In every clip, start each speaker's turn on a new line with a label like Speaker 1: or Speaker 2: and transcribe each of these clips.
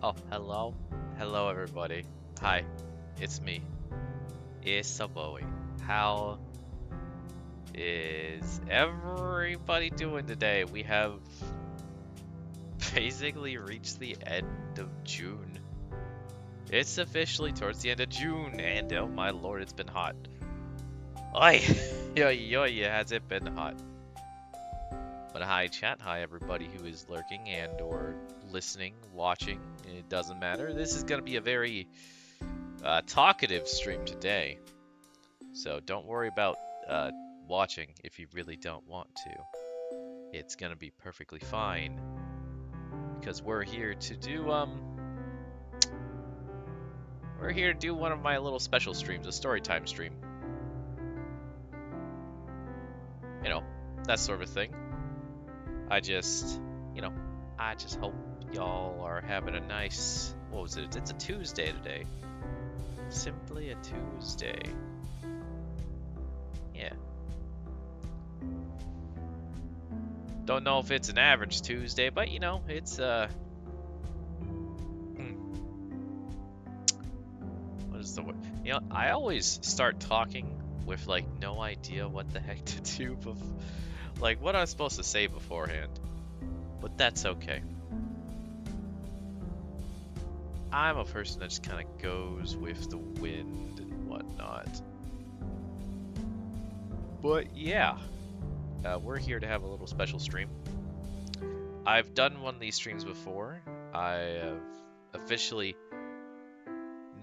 Speaker 1: Oh, hello. Hello, everybody. Hi, it's me. It's a Bowie. How is everybody doing today? We have basically reached the end of June. It's officially towards the end of June, and oh my lord, it's been hot. Oi! Yo, yo, has it been hot? But hi, chat. Hi, everybody who is lurking and or listening, watching. It doesn't matter. This is going to be a very talkative stream today. So don't worry about uh, watching if you really don't want to. It's gonna be perfectly fine because we're here to do one of my little special streams, a story time stream. You know, that sort of thing. I just, you know, I just hope y'all are having a nice, what was it? It's a Tuesday today. Simply a Tuesday. Yeah. Don't know if it's an average Tuesday, but you know, it's what is the word? You know, I always start talking with like no idea what the heck to do, like what I'm supposed to say beforehand. But that's okay. I'm a person that just kind of goes with the wind and whatnot. But yeah, we're here to have a little special stream. I've done one of these streams before. I have officially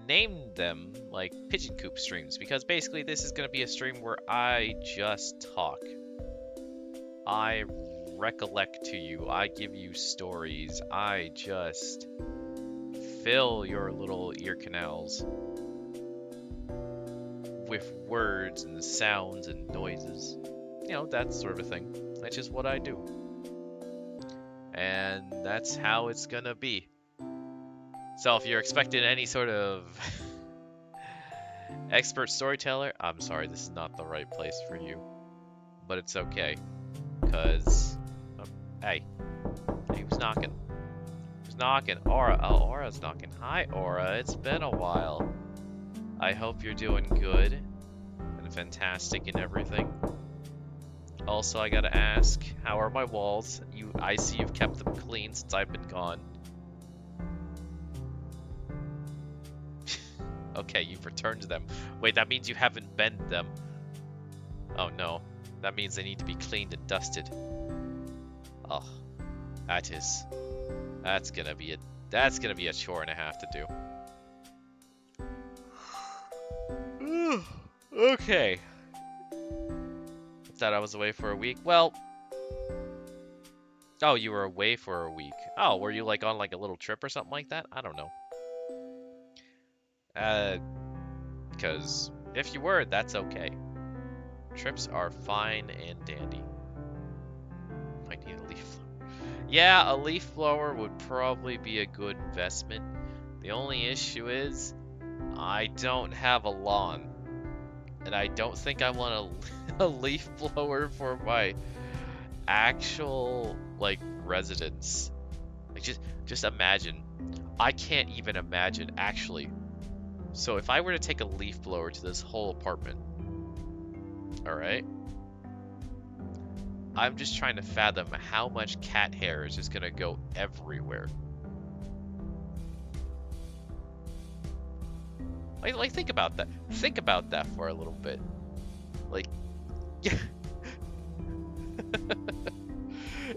Speaker 1: named them like Pigeon COOP streams because basically this is going to be a stream where I just talk. I recollect to you, I give you stories, I just fill your little ear canals with words and sounds and noises. You know, that sort of thing. That's just what I do. And that's how it's gonna be. So if you're expecting any sort of expert storyteller, I'm sorry, this is not the right place for you. But it's okay. Cause hey, who's knocking? Who's knocking? Aura. Oh, Aura's knocking. Hi, Aura. It's been a while. I hope you're doing good and fantastic and everything. Also, I gotta ask, how are my walls? I see you've kept them clean since I've been gone. Okay, you've returned them. Wait, that means you haven't bent them. Oh no, that means they need to be cleaned and dusted. Oh, that's gonna be a chore and a half to do. Okay. Thought I was away for a week. Well, oh, you were away for a week. Oh, were you like on like a little trip or something like that? I don't know. Because if you were, that's okay. Trips are fine and dandy. Might need a leaf blower. Yeah, a leaf blower would probably be a good investment. The only issue is I don't have a lawn. And I don't think I want a leaf blower for my actual like residence. Like just imagine. I can't even imagine actually. So if I were to take a leaf blower to this whole apartment, all right? I'm just trying to fathom how much cat hair is just gonna go everywhere. Like think about that. Think about that for a little bit. Like, yeah.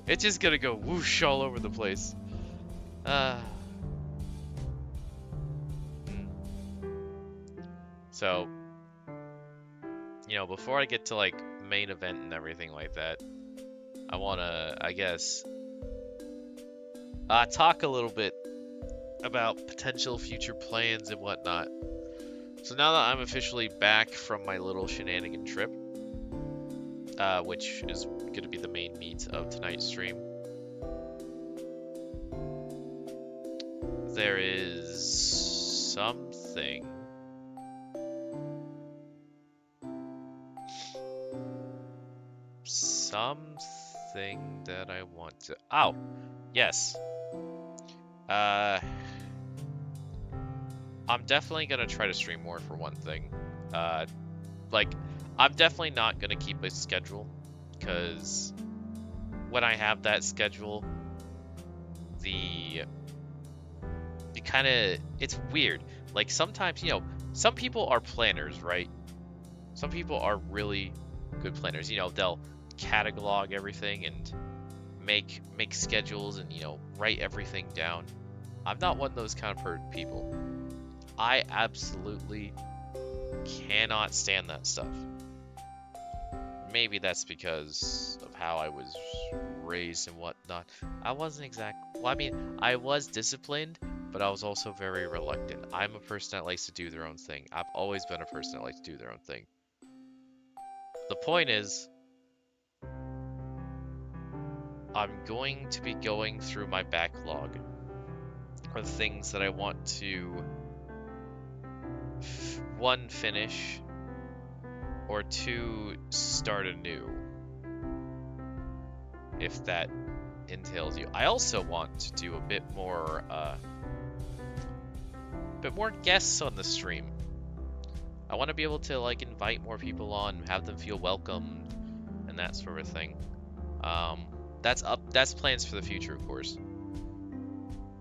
Speaker 1: It's just gonna go whoosh all over the place. So, you know, before I get to like main event and everything like that, I wanna, I guess, talk a little bit about potential future plans and whatnot. So now that I'm officially back from my little shenanigan trip, which is gonna be the main meat of tonight's stream, there is something that I want to. Oh, yes. I'm definitely gonna try to stream more for one thing. Like, I'm definitely not gonna keep a schedule, because when I have that schedule, the it's weird. Like sometimes, some people are planners, right? Some people are really good planners. They'll catalog everything and make schedules and write everything down. I'm not one of those kind of people. I absolutely cannot stand that stuff. Maybe that's because of how I was raised and whatnot. I wasn't well, I mean, I was disciplined, but I was also very reluctant. I'm a person that likes to do their own thing. I've always been a person that likes to do their own thing. The point is, I'm going to be going through my backlog of things that I want to, one, finish, or two, start anew, if that entails you. I also want to do a bit more guests on the stream. I want to be able to like invite more people on, have them feel welcomed, and that sort of thing. That's plans for the future, of course.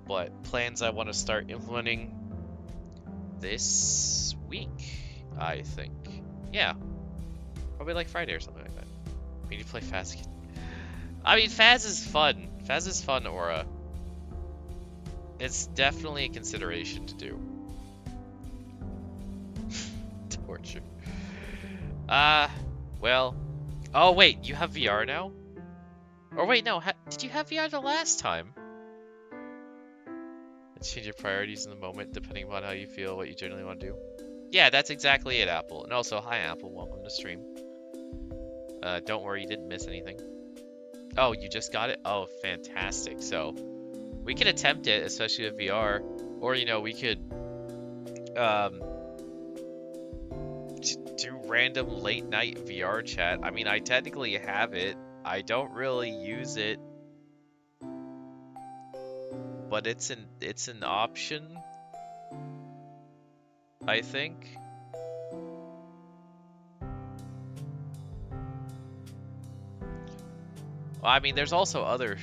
Speaker 1: But plans I want to start implementing this week, I think. Yeah, probably like Friday or something like that. We need to play Faz again. I mean, Faz is fun. Faz is fun, Aura. It's definitely a consideration to do. Torture. Well. Oh, wait, you have VR now? Or wait, no, did you have VR the last time? Change your priorities in the moment, depending upon how you feel, what you generally want to do. Yeah, that's exactly it, Apple. And also, hi, Apple, welcome to stream. Don't worry, you didn't miss anything. Oh, you just got it? Oh, fantastic. So, we could attempt it, especially with VR. Or, we could, do random late night VR chat. I mean, I technically have it. I don't really use it. But it's an option, I think. Well, I mean, there's also other.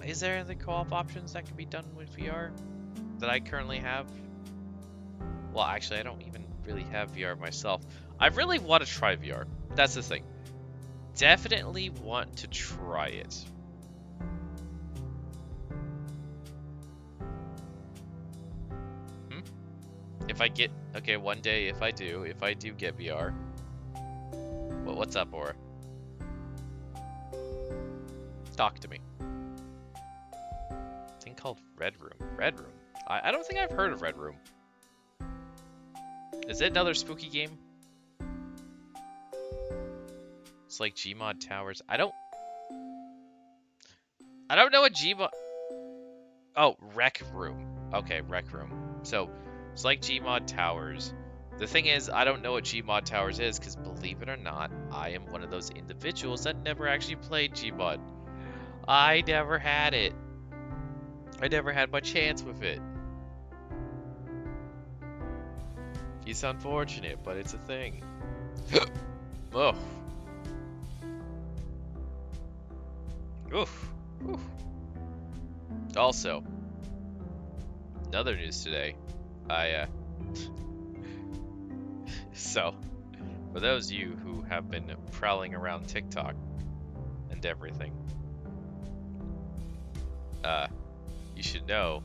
Speaker 1: Is there any co-op options that can be done with VR that I currently have? Well, actually, I don't even really have VR myself. I really want to try VR. That's the thing. Definitely want to try it. If I get, okay, one day, if I do get VR. Well, what's up, Aura? Talk to me. Thing called Red Room. Red Room? I don't think I've heard of Red Room. Is it another spooky game? It's like Gmod Towers. I don't know what Gmod... Oh, Rec Room. Okay, Rec Room. So, it's like Gmod Towers. The thing is, I don't know what Gmod Towers is, because believe it or not, I am one of those individuals that never actually played Gmod. I never had it. I never had my chance with it. It's unfortunate, but it's a thing. Oh. Oof. Oof. Also, another news today. So, for those of you who have been prowling around TikTok and everything, you should know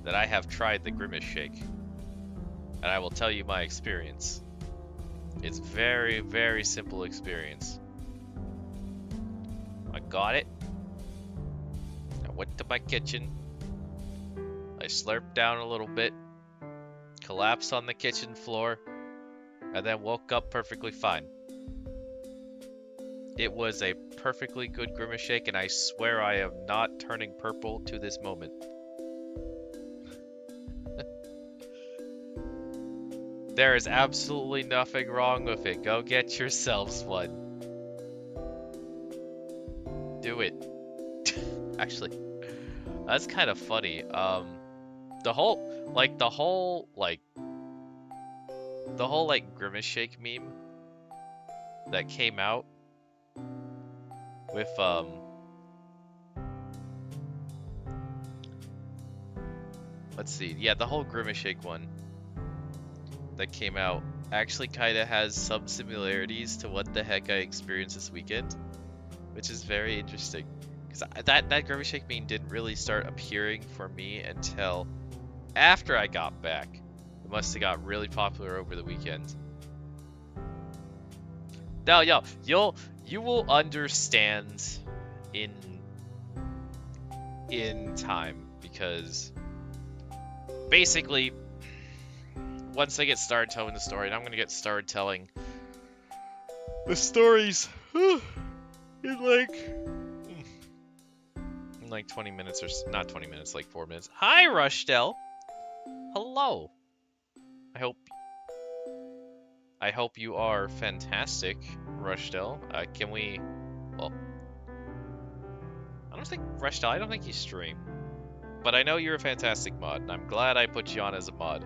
Speaker 1: that I have tried the Grimace Shake, and I will tell you my experience. It's very, very simple experience. I got it. I went to my kitchen. I slurped down a little bit, collapsed on the kitchen floor, and then woke up perfectly fine. It was a perfectly good Grimace Shake, and I swear I am not turning purple to this moment. There is absolutely nothing wrong with it. Go get yourselves one. Do it. Actually, that's kind of funny. Like the whole like Grimace Shake meme that came out with let's see. Yeah, the whole Grimace Shake one that came out actually kind of has some similarities to what the heck I experienced this weekend, which is very interesting. Because that Grimace Shake meme didn't really start appearing for me until after I got back. It must have got really popular over the weekend. Now, yo, you will understand in time because basically once I get started telling the story, and I'm gonna get started telling the stories in like 20 minutes or not 20 minutes, like 4 minutes. Hi, Rushdell. Hello. I hope you are fantastic, Rushdell. Can we? Well, I don't think you stream, but I know you're a fantastic mod, and I'm glad I put you on as a mod,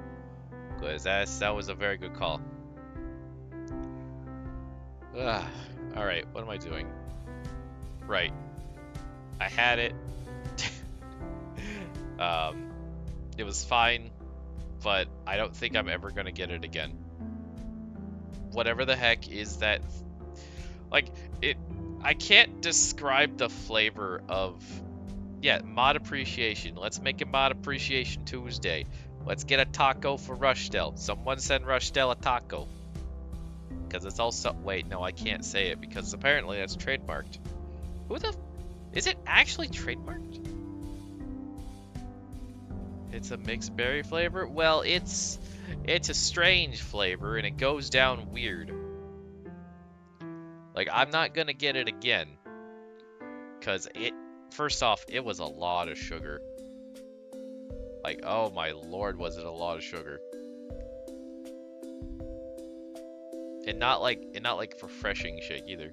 Speaker 1: because that was a very good call. Ugh. All right, what am I doing? Right, I had it. It was fine, but I don't think I'm ever gonna get it again. Whatever the heck is that? Like it, I can't describe the flavor of. Yeah, mod appreciation. Let's make a mod appreciation Tuesday. Let's get a taco for Rushdell. Someone send Rushdell a taco. Because it's also... Wait, no, I can't say it because apparently that's trademarked. Who the... Is it actually trademarked? It's a mixed berry flavor? Well, it's a strange flavor and it goes down weird. Like, I'm not gonna get it again. Because first off, it was a lot of sugar. Like, oh my lord, was it a lot of sugar. And not like refreshing shake either.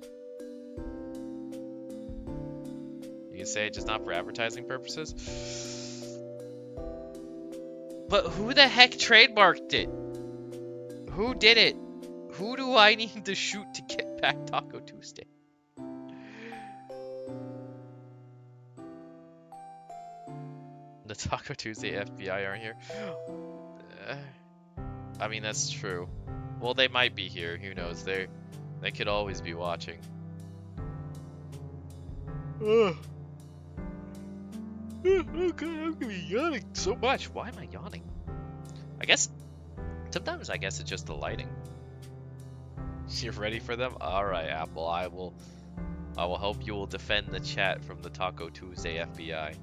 Speaker 1: You can say it just not for advertising purposes. But who the heck trademarked it? Who did it? Who do I need to shoot to get back Taco Tuesday? The Taco Tuesday FBI aren't here. I mean, that's true. Well, they might be here. Who knows? They could always be watching. Ugh. Oh god, I'm gonna be yawning so much. Why am I yawning? I guess sometimes it's just the lighting. You're ready for them? All right, Apple. I will hope you will defend the chat from the Taco Tuesday FBI,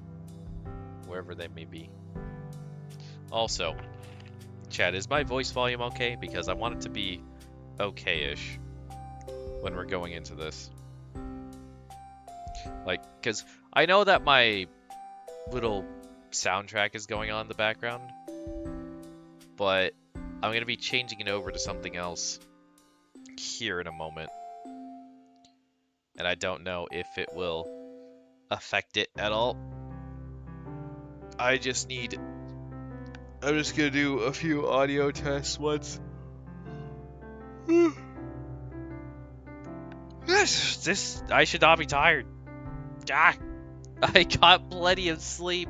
Speaker 1: wherever they may be. Also, chat, is my voice volume okay? Because I want it to be okay-ish when we're going into this. Like, because I know that my little soundtrack is going on in the background, but I'm going to be changing it over to something else here in a moment. And I don't know if it will affect it at all. I'm just gonna do a few audio tests once. I should not be tired. Ah, I got plenty of sleep.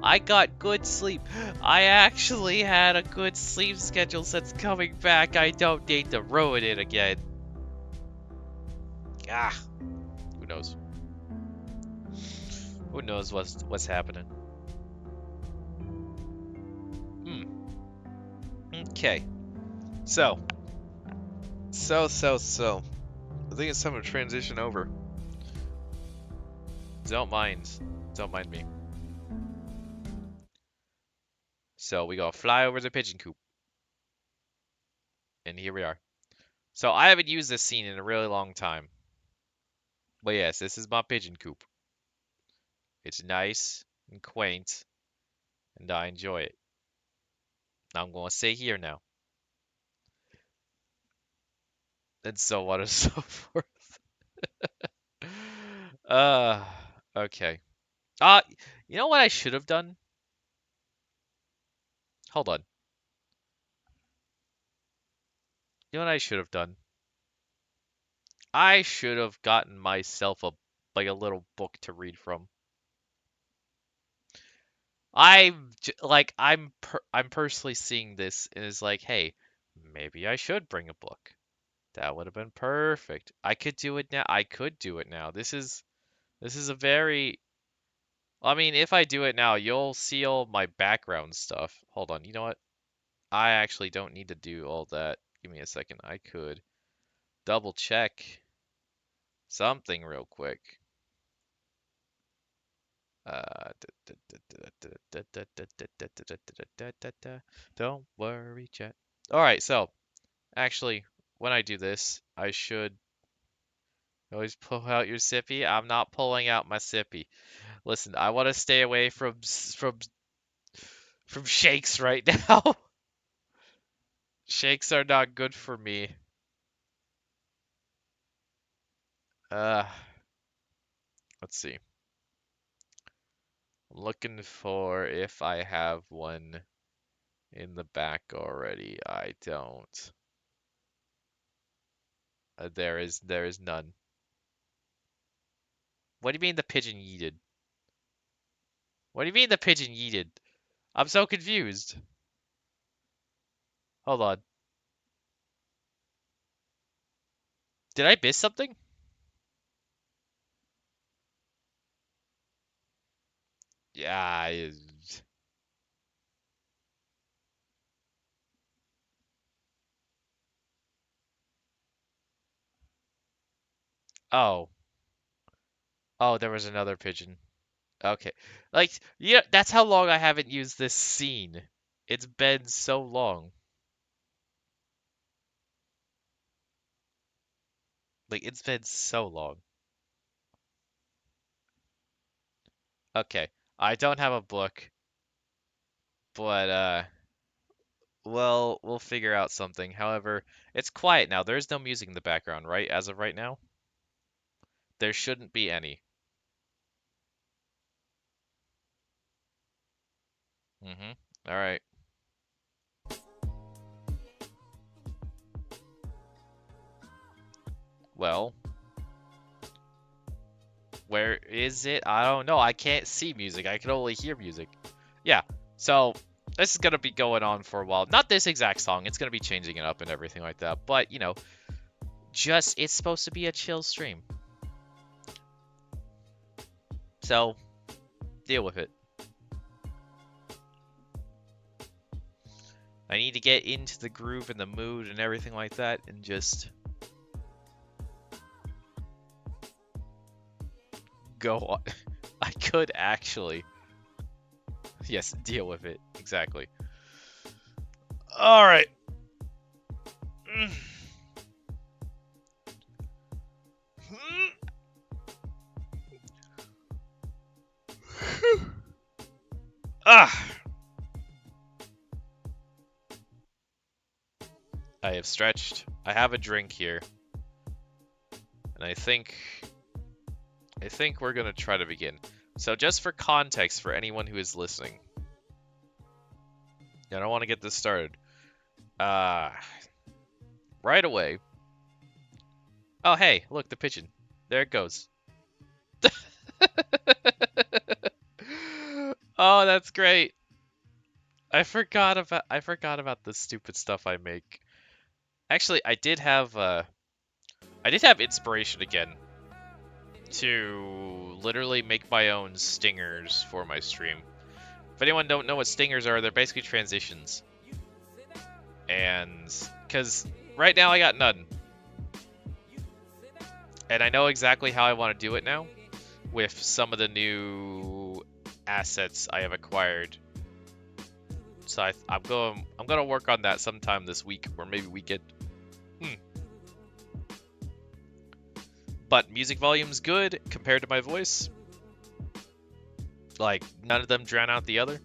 Speaker 1: I got good sleep. I actually had a good sleep schedule since coming back. I don't need to ruin it again. Ah, who knows? Who knows what's happening? Okay. So. I think it's time to transition over. Don't mind me. So we gotta fly over the Pigeon Coop. And here we are. So I haven't used this scene in a really long time. But yes, this is my Pigeon Coop. It's nice and quaint, and I enjoy it. I'm gonna stay here now. And so on and so forth. Uh, okay. You know what I should have done? Hold on. You know what I should have done? I should have gotten myself a little book to read from. I'm personally seeing this and is like, hey, maybe I should bring a book. That would have been perfect. I could do it now. I could do it now. This is a very I mean, if I do it now, you'll see all my background stuff. Hold on. You know what? I actually don't need to do all that. Give me a second. I could double check something real quick. Don't worry, chat. All right, so actually, when I do this, I should always pull out your sippy. I'm not pulling out my sippy. Listen, I want to stay away from shakes right now. Shakes are not good for me. Uh, let's see. I'm looking for if I have one in the back already. I don't. There is none. What do you mean the pigeon yeeted? What do you mean the pigeon yeeted? I'm so confused. Hold on. Did I miss something? Yeah. Oh. Oh, there was another pigeon. Okay. Like, yeah, that's how long I haven't used this scene. It's been so long. Like, it's been so long. Okay. I don't have a book, but well, we'll figure out something. However, it's quiet now. There's no music in the background, right? As of right now, there shouldn't be any. Mm-hmm. All right. Well, where is it? I don't know. I can't see music. I can only hear music. Yeah. So this is gonna be going on for a while. Not this exact song. It's gonna be changing it up and everything like that. But you know, just it's supposed to be a chill stream. So deal with it. I need to get into the groove and the mood and everything like that, and just go on. I could actually. Yes, deal with it. Exactly. All right. Ah. I have stretched. I have a drink here. And I think we're going to try to begin. So just for context for anyone who is listening. I don't want to get this started. Uh right away. Oh, hey, look, the pigeon. There it goes. Oh, that's great. I forgot about the stupid stuff I make. Actually, I did have inspiration again to literally make my own stingers for my stream. If anyone don't know what stingers are, they're basically transitions. And because right now I got none. And I know exactly how I want to do it now with some of the new assets I have acquired. So I'm gonna work on that sometime this week or maybe weekend. But music volume's good compared to my voice. Like none of them drown out the other.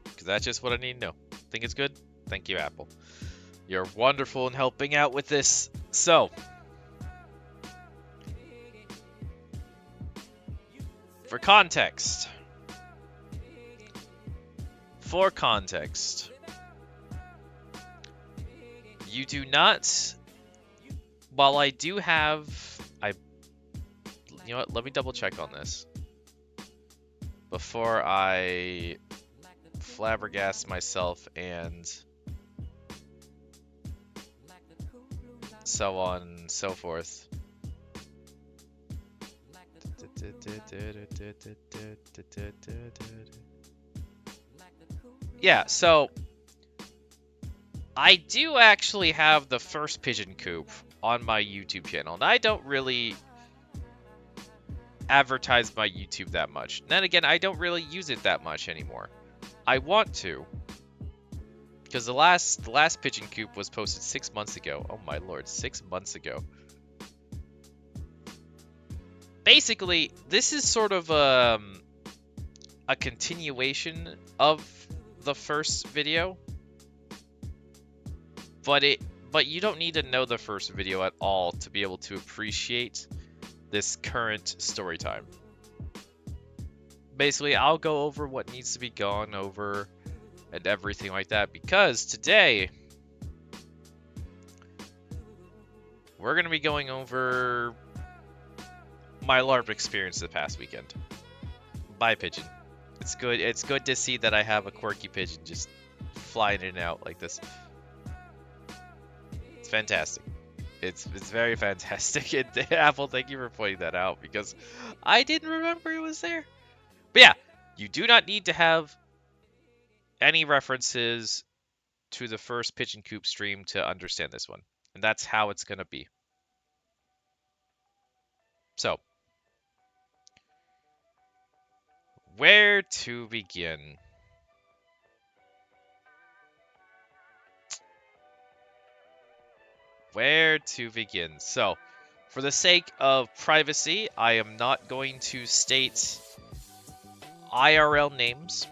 Speaker 1: Because that's just what I need to know. Think it's good? Thank you, Apple. You're wonderful in helping out with this. So, For context. You do not... While I do have... You know what? Let me double check on this. Before I flabbergast myself and so on and so forth. Yeah, so I do actually have the first Pigeon COOP on my YouTube channel, and I don't really advertise my YouTube that much. Then again, I don't really use it that much anymore. I want to, because the last Pigeon COOP was posted 6 months ago. Oh my lord, 6 months ago. Basically, this is sort of a continuation of the first video, but you don't need to know the first video at all to be able to appreciate this current story time. Basically, I'll go over what needs to be gone over and everything like that, because today we're going to be going over my LARP experience the past weekend. Bye, Pigeon. It's good to see that I have a quirky pigeon just flying in and out like this. It's fantastic. It's very fantastic. And Apple, thank you for pointing that out, because I didn't remember it was there. But yeah, you do not need to have any references to the first Pigeon COOP stream to understand this one. And that's how it's going to be. So, where to begin? Where to begin? So, for the sake of privacy, I am not going to state IRL names.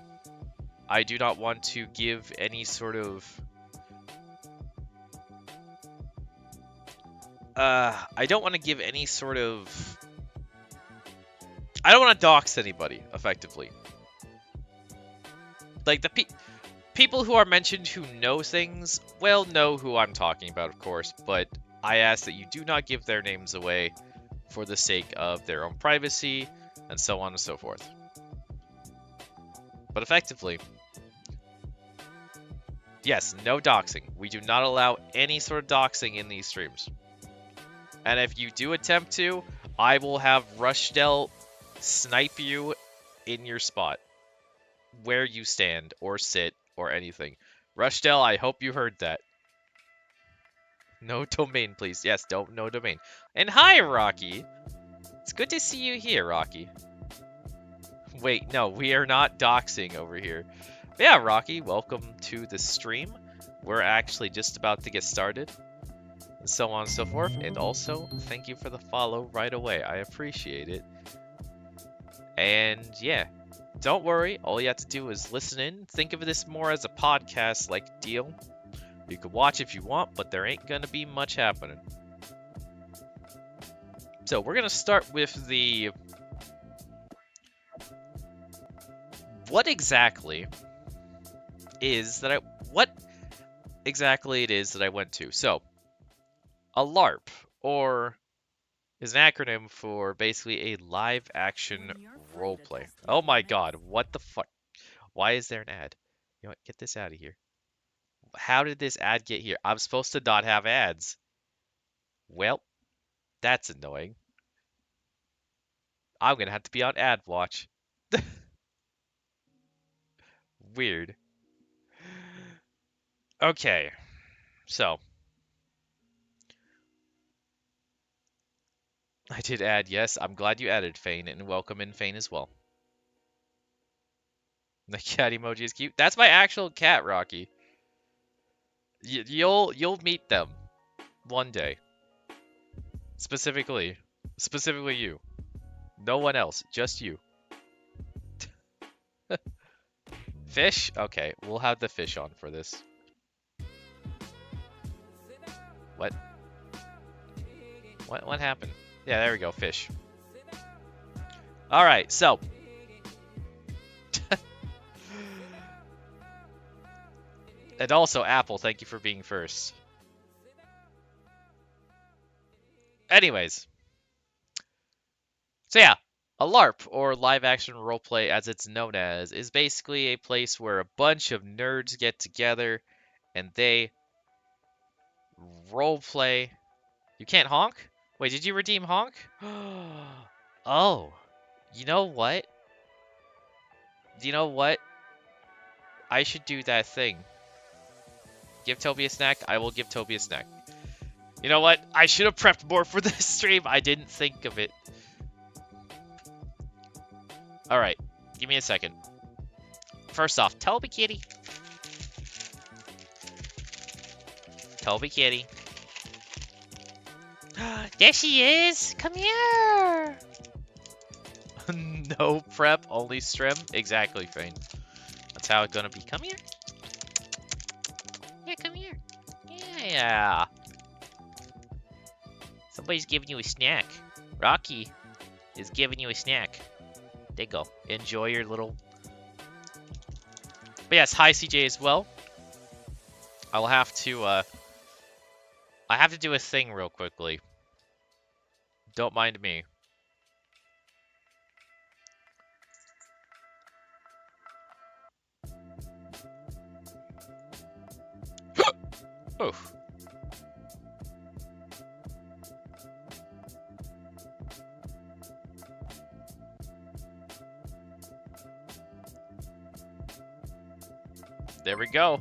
Speaker 1: I do not want to give any sort of... I don't want to give any sort of... I don't want to dox anybody, effectively. Like, the people who are mentioned who know things, well, know who I'm talking about, of course, but I ask that you do not give their names away for the sake of their own privacy, and so on and so forth. But effectively, yes, no doxing. We do not allow any sort of doxing in these streams. And if you do attempt to, I will have Rushdell snipe you in your spot, where you stand, or sit, or anything. Rushdell, I hope you heard that. No domain, please. Yes, no domain. And hi, Rocky. It's good to see you here, Rocky. Wait, no, we are not doxing over here. But yeah, Rocky, welcome to the stream. We're actually just about to get started, and so on and so forth. And also, thank you for the follow right away. I appreciate it. And yeah, don't worry. All you have to do is listen in. Think of this more as a podcast-like deal. You can watch if you want, but there ain't gonna be much happening. So we're gonna start with the... What exactly it is that I went to. So, a LARP, or is an acronym for basically a live action roleplay. Oh my god, what the fuck? Why is there an ad? You know what, get this out of here. How did this ad get here? I'm supposed to not have ads. Well, that's annoying. I'm gonna have to be on ad watch. Weird. Okay, so I did add, yes. I'm glad you added Fane, and welcome in Fane as well. The cat emoji is cute. That's my actual cat, Rocky. You'll meet them one day. Specifically you. No one else, just you. Fish? Okay, we'll have the fish on for this. What? What happened? Yeah, there we go, fish. All right, so and also Apple, thank you for being first. Anyways, so yeah, a LARP, or live action roleplay as it's known as, is basically a place where a bunch of nerds get together and they roleplay. You can't honk? Wait, did you redeem honk? Oh, you know what? You know what? I should do that thing. Give Toby a snack. I will give Toby a snack. You know what? I should have prepped more for this stream. I didn't think of it. Alright, give me a second. First off, Toby kitty. Toby kitty. There she is! Come here! No prep, only stream. Exactly, Fane. That's how it's gonna be. Come here. Yeah, come here. Yeah. Somebody's giving you a snack. Rocky is giving you a snack. There you go. Enjoy your little... But yes, hi CJ as well. I'll have to, I have to do a thing real quickly. Don't mind me. Oh. There we go.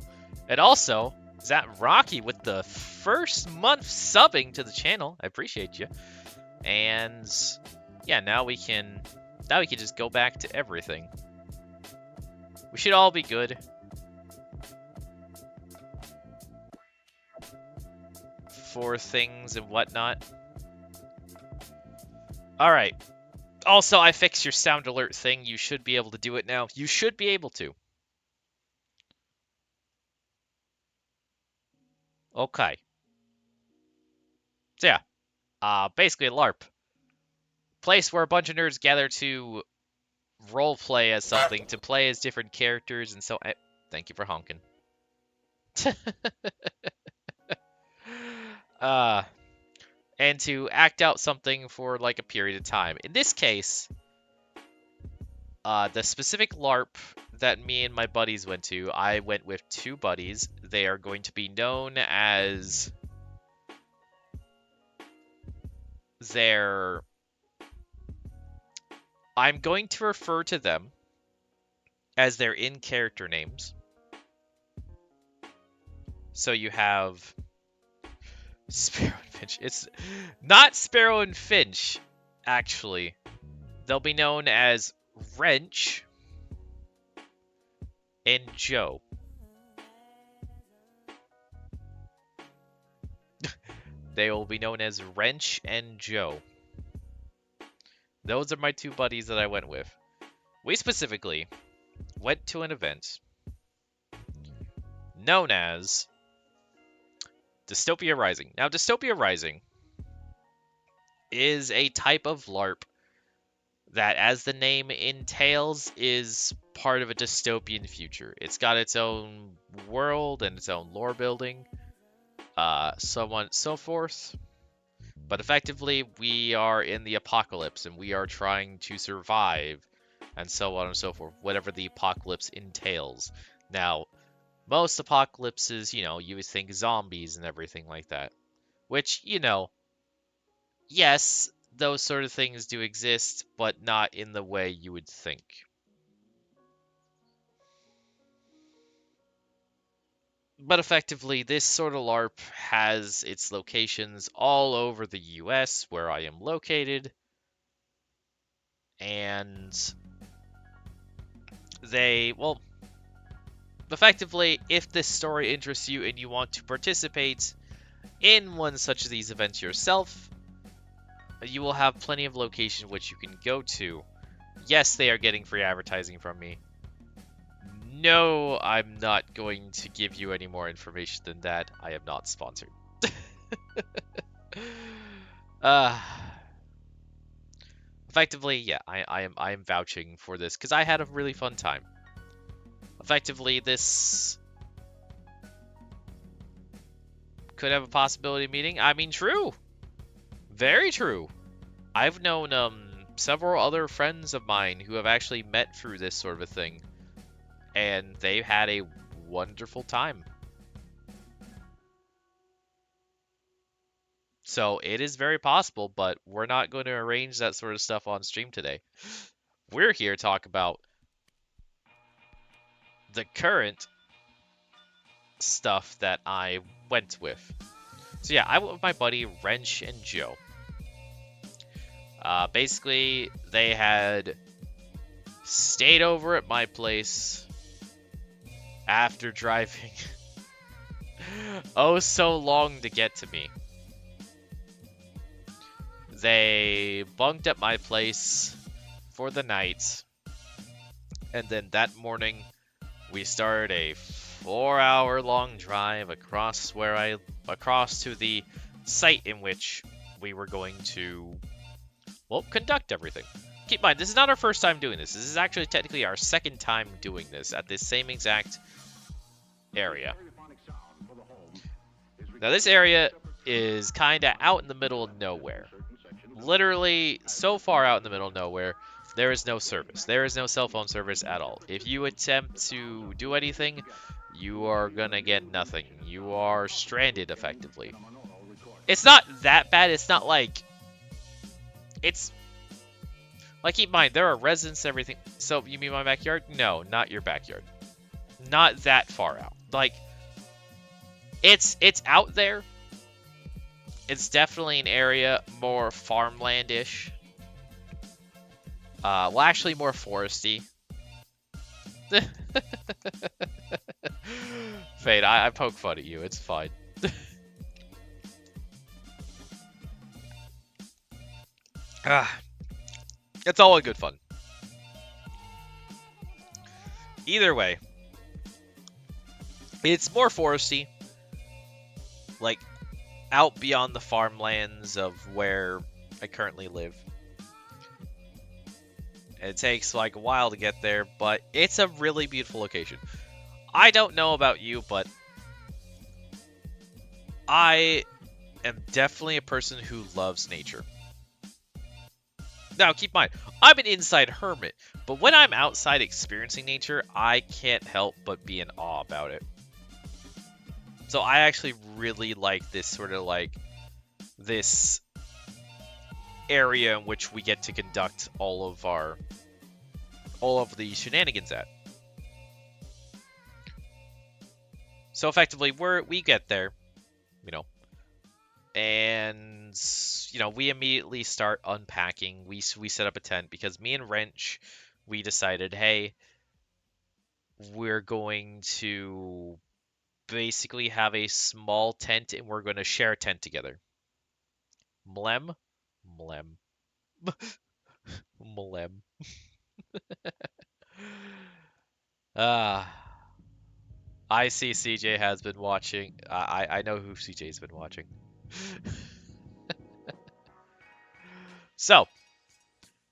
Speaker 1: And also, is that Rocky with the first month subbing to the channel? I appreciate you. And yeah, now we can just go back to everything. We should all be good. For things and whatnot. Alright. Also, I fixed your sound alert thing. You should be able to do it now. You should be able to. Okay. So yeah. Basically a LARP. Place where a bunch of nerds gather to roleplay as something, to play as different characters, and so... Thank you for honking. And to act out something for like a period of time. In this case, the specific LARP that me and my buddies went to, I went with 2 buddies. They are going to be known as their... I'm going to refer to them as their in-character names. So you have Sparrow and Finch. It's not Sparrow and Finch, actually. They'll be known as Wrench and Joe. They will be known as Wrench and Joe. Those are my 2 buddies that I went with. We specifically went to an event known as Dystopia Rising. Now, Dystopia Rising is a type of LARP that, as the name entails, is part of a dystopian future. It's got its own world and its own lore building, so on and so forth. But effectively, we are in the apocalypse, and we are trying to survive, and so on and so forth, whatever the apocalypse entails. Now, most apocalypses, you know, you would think zombies and everything like that. Which, you know, yes, those sort of things do exist, but not in the way you would think. But effectively, this sort of LARP has its locations all over the US, where I am located. And they, well, effectively, if this story interests you and you want to participate in one such of these events yourself, you will have plenty of locations which you can go to. Yes, they are getting free advertising from me. No, I'm not going to give you any more information than that. I am not sponsored. Effectively, yeah, I am vouching for this because I had a really fun time. Effectively, this could have a possibility of meeting. I mean, true. Very true. I've known several other friends of mine who have actually met through this sort of a thing, and they've had a wonderful time. So it is very possible, but we're not going to arrange that sort of stuff on stream today. We're here to talk about the current stuff that I went with. So yeah, I went with my buddy Wrench and Joe. Basically, they had stayed over at my place after driving oh so long to get to me. They bunked at my place for the night, and then that morning we started a 4-hour long drive across to the site in which we were going to, well, conduct everything. Keep in mind, this is not our first time doing this. This is actually technically our second time doing this at this same exact area. Now, this area is kind of out in the middle of nowhere. Literally so far out in the middle of nowhere, there is no service. There is no cell phone service at all. If you attempt to do anything, you are gonna get nothing. You are stranded, effectively. It's not that bad. It's not like... It's... Like, keep in mind, there are residents and everything. So, you mean my backyard? No, not your backyard. Not that far out. Like, it's out there. It's definitely an area more farmland-ish. Well, actually more foresty. Fade, I poke fun at you. It's fine. It's all in good fun. Either way, it's more foresty. Like, out beyond the farmlands of where I currently live. It takes like a while to get there, but it's a really beautiful location. I don't know about you, but I am definitely a person who loves nature. Now, keep in mind, I'm an inside hermit, but when I'm outside experiencing nature, I can't help but be in awe about it. So I actually really like this sort of like, this area in which we get to conduct all of the shenanigans at. So effectively, we get there, you know, and, you know, we immediately start unpacking. We set up a tent because me and Wrench, we decided, hey, we're going to basically have a small tent and we're going to share a tent together. Mlem? Mlem. Mlem. I see CJ has been watching. I know who CJ's been watching. So,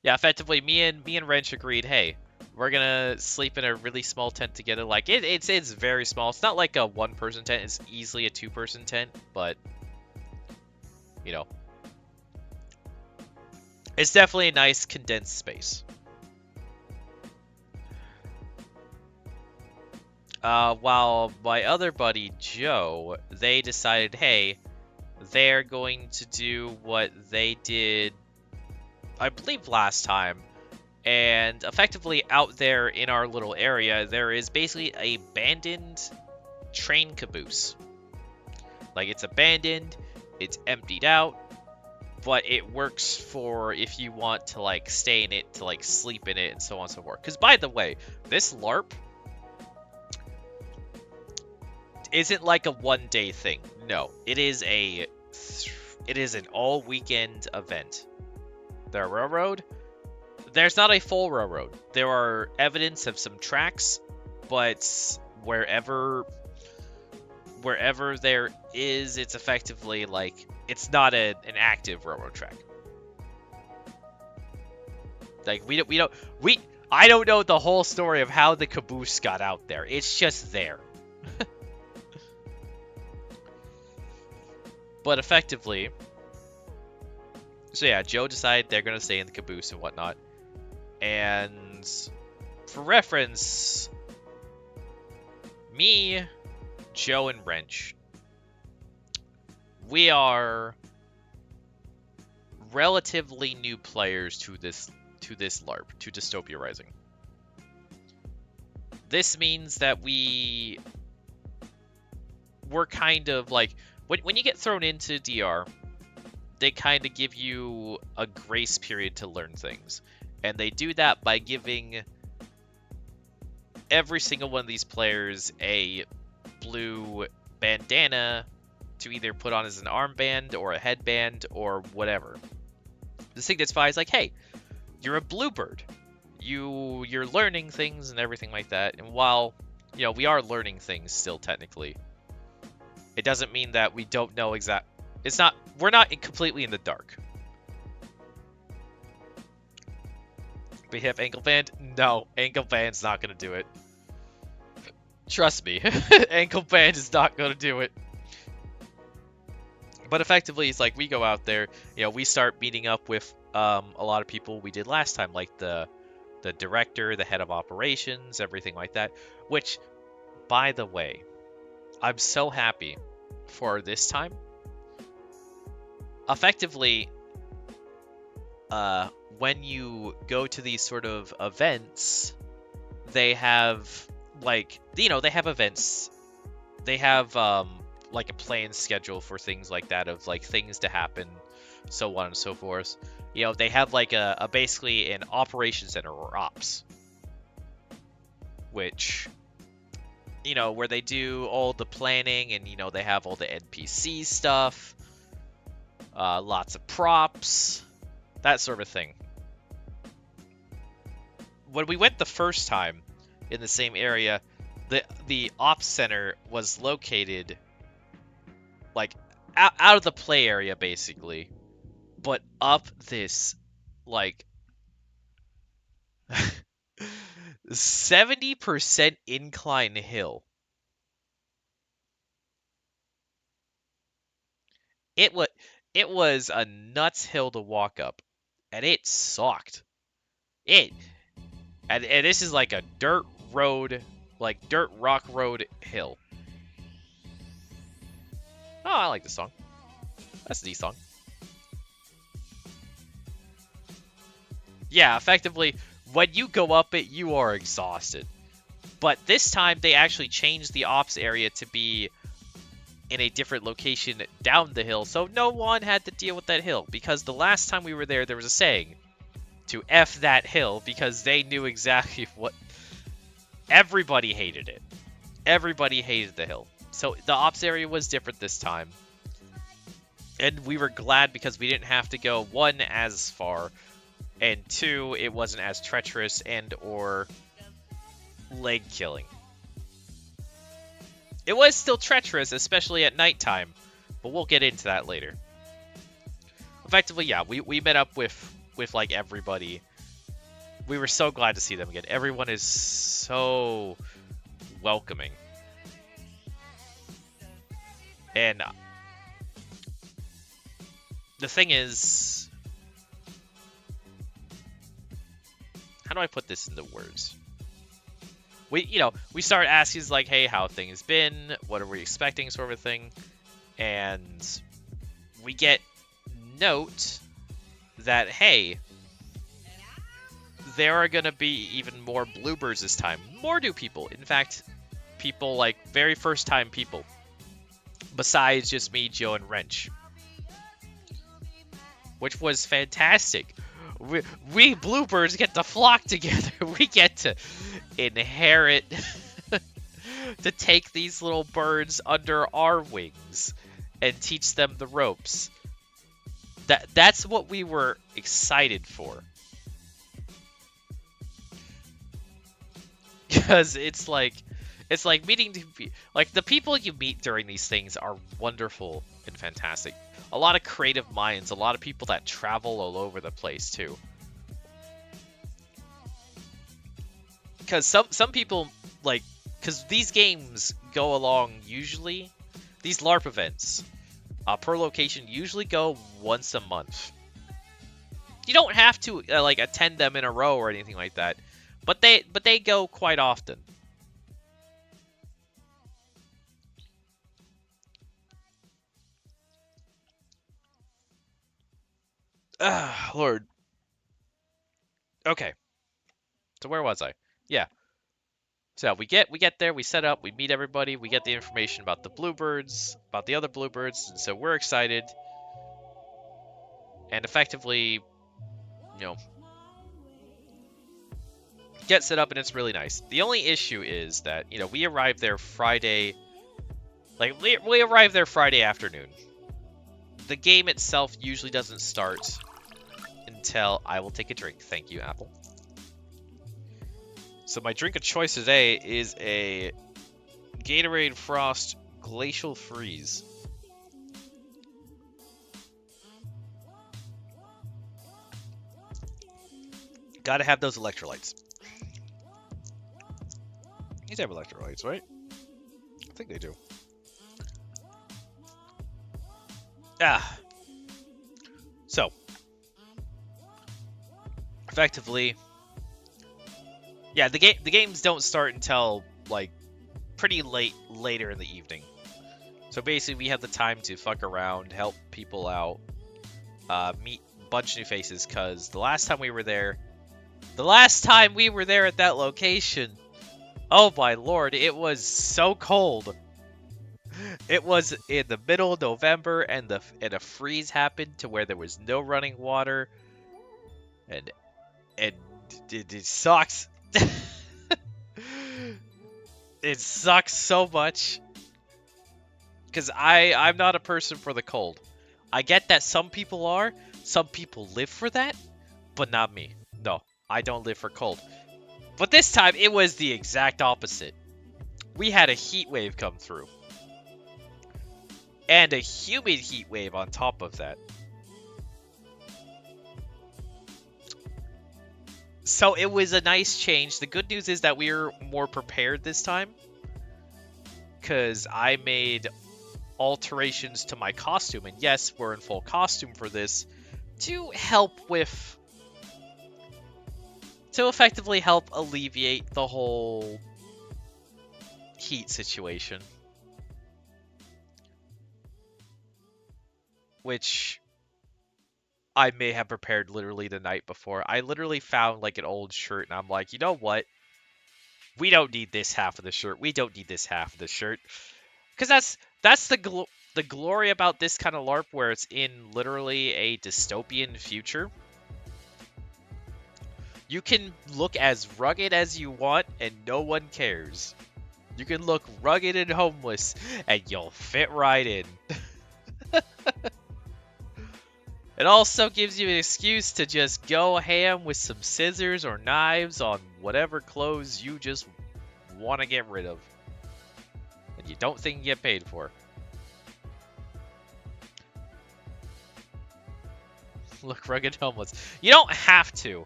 Speaker 1: yeah, effectively, me and Wrench agreed, hey, we're gonna sleep in a really small tent together. Like, it's very small. It's not like a one-person tent. It's easily a two-person tent, but, you know, it's definitely a nice condensed space. While my other buddy, Joe, they decided, hey, they're going to do what they did, I believe, last time. And effectively, out there in our little area, there is basically a abandoned train caboose. Like, it's abandoned, it's emptied out, but it works for if you want to, like, stay in it, to, like, sleep in it, and so on and so forth. Because, by the way, this LARP isn't like a one-day thing. No, it is an all-weekend event. The railroad, there's not a full railroad. There are evidence of some tracks, but wherever there is, it's effectively like, it's not an active railroad track. Like I don't know the whole story of how the caboose got out there. It's just there. But effectively, so yeah, Joe decided they're gonna stay in the caboose and whatnot. And for reference, me, Joe, and Wrench, we are relatively new players to this LARP, to Dystopia Rising. This means that we're kind of like, when you get thrown into DR, they kind of give you a grace period to learn things. And they do that by giving every single one of these players a blue bandana to either put on as an armband or a headband or whatever. The Signify is like, hey, you're a bluebird. You're learning things and everything like that. And while, you know, we are learning things still technically, it doesn't mean that we don't know we're not completely in the dark. We have ankle band? No, ankle band's not gonna do it. Trust me, ankle band is not gonna do it. But effectively, it's like we go out there, you know, we start meeting up with a lot of people we did last time, like the director, the head of operations, everything like that. Which, by the way, I'm so happy for this time. Effectively, when you go to these sort of events, they have, like, you know, they have events. They have, like, a planned schedule for things like that, of, like, things to happen, so on and so forth. You know, they have, like, a basically an operations center, or ops, which, you know, where they do all the planning, and, you know, they have all the NPC stuff, lots of props, that sort of thing. When we went the first time in the same area, the ops center was located, like, out of the play area, basically, but up this, like, 70% incline hill. It was a nuts hill to walk up, and it sucked. And this is like a dirt road, like dirt rock road hill. Oh, I like this song. That's a neat song. Yeah, effectively, when you go up it, you are exhausted. But this time, they actually changed the ops area to be in a different location down the hill, so no one had to deal with that hill. Because the last time we were there was a saying to F that hill, because they knew exactly what... Everybody hated it. Everybody hated the hill. So the ops area was different this time. And we were glad because we didn't have to go, one, as far, and two, it wasn't as treacherous and or leg killing. It was still treacherous, especially at nighttime, but we'll get into that later. Effectively, yeah, we met up with like everybody. We were so glad to see them again. Everyone is so welcoming. And the thing is, how do I put this into words? We start asking, like, hey, how things been? What are we expecting, sort of thing. And we get note that, hey, there are going to be even more bluebirds this time. More new people. In fact, people, like, very first time people. Besides just me, Joe, and Wrench. Which was fantastic. We bluebirds get to flock together. We get to inherit to take these little birds under our wings and teach them the ropes. That's what we were excited for. Because it's like meeting like the people you meet during these things are wonderful and fantastic. A lot of creative minds, a lot of people that travel all over the place too. because some people like, because these games go along usually, these LARP events per location usually go once a month. You don't have to like attend them in a row or anything like that, but they go quite often. Ah, Lord. Okay. So where was I? Yeah. So we get there, we set up, we meet everybody, we get the information about the bluebirds, about the other bluebirds, and so we're excited. And effectively, you know, get set up and it's really nice. The only issue is that, you know, we arrived there Friday, like we arrived there Friday afternoon. The game itself usually doesn't start until I will take a drink. Thank you, Apple. So my drink of choice today is a Gatorade Frost Glacial Freeze. Gotta have those electrolytes. These have electrolytes, right? I think they do. So, effectively, yeah, the games don't start until like pretty later in the evening. So basically, we have the time to fuck around, help people out, meet a bunch of new faces. Cause the last time we were there at that location, oh my lord, it was so cold. It was in the middle of November, and a freeze happened to where there was no running water, and it sucks. It sucks so much, because I'm not a person for the cold. I get that some people live for that, but not me. No, I don't live for cold. But this time, it was the exact opposite. We had a heat wave come through. And a humid heat wave on top of that. So it was a nice change. The good news is that we were more prepared this time, because I made alterations to my costume. And yes, we're in full costume for this, to effectively help alleviate the whole heat situation. Which I may have prepared literally the night before. I literally found like an old shirt, and I'm like, you know what? We don't need this half of the shirt. We don't need this half of the shirt. Because that's the glory about this kind of LARP, where it's in literally a dystopian future. You can look as rugged as you want, and no one cares. You can look rugged and homeless, and you'll fit right in. It also gives you an excuse to just go ham with some scissors or knives on whatever clothes you just want to get rid of. And you don't think you get paid for. Look rugged homeless. You don't have to.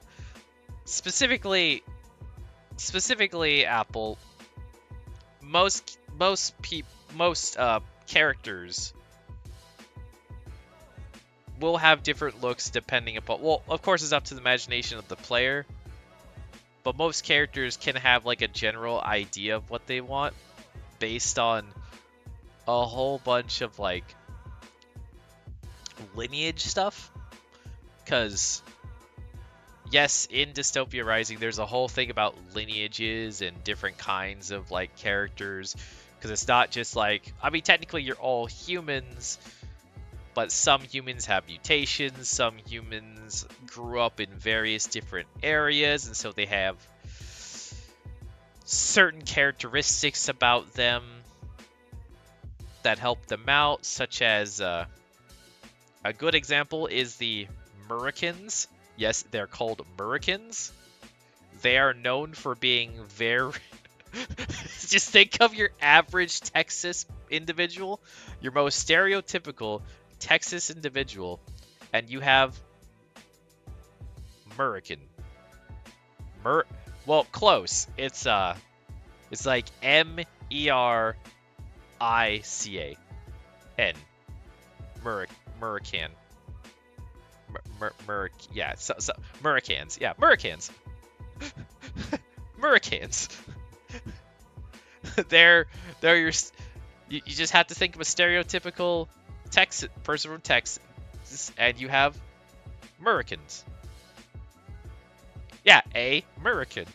Speaker 1: Specifically, Apple, most characters will have different looks depending upon, well, of course it's up to the imagination of the player, but most characters can have like a general idea of what they want based on a whole bunch of like lineage stuff. Because yes, in Dystopia Rising there's a whole thing about lineages and different kinds of like characters, because it's not just like, I mean, technically you're all humans, but some humans have mutations, some humans grew up in various different areas, and so they have certain characteristics about them that help them out, such as, a good example is the Murricans. Yes, they're called Murricans. They are known for being very... Just think of your average Texas individual, your most stereotypical Texas individual, and you have Murrican. Well, close. It's like Merica. Murican. Yeah, so Muricans. Yeah, Muricans. Muricans. they're they're your you just have to think of a stereotypical person from Texas, and you have Muricans. Yeah, a Murican.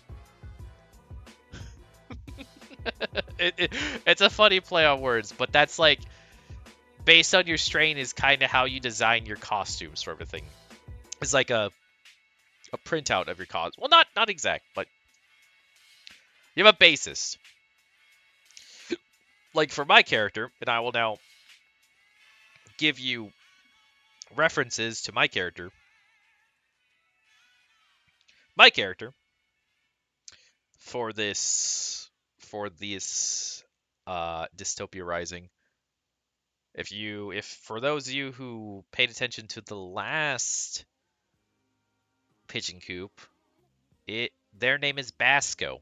Speaker 1: It's a funny play on words, but that's like based on your strain is kind of how you design your costumes, sort of thing. It's like a printout of your costume. Well, not exact, but you have a basis. Like for my character, and I will now give you references to my character. My character for this Dystopia Rising. If for those of you who paid attention to the last Pigeon COOP, their name is Basco,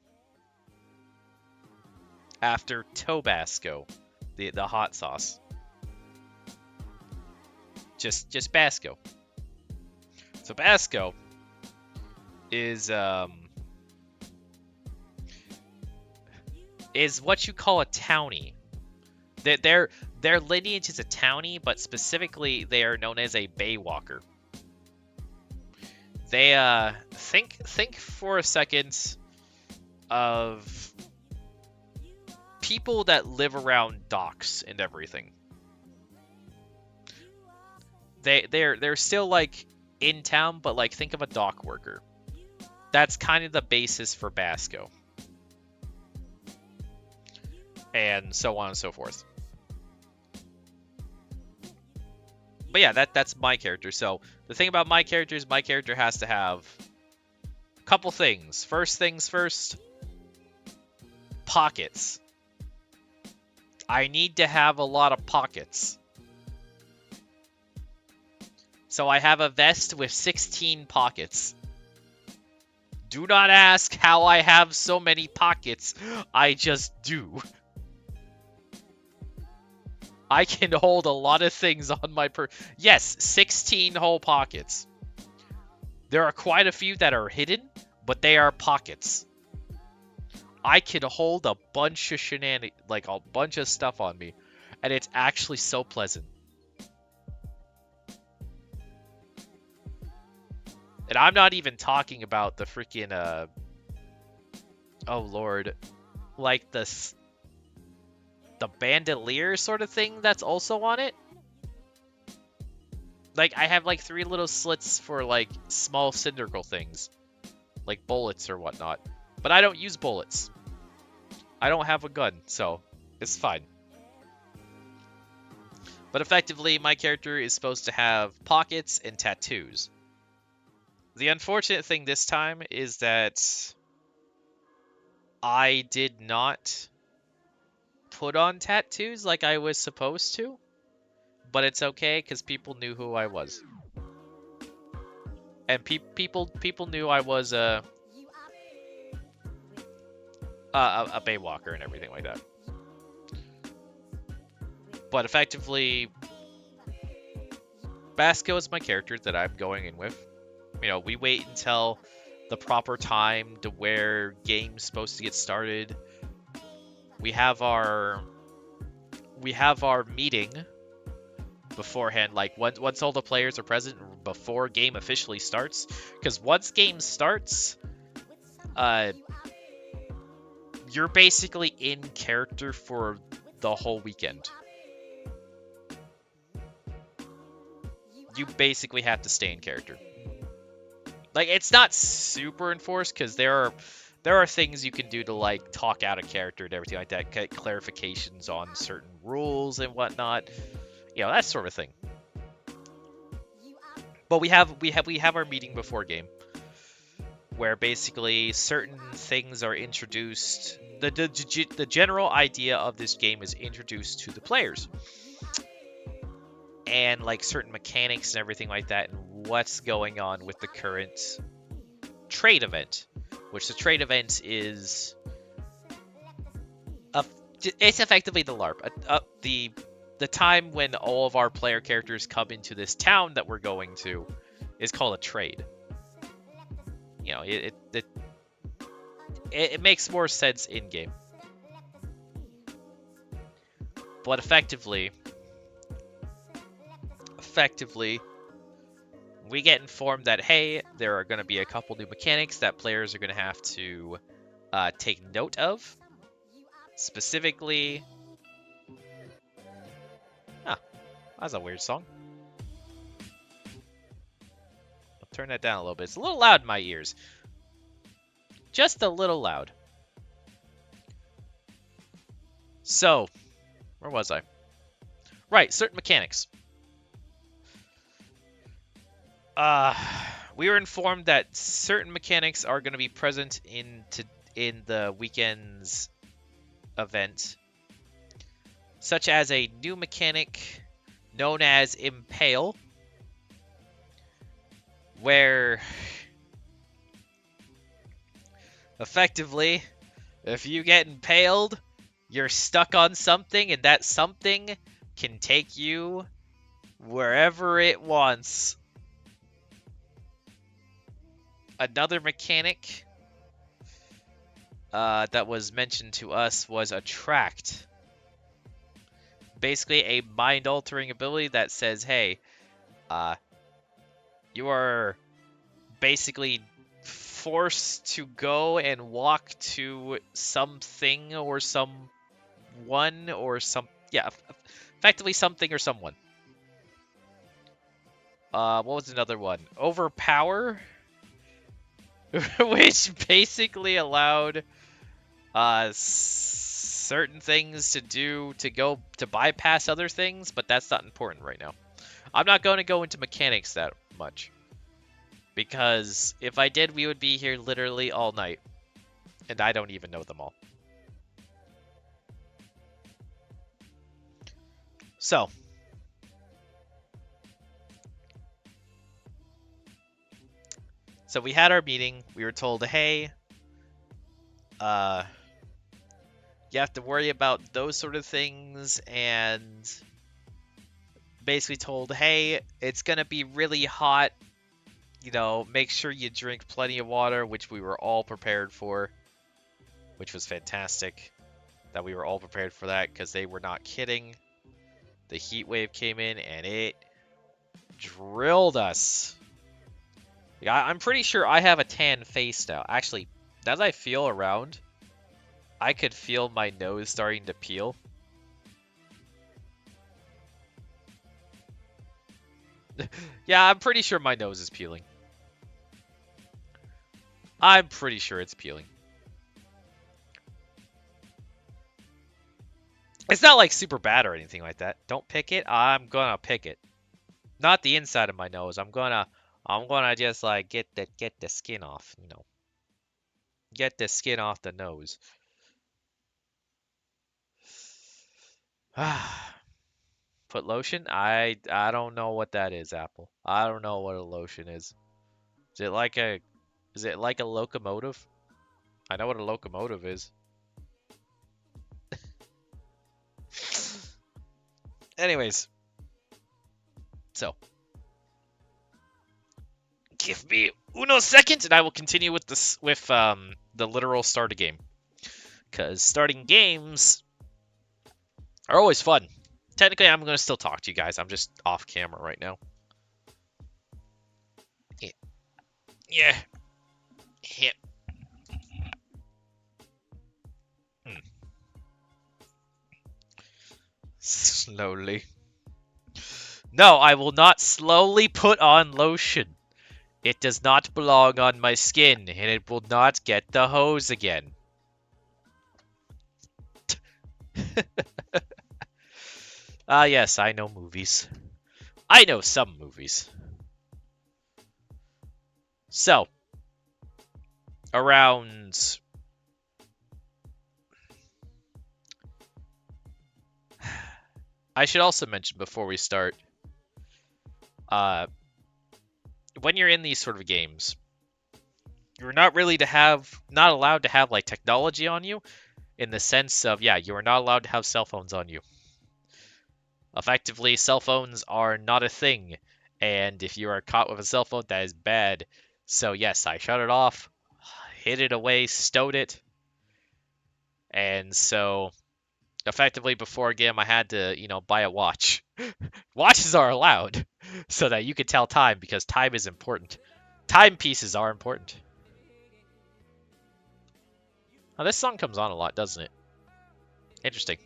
Speaker 1: after Tabasco, the hot sauce. Just Basco. So Basco is what you call a townie. Their lineage is a townie, but specifically they are known as a baywalker. They think for a second of people that live around docks and everything. They're still like in town, but like think of a dock worker. That's kind of the basis for Basco. And so on and so forth. But yeah, that's my character. So the thing about my character is my character has to have a couple things. First things first, pockets. I need to have a lot of pockets. So I have a vest with 16 pockets. Do not ask how I have so many pockets. I just do. I can hold a lot of things on my Yes, 16 whole pockets. There are quite a few that are hidden, but they are pockets. I can hold a bunch of like a bunch of stuff on me, and it's actually so pleasant. And I'm not even talking about the freaking oh lord, like the bandolier sort of thing that's also on it. Like I have like 3 little slits for like small cylindrical things, like bullets or whatnot. But I don't use bullets. I don't have a gun, so it's fine. But effectively, my character is supposed to have pockets and tattoos. The unfortunate thing this time is that I did not put on tattoos like I was supposed to. But it's okay, because people knew who I was. And people knew I was a baywalker and everything like that. But effectively, Basco is my character that I'm going in with. You know, we wait until the proper time to where game's supposed to get started. We have our meeting beforehand, like once all the players are present before game officially starts. Because once game starts, you're basically in character for the whole weekend. You basically have to stay in character. Like, it's not super enforced, because there are things you can do to like talk out of character and everything like that, get clarifications on certain rules and whatnot, you know, that sort of thing. But we have our meeting before game, where basically certain things are introduced. The general idea of this game is introduced to the players, and like certain mechanics and everything like that, and what's going on with the current trade event. which the trade event is it's effectively the LARP. The time when all of our player characters come into this town that we're going to is called a trade. You know, it makes more sense in game, but effectively, we get informed that hey, there are going to be a couple new mechanics that players are going to have to take note of. Specifically, that's a weird song. I'll turn that down a little bit. It's a little loud in my ears. Just a little loud. So, where was I? Right, certain mechanics. We were informed that certain mechanics are going to be present in the weekend's event, such as a new mechanic known as Impale, where effectively, if you get impaled, you're stuck on something, and that something can take you wherever it wants. Another mechanic that was mentioned to us was Attract. Basically, a mind-altering ability that says, hey, you are basically forced to go and walk to something or someone or effectively something or someone. What was another one? Overpower, which basically allowed certain things to bypass other things, but that's not important right now. I'm not going to go into mechanics that much, because if I did, we would be here literally all night, and I don't even know them all. So, we had our meeting. We were told, hey, you have to worry about those sort of things, and basically told, hey, it's going to be really hot. You know, make sure you drink plenty of water, which we were all prepared for, which was fantastic that we were all prepared for that, because they were not kidding. The heat wave came in and it drilled us. Yeah, I'm pretty sure I have a tan face now. Actually, as I feel around, I could feel my nose starting to peel. Yeah, I'm pretty sure my nose is peeling. I'm pretty sure it's peeling. It's not like super bad or anything like that. Don't pick it. I'm gonna pick it. Not the inside of my nose. I'm gonna just like get the skin off, you know. Get the skin off the nose. Put lotion? I don't know what that is, Apple. I don't know what a lotion is. Is it like a locomotive? I know what a locomotive is. Anyways, so give me uno second, and I will continue with the literal start of game. Because starting games are always fun. Technically, I'm gonna still talk to you guys. I'm just off camera right now. Yeah. Yeah. Slowly. No, I will not slowly put on lotion. It does not belong on my skin, and it will not get the hose again. Yes, I know movies. I know some movies. So, around... I should also mention before we start, when you're in these sort of games, You're not really not allowed to have like technology on you in the sense of, yeah, you are not allowed to have cell phones on you. Effectively, cell phones are not a thing, and if you are caught with a cell phone, that is bad. So yes, I shut it off, hid it away, stowed it, and so effectively before a game I had to, buy a watch. Watches are allowed so that you can tell time because time is important. Timepieces are important. Now this song comes on a lot, doesn't it? Interesting.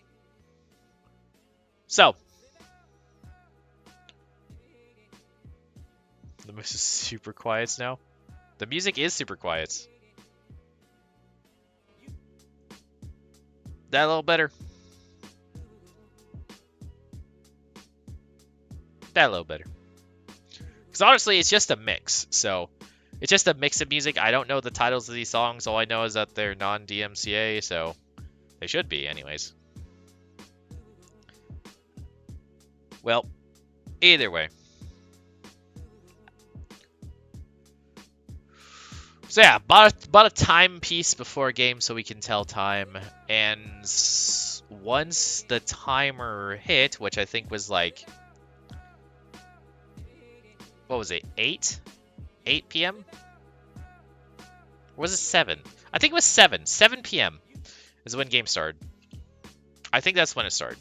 Speaker 1: So, the music is super quiet now. The music is super quiet. That a little better. That a little better. Because honestly, it's just a mix. So, it's just a mix of music. I don't know the titles of these songs. All I know is that they're non-DMCA, so they should be anyways. Well, either way. So yeah, bought a timepiece before a game so we can tell time. And once the timer hit, which I think was like, what was it, 8 p.m.? Or was it 7? I think it was 7 p.m. is when game started. I think that's when it started.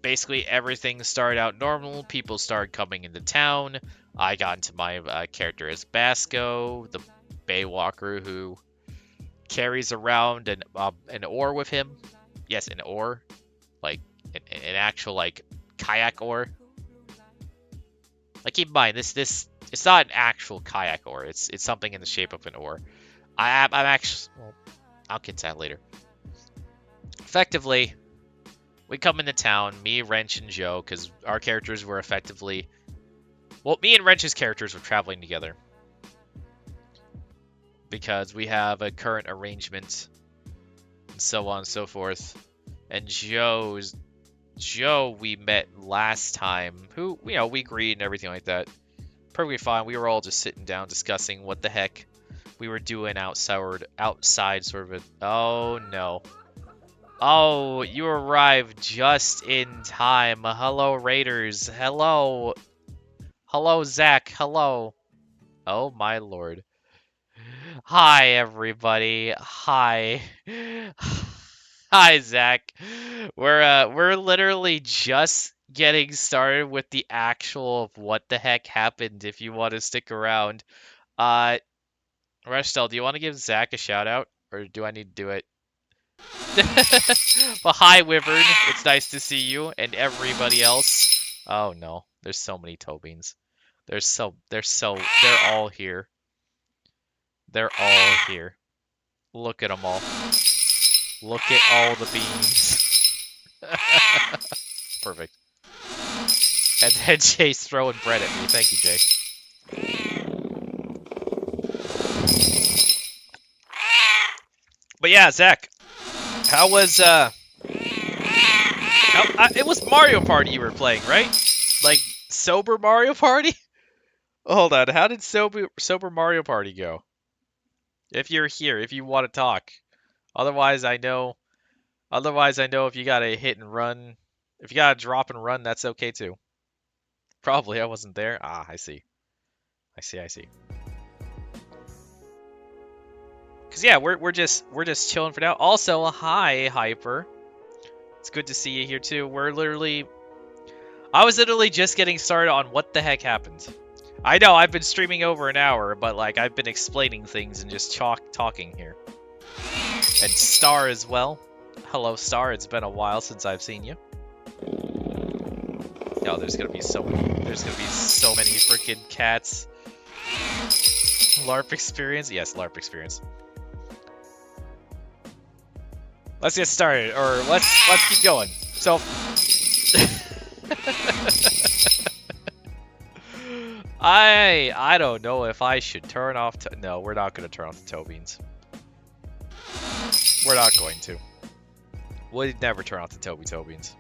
Speaker 1: Basically everything started out normal. People started coming into town. I got into my character as Basco, the Baywalker who carries around an oar with him. Yes, an oar, like an actual like kayak oar. Like keep in mind this it's not an actual kayak oar. It's something in the shape of an oar. I'm actually, well, I'll get to that later. Effectively, we come into town, me, Wrench, and Joe, because our characters were effectively... Well, me and Wrench's characters were traveling together. Because we have a current arrangement, and so on and so forth. And Joe, we met last time, who, we agreed and everything like that. Perfectly fine. We were all just sitting down discussing what the heck we were doing outside sort of a... Oh, no. Oh, you arrived just in time. Hello, Raiders. Hello. Hello, Zach. Hello. Oh, my lord. Hi, everybody. Hi. Hi, Zach. We're literally just getting started with the actual of what the heck happened if you want to stick around. Restel, do you want to give Zach a shout out? Or do I need to do it? Well, hi, Wyvern. It's nice to see you and everybody else. Oh no, there's so many Tobins. They're all here. They're all here. Look at them all. Look at all the beans. Perfect. And then Jay's throwing bread at me. Thank you, Jay. But yeah, Zach, how was it was Mario Party you were playing, right? Like sober Mario Party? Hold on, how did sober Mario Party go? If you're here, if you want to talk. Otherwise, I know. Otherwise, I know if you gotta hit and run, if you gotta drop and run, that's okay too. Probably I wasn't there. Ah, I see. I see. Cause yeah, we're just chilling for now. Also, hi Hyper. It's good to see you here too. I was literally just getting started on what the heck happened. I know I've been streaming over an hour, but like I've been explaining things and just talking here. And Star as well. Hello, Star. It's been a while since I've seen you. Oh, there's gonna be so many freaking cats. LARP experience? Yes, LARP experience. Let's get started, or let's keep going. So, I don't know if I should turn off. No, we're not gonna turn off the toe beans. We're not going to. We'd never turn off the toe beans.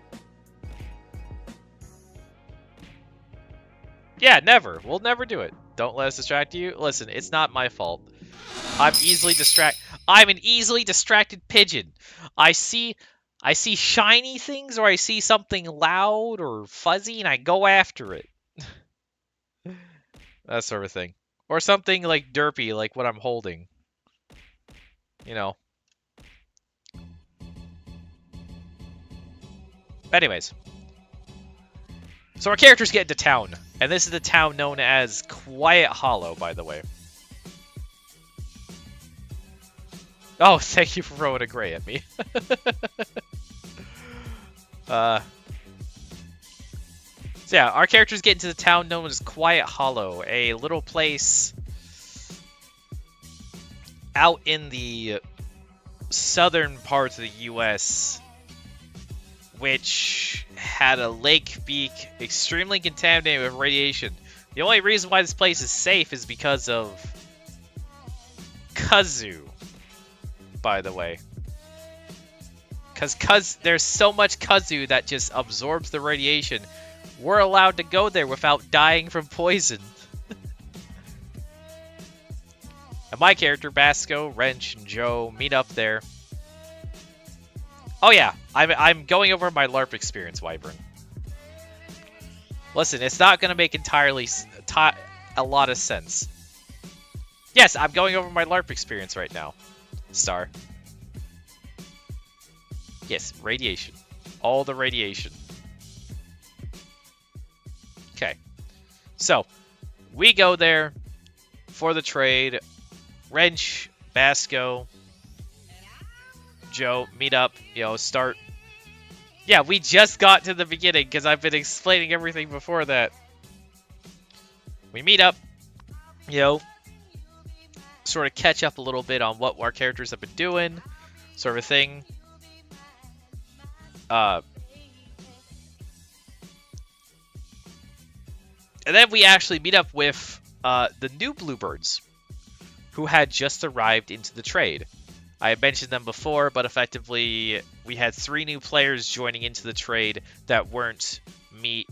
Speaker 1: Yeah, never. We'll never do it. Don't let us distract you. Listen, it's not my fault. I'm an easily distracted pigeon. I see shiny things or I see something loud or fuzzy and I go after it. That sort of thing. Or something like derpy like what I'm holding. You know. Anyways. So our characters get into town. And this is the town known as Quiet Hollow, by the way. Oh, thank you for throwing a gray at me. So yeah, our characters get into the town known as Quiet Hollow, a little place out in the southern parts of the U.S., which had a lake beak extremely contaminated with radiation. The only reason why this place is safe is because of kazoo, by the way. Because there's so much kazoo that just absorbs the radiation, we're allowed to go there without dying from poison. And my character, Basco, Wrench, and Joe meet up there. Oh yeah, I'm going over my LARP experience, Wyvern. Listen, it's not going to make entirely a lot of sense. Yes, I'm going over my LARP experience right now, Star. Yes, radiation. All the radiation. Okay. So, we go there for the trade. Wrench, Basco, Joe, meet up, start. Yeah, we just got to the beginning because I've been explaining everything before that. We meet up, sort of catch up a little bit on what our characters have been doing, sort of a thing. And then we actually meet up with the new Bluebirds, who had just arrived into the trade. I had mentioned them before, but effectively we had 3 new players joining into the trade that weren't me,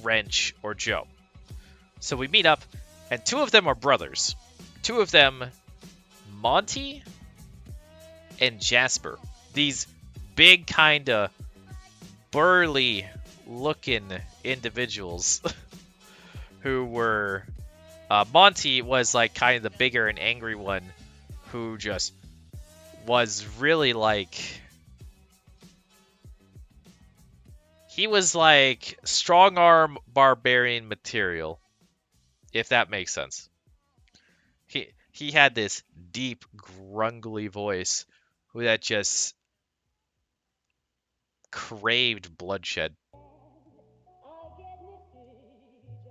Speaker 1: Wrench, or Joe. So we meet up, and 2 of them are brothers. 2 of them, Monty and Jasper. These big, kinda burly-looking individuals who were... Monty was like kind of the bigger and angry one who just was really like... He was like strong-arm barbarian material, if that makes sense. He had this deep, grungly voice that just craved bloodshed.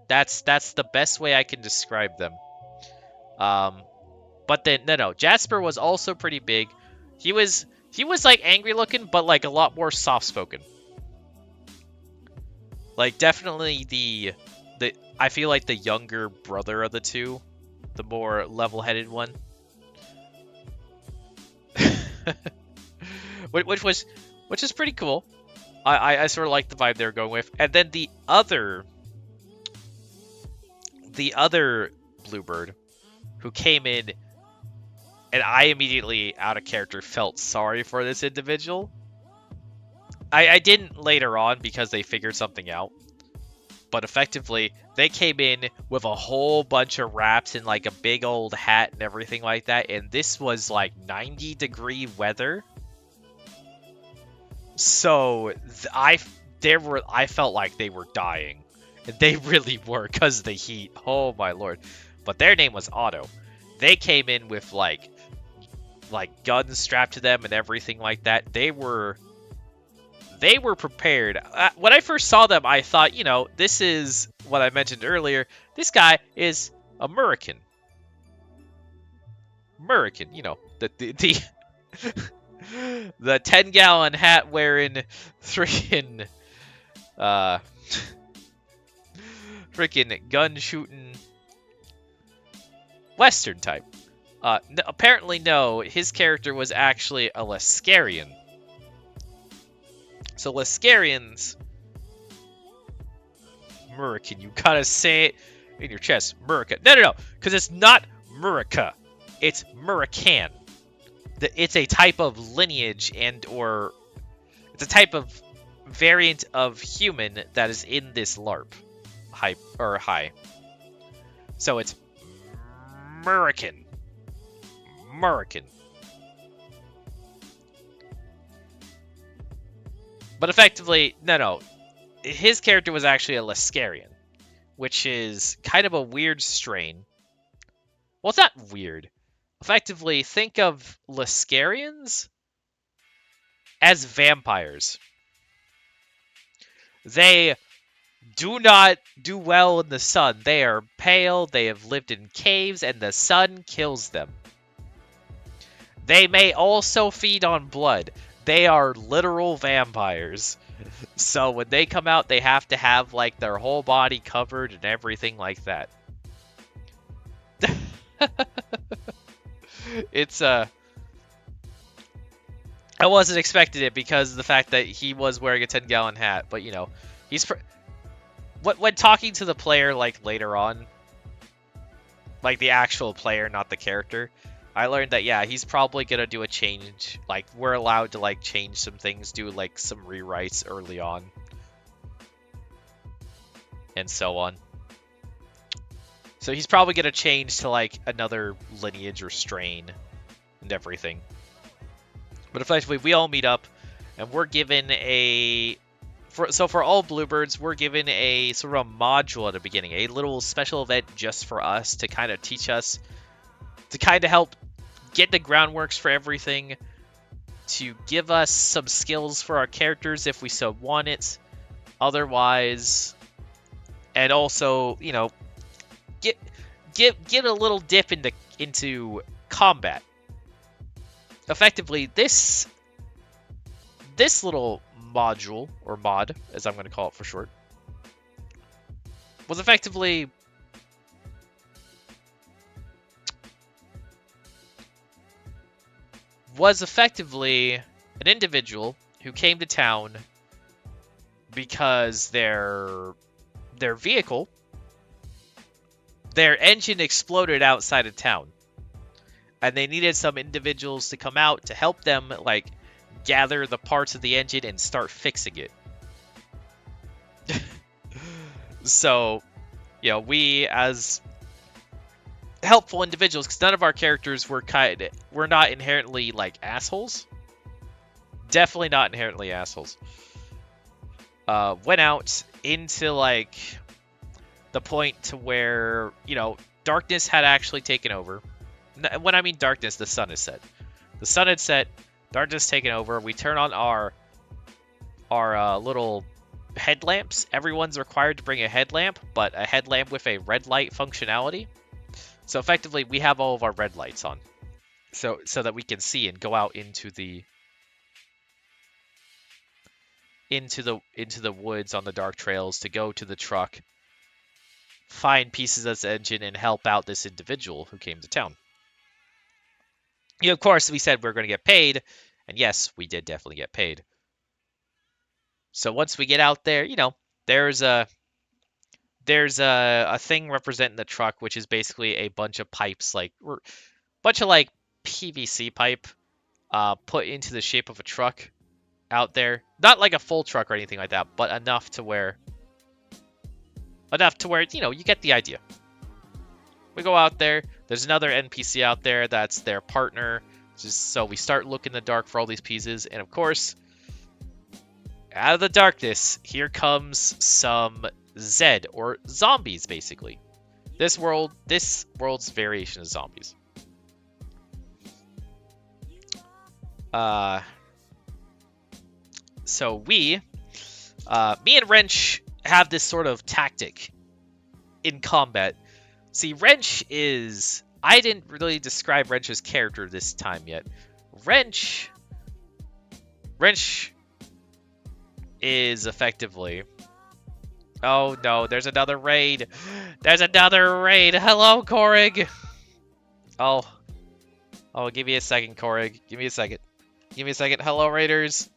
Speaker 1: That's the best way I can describe them. But then no, Jasper was also pretty big. He was like angry looking, but like a lot more soft spoken. Like definitely the I feel like the younger brother of the 2, the more level-headed one. which is pretty cool. I sort of like the vibe they were going with. And then the other Bluebird who came in, and I immediately, out of character, felt sorry for this individual. I didn't later on because they figured something out. But effectively, they came in with a whole bunch of wraps and like a big old hat and everything like that. And this was like 90-degree weather. So I felt like they were dying. And they really were because of the heat. Oh my lord. But their name was Otto. They came in with like guns strapped to them and everything like that. They were prepared. When I first saw them, I thought, this is what I mentioned earlier. This guy is American. American, the the 10-gallon hat wearing freaking gun shooting Western type. Apparently no, his character was actually a Lescarian. So Lescarians, Murican. You gotta say it in your chest. Murica. No. Because it's not Murica. It's Murican. It's a type of lineage or it's a type of variant of human that is in this LARP. High. So it's Murican. But effectively, no. His character was actually a Lascarian, which is kind of a weird strain. Well, it's not weird. Effectively, think of Lascarians as vampires. They do not do well in the sun. They are pale, they have lived in caves, and the sun kills them. They may also feed on blood. They are literal vampires. So when they come out, they have to have like their whole body covered and everything like that. It's I wasn't expecting it because of the fact that he was wearing a 10-gallon hat, but you know, he's when talking to the player like later on, like the actual player, not the character, I learned that yeah, he's probably gonna do a change. Like we're allowed to like change some things, do like some rewrites early on, and so on. So he's probably gonna change to like another lineage or strain and everything. But effectively, we all meet up, and we're given for all Bluebirds, we're given a sort of a module at the beginning, a little special event just for us to kind of teach us, to kind of help get the groundworks for everything, to give us some skills for our characters if we so want it, otherwise, and also, you know, get a little dip into combat. Effectively, this little module, or mod, as I'm going to call it for short, was effectively an individual who came to town because their vehicle, their engine exploded outside of town. And they needed some individuals to come out to help them, like, gather the parts of the engine and start fixing it. So, you know, we as helpful individuals, because none of our characters we're not inherently like assholes. Definitely not inherently assholes. Went out into like the point to where, you know, darkness had actually taken over. When I mean darkness, the sun is set. The sun had set, darkness taken over. We turn on our little headlamps. Everyone's required to bring a headlamp, but a headlamp with a red light functionality. So effectively, we have all of our red lights on, so that we can see and go out into the woods on the dark trails to go to the truck, find pieces of this engine, and help out this individual who came to town. You know, of course, we said we were going to get paid, and yes, we did definitely get paid. So once we get out there, you know, there's a thing representing the truck, which is basically a bunch of pipes, like PVC pipe, put into the shape of a truck out there. Not like a full truck or anything like that, but enough to where, you know, you get the idea. We go out there. There's another NPC out there that's their partner. So we start looking in the dark for all these pieces. And of course, out of the darkness, here comes some Zed, or zombies, basically. This world's variation of zombies. So me and Wrench have this sort of tactic in combat. See, Wrench is... I didn't really describe Wrench's character this time yet. Wrench is effectively... Oh no, there's another raid. There's another raid. Hello, Korig. Oh, give me a second, Korig. Give me a second. Hello, raiders.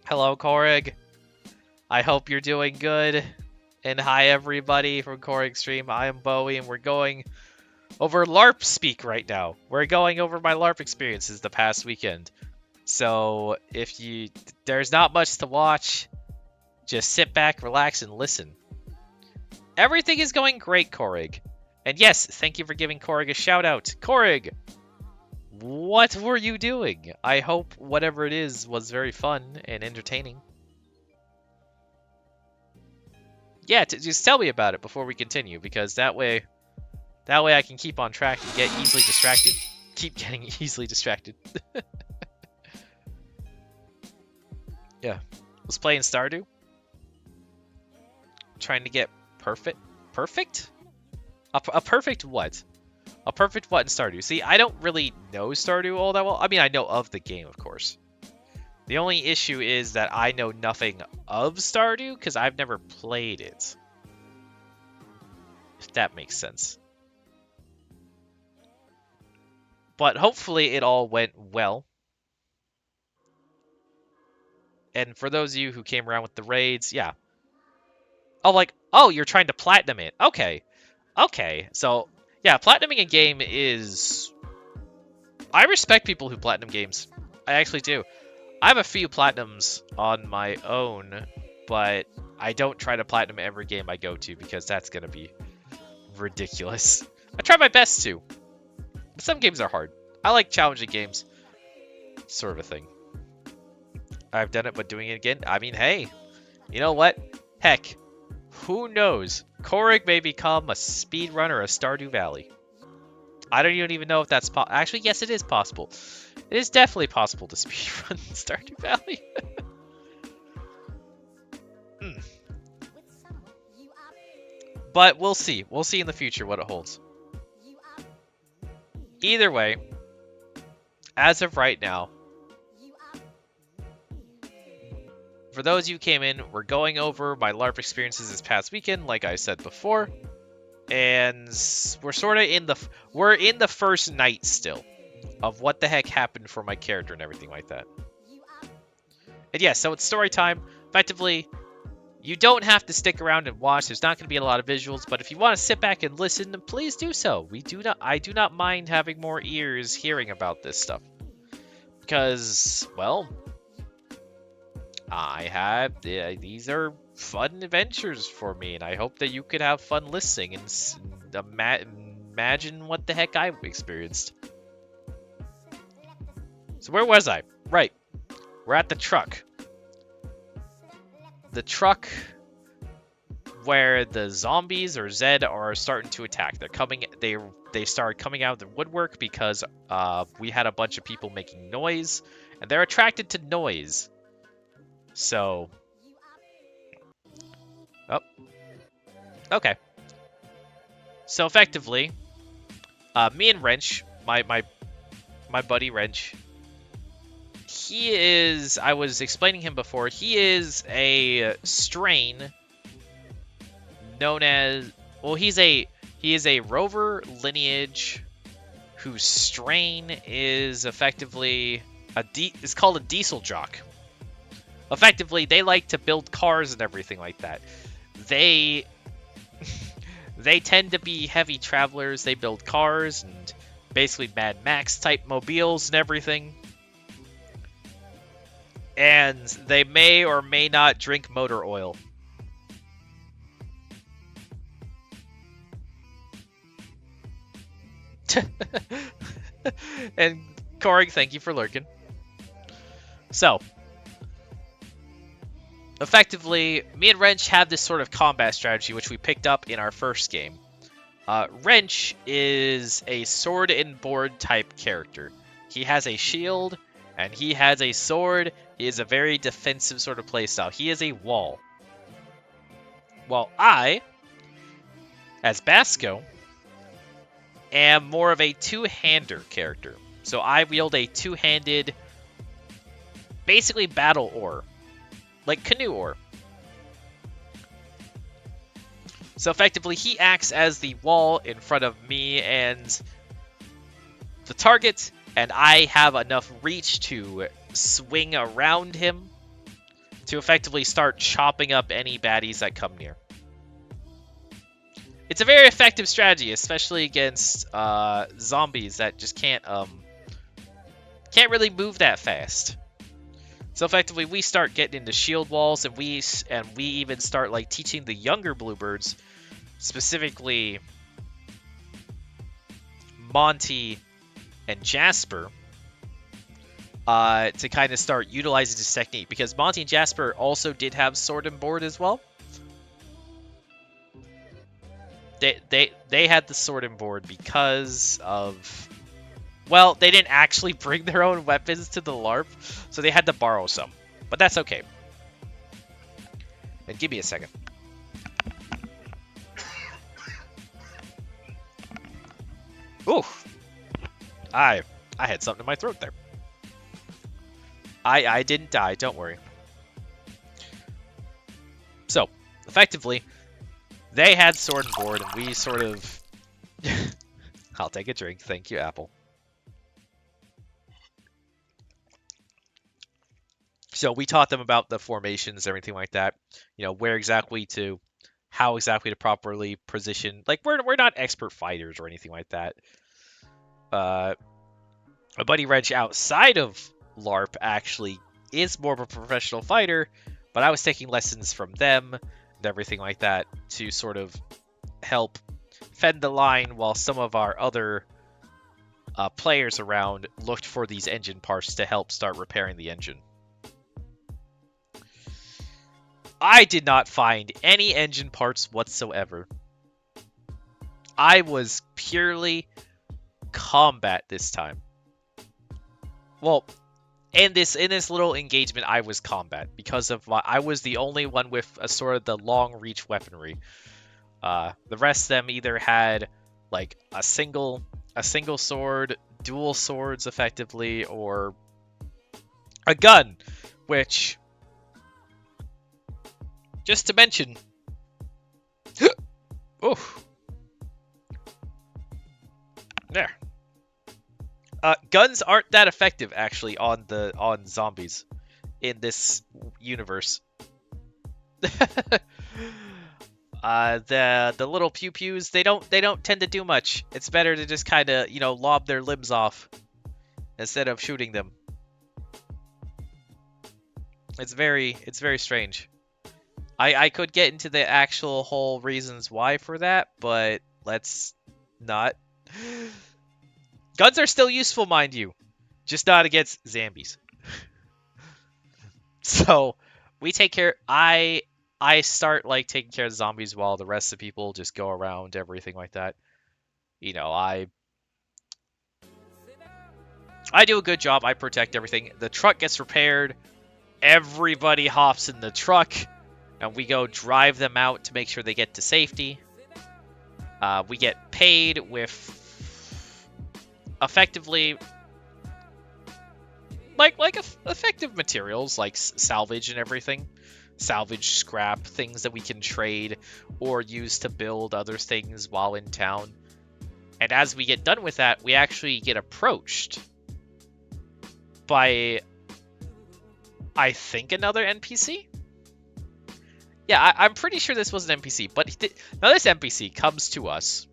Speaker 1: Hello, Korig. I hope you're doing good. And hi everybody from Core Extreme. I am Bowie, and we're going over LARP speak right now. We're going over my LARP experiences the past weekend. So there's not much to watch. Just sit back, relax, and listen. Everything is going great, Korig. And yes, thank you for giving Korig a shout out. Korig, what were you doing? I hope whatever it is was very fun and entertaining. Yeah, just tell me about it before we continue, because that way I can keep on track and get easily distracted. Keep getting easily distracted. Yeah. Was playing Stardew. Trying to get perfect? Perfect? A perfect what? A perfect what in Stardew? See, I don't really know Stardew all that well. I mean, I know of the game, of course. The only issue is that I know nothing of Stardew because I've never played it. If that makes sense. But hopefully it all went well. And for those of you who came around with the raids, yeah. Oh, you're trying to platinum it. Okay. Okay. So, yeah, platinuming a game is... I respect people who platinum games. I actually do. I have a few platinums on my own, but I don't try to platinum every game I go to because that's going to be ridiculous. I try my best to, but some games are hard. I like challenging games, sort of a thing. I've done it, but doing it again, I mean, hey, you know what? Heck, who knows? Korig may become a speedrunner of Stardew Valley. I don't even know if that's possible. Actually, yes, it is possible. It is definitely possible to speedrun Stardew Valley. But we'll see. We'll see in the future what it holds. Either way, as of right now, for those of you who came in, we're going over my LARP experiences this past weekend, like I said before. And we're sort of in the first night still of what the heck happened for my character and everything like that. And yeah, so it's story time. Effectively, you don't have to stick around and watch. There's not going to be a lot of visuals, but if you want to sit back and listen, then please do so. I do not mind having more ears hearing about this stuff. Because, well, these are fun adventures for me, and I hope that you could have fun listening and imagine what the heck I've experienced. So where was I? Right. We're at the truck. The truck where the zombies or Zed are starting to attack. They're coming. They started coming out of the woodwork because we had a bunch of people making noise, and they're attracted to noise. So, oh, okay. So effectively, me and Wrench, my buddy Wrench, he is, I was explaining him before, he is a strain known as, well, he is a rover lineage whose strain is effectively is called a diesel jock. Effectively, they like to build cars and everything like that. They tend to be heavy travelers. They build cars and basically Mad Max type mobiles and everything. And they may or may not drink motor oil. And Korig, thank you for lurking. So, effectively, me and Wrench have this sort of combat strategy, which we picked up in our first game. Wrench is a sword and board type character. He has a shield, and he has a sword. He is a very defensive sort of playstyle. He is a wall. While I, as Basco, am more of a two-hander character. So I wield a two-handed, basically battle oar. Like canoe oar. So effectively, he acts as the wall in front of me and the target, and I have enough reach to swing around him to effectively start chopping up any baddies that come near. it's a very effective strategy, especially against zombies that just can't really move that fast. So effectively, we start getting into shield walls, and we even start like teaching the younger bluebirds, specifically Monty and Jasper, to kind of start utilizing this technique, because Monty and Jasper also did have sword and board as well. They had the sword and board because of, well, they didn't actually bring their own weapons to the LARP, so they had to borrow some. But that's okay. And give me a second. Ooh, I had something in my throat there. I didn't die, don't worry. So, effectively, they had sword and board, and we sort of... I'll take a drink. Thank you, Apple. So we taught them about the formations, everything like that. You know, where exactly to... How exactly to properly position... Like, we're not expert fighters or anything like that. A buddy Wrench outside of LARP actually is more of a professional fighter, but I was taking lessons from them and everything like that to sort of help fend the line while some of our other players around looked for these engine parts to help start repairing the engine. I did not find any engine parts whatsoever. I was purely combat this time. Well, in this little engagement, I was combat because of I was the only one with a sort of the long reach weaponry. The rest of them either had like a single sword, dual swords effectively, or a gun, which, just to mention, oof, there. Guns aren't that effective actually on zombies in this universe. The little pew pews, they don't tend to do much. It's better to just kind of, you know, lob their limbs off instead of shooting them. It's very strange. I could get into the actual whole reasons why for that, but let's not. Guns are still useful, mind you, just not against zombies. So we take care. I start like taking care of the zombies while the rest of the people just go around, everything like that. You know, I do a good job. I protect everything. The truck gets repaired. Everybody hops in the truck, and we go drive them out to make sure they get to safety. We get paid with effectively like effective materials like salvage and everything. Salvage scrap, things that we can trade or use to build other things while in town. And as we get done with that, we actually get approached by, I think, another NPC? Yeah, I'm pretty sure this was an NPC, but now this NPC comes to us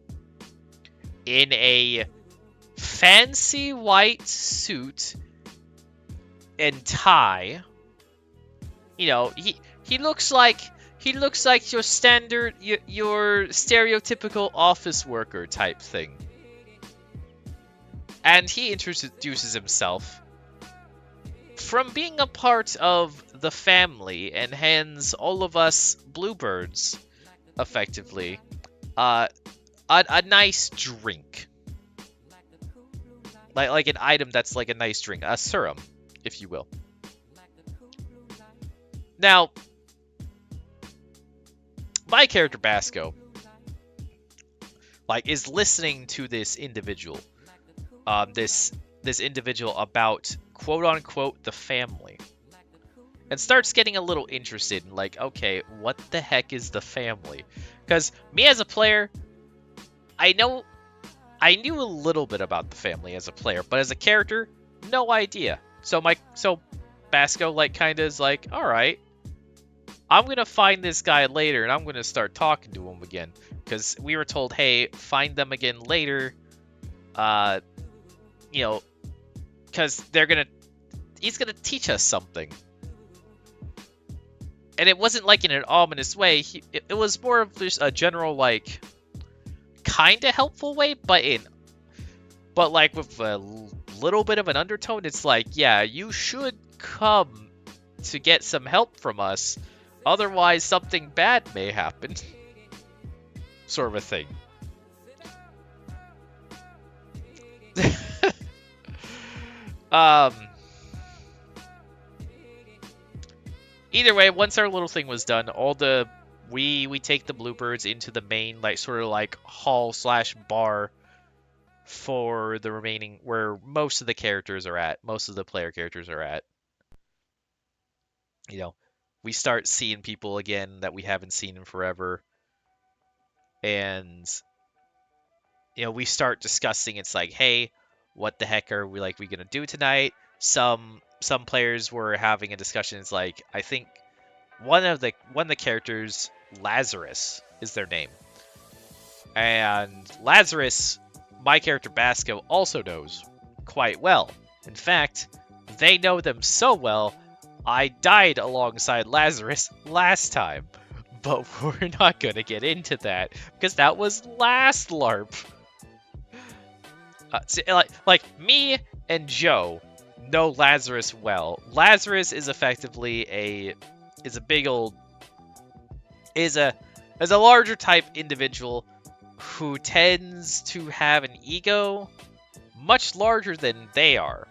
Speaker 1: in a fancy white suit and tie. You know, he looks like your standard, your stereotypical office worker type thing. And he introduces himself from being a part of the family and hands all of us bluebirds, effectively, a nice drink. Like an item that's like a nice drink, a serum, if you will. Now, my character Basco, like, is listening to this individual, this individual about quote unquote the family, and starts getting a little interested in like, okay, what the heck is the family? Because me as a player, I knew a little bit about the family as a player, but as a character, no idea. So Basco like kind of is like, all right, I'm gonna find this guy later, and I'm gonna start talking to him again, because we were told, hey, find them again later. Uh, you know, because he's gonna teach us something. And it wasn't like in an ominous way. It was more of just a general, like, kind of helpful way, but like with a little bit of an undertone. It's like, yeah, you should come to get some help from us, otherwise something bad may happen, sort of a thing. um. Either way, once our little thing was done, we take the bluebirds into the main, like, sort of like hall slash bar for the remaining, where most of the characters are at, most of the player characters are at. You know, we start seeing people again that we haven't seen in forever, and we start discussing. It's like, hey, what the heck are we gonna do tonight? Some players were having a discussion. It's like, I think one of the characters, Lazarus, is their name. And Lazarus, my character Basco, also knows quite well. In fact, they know them so well, I died alongside Lazarus last time. But we're not going to get into that, because that was last LARP. Like me and Joe know Lazarus well. Lazarus is effectively is a larger type individual who tends to have an ego much larger than they are.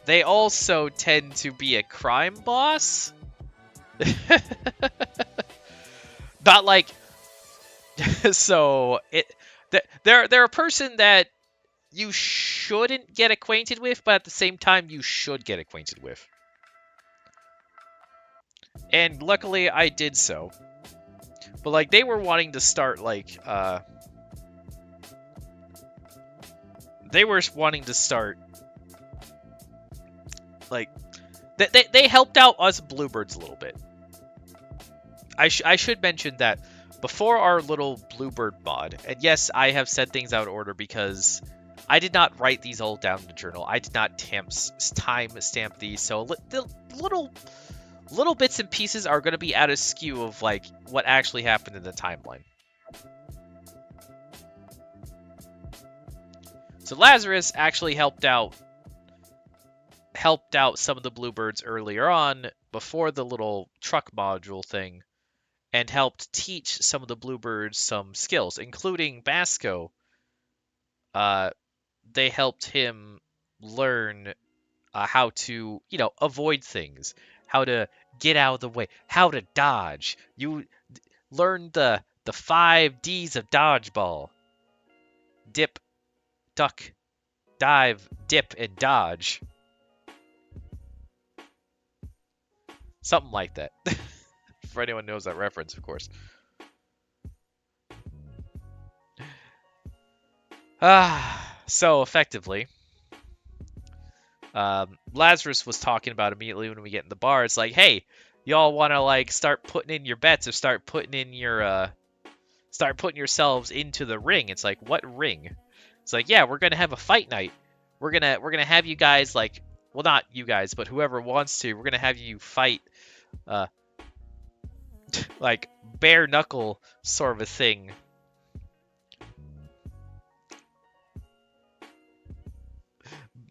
Speaker 1: They also tend to be a crime boss. Not like so they're a person that you shouldn't get acquainted with, but at the same time you should get acquainted with. And luckily I did so. But like, they were wanting to start like like they helped out us bluebirds a little bit. I should mention that before our little bluebird mod, and yes, I have said things out of order because I did not write these all down in the journal. I did not time stamp these, so the little bits and pieces are going to be out of skew of like what actually happened in the timeline. So Lazarus actually helped out some of the bluebirds earlier on before the little truck module thing, and helped teach some of the bluebirds some skills, including Basco. They helped him learn how to, avoid things, how to get out of the way, how to dodge. You learn the 5 Ds of dodgeball: dip, duck, dive, dip, and dodge. Something like that. For anyone who knows that reference, of course. So effectively, Lazarus was talking about immediately when we get in the bar. It's like, hey, y'all want to like start putting in your bets, or start putting yourselves into the ring. It's like, what ring? It's like, yeah, we're gonna have a fight night. We're gonna have you guys, like, well, not you guys, but whoever wants to. We're gonna have you fight, like bare knuckle sort of a thing.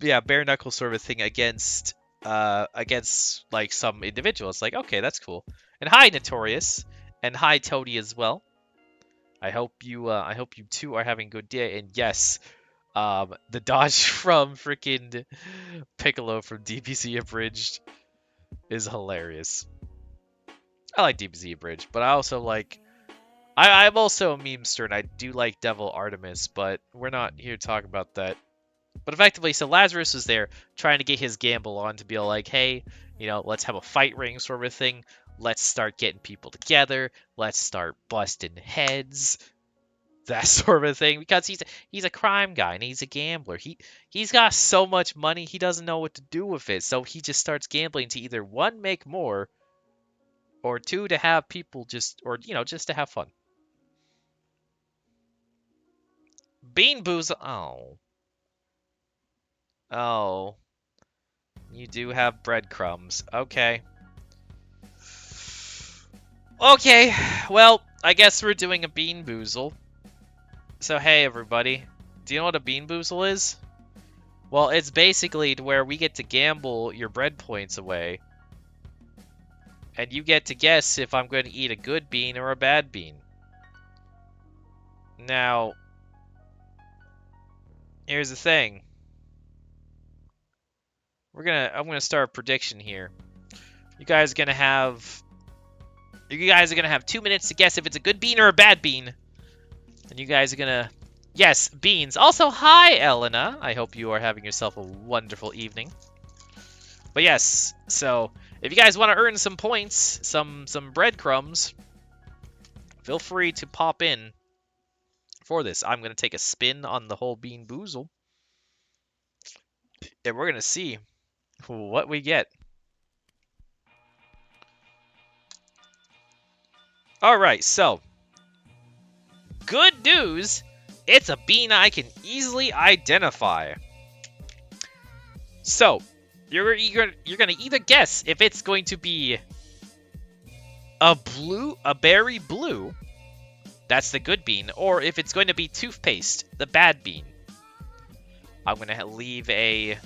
Speaker 1: Yeah, bare knuckle sort of a thing against like some individuals. Like, okay, that's cool. And hi, Notorious, and hi, Toady as well. I hope you two are having a good day. And yes, the dodge from freaking Piccolo from DBZ Abridged is hilarious. I like DBZ Abridged, but I also like. I'm also a memester, and I do like Devil Artemis, but we're not here to talk about that. But effectively, so Lazarus was there trying to get his gamble on to be like, hey, let's have a fight ring sort of a thing. Let's start getting people together. Let's start busting heads. That sort of a thing. Because he's a crime guy and he's a gambler. He's got so much money, he doesn't know what to do with it. So he just starts gambling to either, one, make more, or 2 to have people just, or just to have fun. Bean Boozle. Oh, you do have breadcrumbs. Okay. Okay, well, I guess we're doing a Bean Boozle. So hey everybody, do you know what a Bean Boozle is? Well, it's basically to where we get to gamble your bread points away. And you get to guess if I'm going to eat a good bean or a bad bean. Now, here's the thing. I'm gonna start a prediction here. You guys are gonna have 2 minutes to guess if it's a good bean or a bad bean. And you guys are gonna, yes, beans. Also, hi, Elena. I hope you are having yourself a wonderful evening. But yes, so if you guys want to earn some points, some breadcrumbs, feel free to pop in for this. I'm gonna take a spin on the whole Bean Boozle, and we're gonna see what we get. All right, so good news. It's a bean I can easily identify. So, you're gonna either guess if it's going to be a berry blue, that's the good bean, or if it's going to be toothpaste, the bad bean. I'm gonna leave a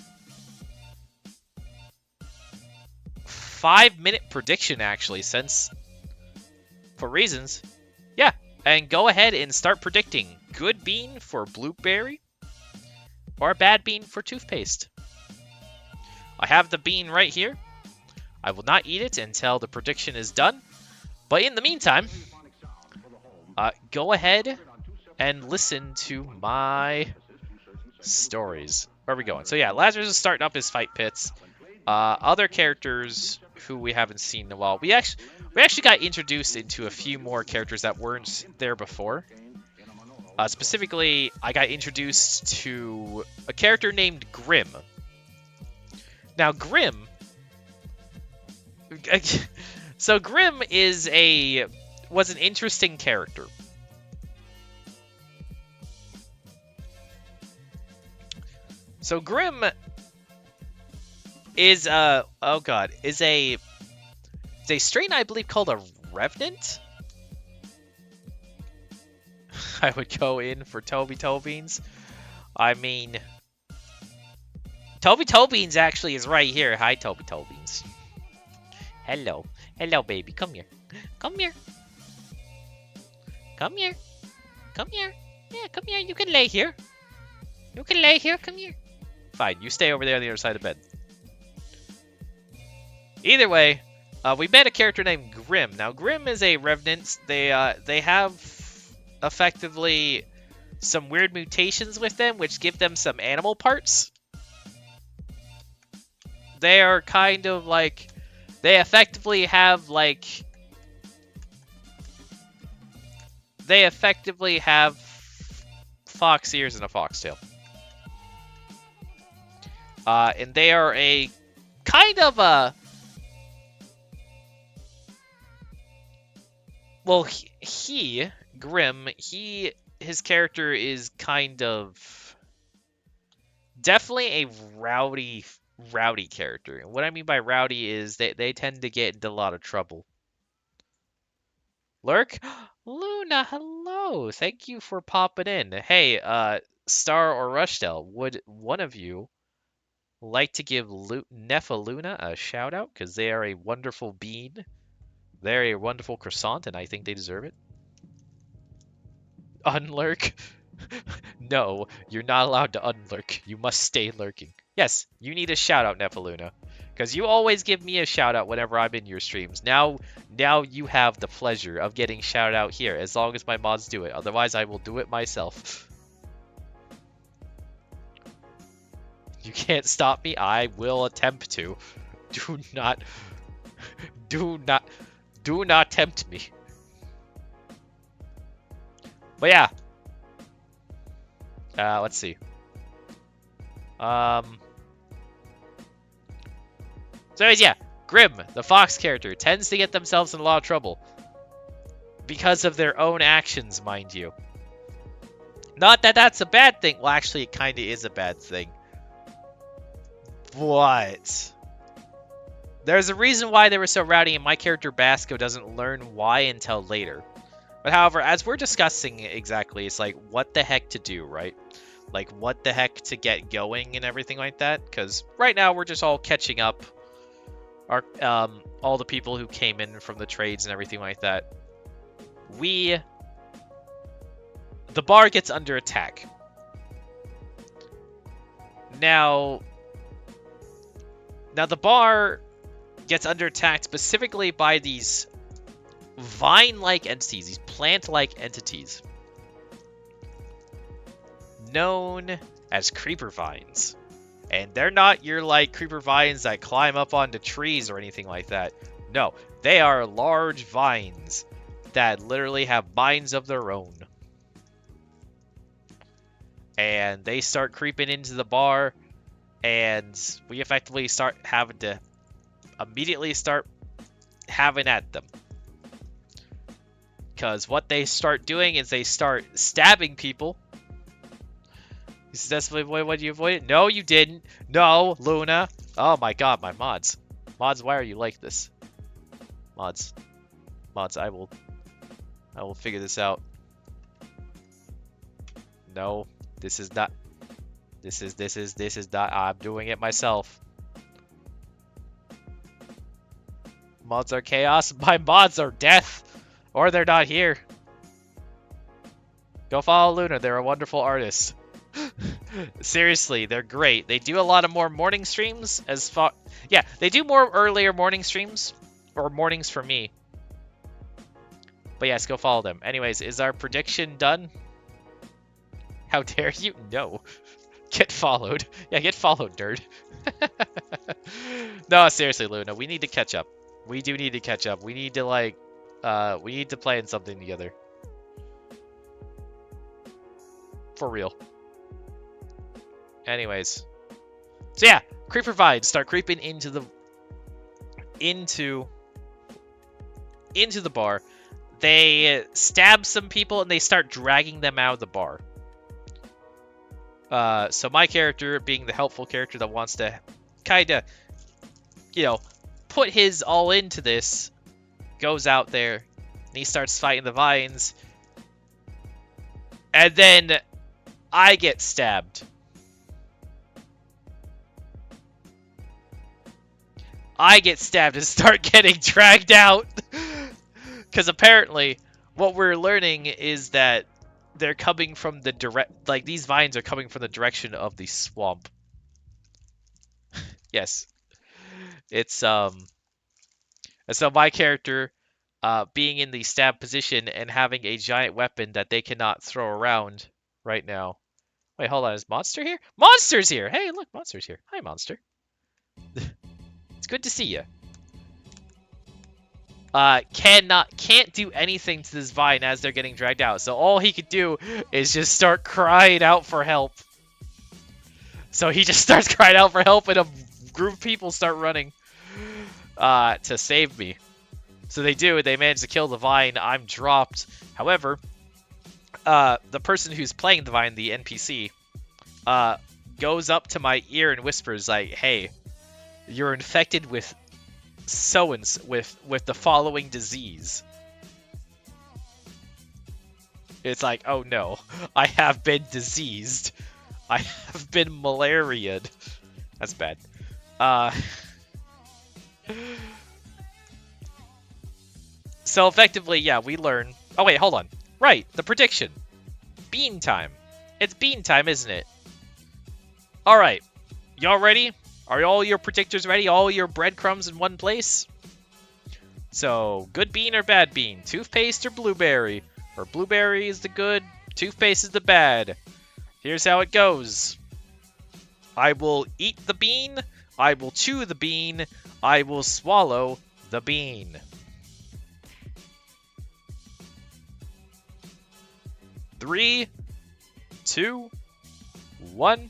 Speaker 1: 5-minute prediction actually, since for reasons. Yeah, and go ahead and start predicting good bean for blueberry or bad bean for toothpaste. I have the bean right here. I will not eat it until the prediction is done. But in the meantime, go ahead and listen to my stories. Where are we going? So yeah, Lazarus is starting up his fight pits. Other characters who we haven't seen in a while. We actually got introduced into a few more characters that weren't there before. Specifically, I got introduced to a character named Grim. Now, Grim... So, Grim was an interesting character. So, Grim is, is a strain, I believe, called a Revenant? I would go in for Toby Tobeans. I mean... Toby Tobeans actually is right here. Hi, Toby Tobeans. Hello. Hello, baby. Come here. Come here. Come here. Come here. Yeah, come here. You can lay here. You can lay here. Come here. Fine. You stay over there on the other side of the bed. Either way, we met a character named Grim. Now, Grim is a Revenant. They have effectively some weird mutations with them, which give them some animal parts. They are kind of like... They effectively have, like... They effectively have fox ears and a foxtail. And they are a kind of a... Well, Grim, his character is kind of... Definitely a rowdy character. And what I mean by rowdy is they tend to get into a lot of trouble. Lurk? Luna, hello! Thank you for popping in. Hey, Star or Rushdell, would one of you like to give Nephaluna a shout out? Because they are a wonderful bean. They're a wonderful croissant, and I think they deserve it. Unlurk? No, you're not allowed to unlurk. You must stay lurking. Yes, you need a shout out, Nephaluna. Because you always give me a shout out whenever I'm in your streams. Now you have the pleasure of getting shout out here, as long as my mods do it. Otherwise, I will do it myself. You can't stop me. I will attempt to. Do not tempt me. But yeah. Let's see. So anyways, yeah, Grim, the fox character, tends to get themselves in a lot of trouble. Because of their own actions, mind you. Not that that's a bad thing. Well, actually, it kind of is a bad thing. But there's a reason why they were so rowdy, and my character Basco doesn't learn why until later. But however, as we're discussing exactly, it's like, what the heck to do, right? Like, what the heck to get going and everything like that? Because right now, we're just all catching up. All the people who came in from the trades and everything like that. The bar gets under attack. Now the bar gets under attack specifically by these vine-like entities, these plant-like entities, known as creeper vines. And they're not your, like, creeper vines that climb up onto trees or anything like that. No, they are large vines that literally have minds of their own. And they start creeping into the bar, and we effectively start having to immediately start having at them. Because what they start doing is they start stabbing people. You successfully avoid what you avoided? No, you didn't. No, Luna. Oh my god, my mods. Mods, why are you like this? Mods. Mods, I will figure this out. No, this is not. This is not. I'm doing it myself. Mods are chaos. My mods are death. Or they're not here. Go follow Luna. They're a wonderful artist. Seriously, they're great. They do a lot of more morning streams as far... Yeah, they do more earlier morning streams. Or mornings for me. But yes, go follow them. Anyways, is our prediction done? How dare you? No. Get followed. Yeah, get followed, nerd. No, seriously, Luna, we need to catch up. We do need to catch up. We need to, like, we need to plan something together. For real. Anyways. So yeah, creeper vines start creeping into the bar. They stab some people and they start dragging them out of the bar. So my character, being the helpful character that wants to kind of, you know, put his all into this, goes out there and he starts fighting the vines. And then I get stabbed. I get stabbed and start getting dragged out. Because apparently what we're learning is that they're coming from the direct, like, these vines are coming from the direction of the swamp. Yes. It's, and so my character, being in the stab position and having a giant weapon that they cannot throw around right now. Wait, hold on, is Monster here? Monster's here! Hey, look, Monster's here. Hi, Monster. It's good to see you. Can't do anything to this vine as they're getting dragged out. So all he could do is just start crying out for help. So he just starts crying out for help, and a group of people start running to save me. So they do. They manage to kill the vine. I'm dropped. However, the person who's playing the vine, the NPC, goes up to my ear and whispers like, "Hey, you're infected with with the following disease." It's like, oh no, I have been diseased. I have been malaria'd. That's bad. So effectively, yeah, we learn. Oh wait, hold on. Right, the prediction. Bean time. It's bean time, isn't it? All right, y'all ready? Are all your predictors ready? All your breadcrumbs in one place? So, good bean or bad bean? Toothpaste or blueberry? Or blueberry is the good, toothpaste is the bad. Here's how it goes. I will eat the bean. I will chew the bean. I will swallow the bean. 3, 2, 1.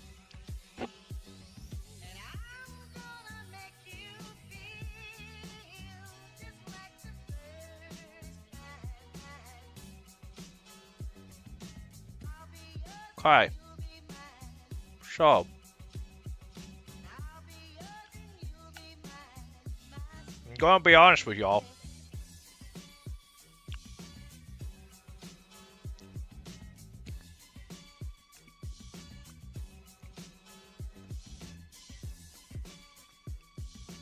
Speaker 1: Okay. So. I'm gonna be honest with y'all.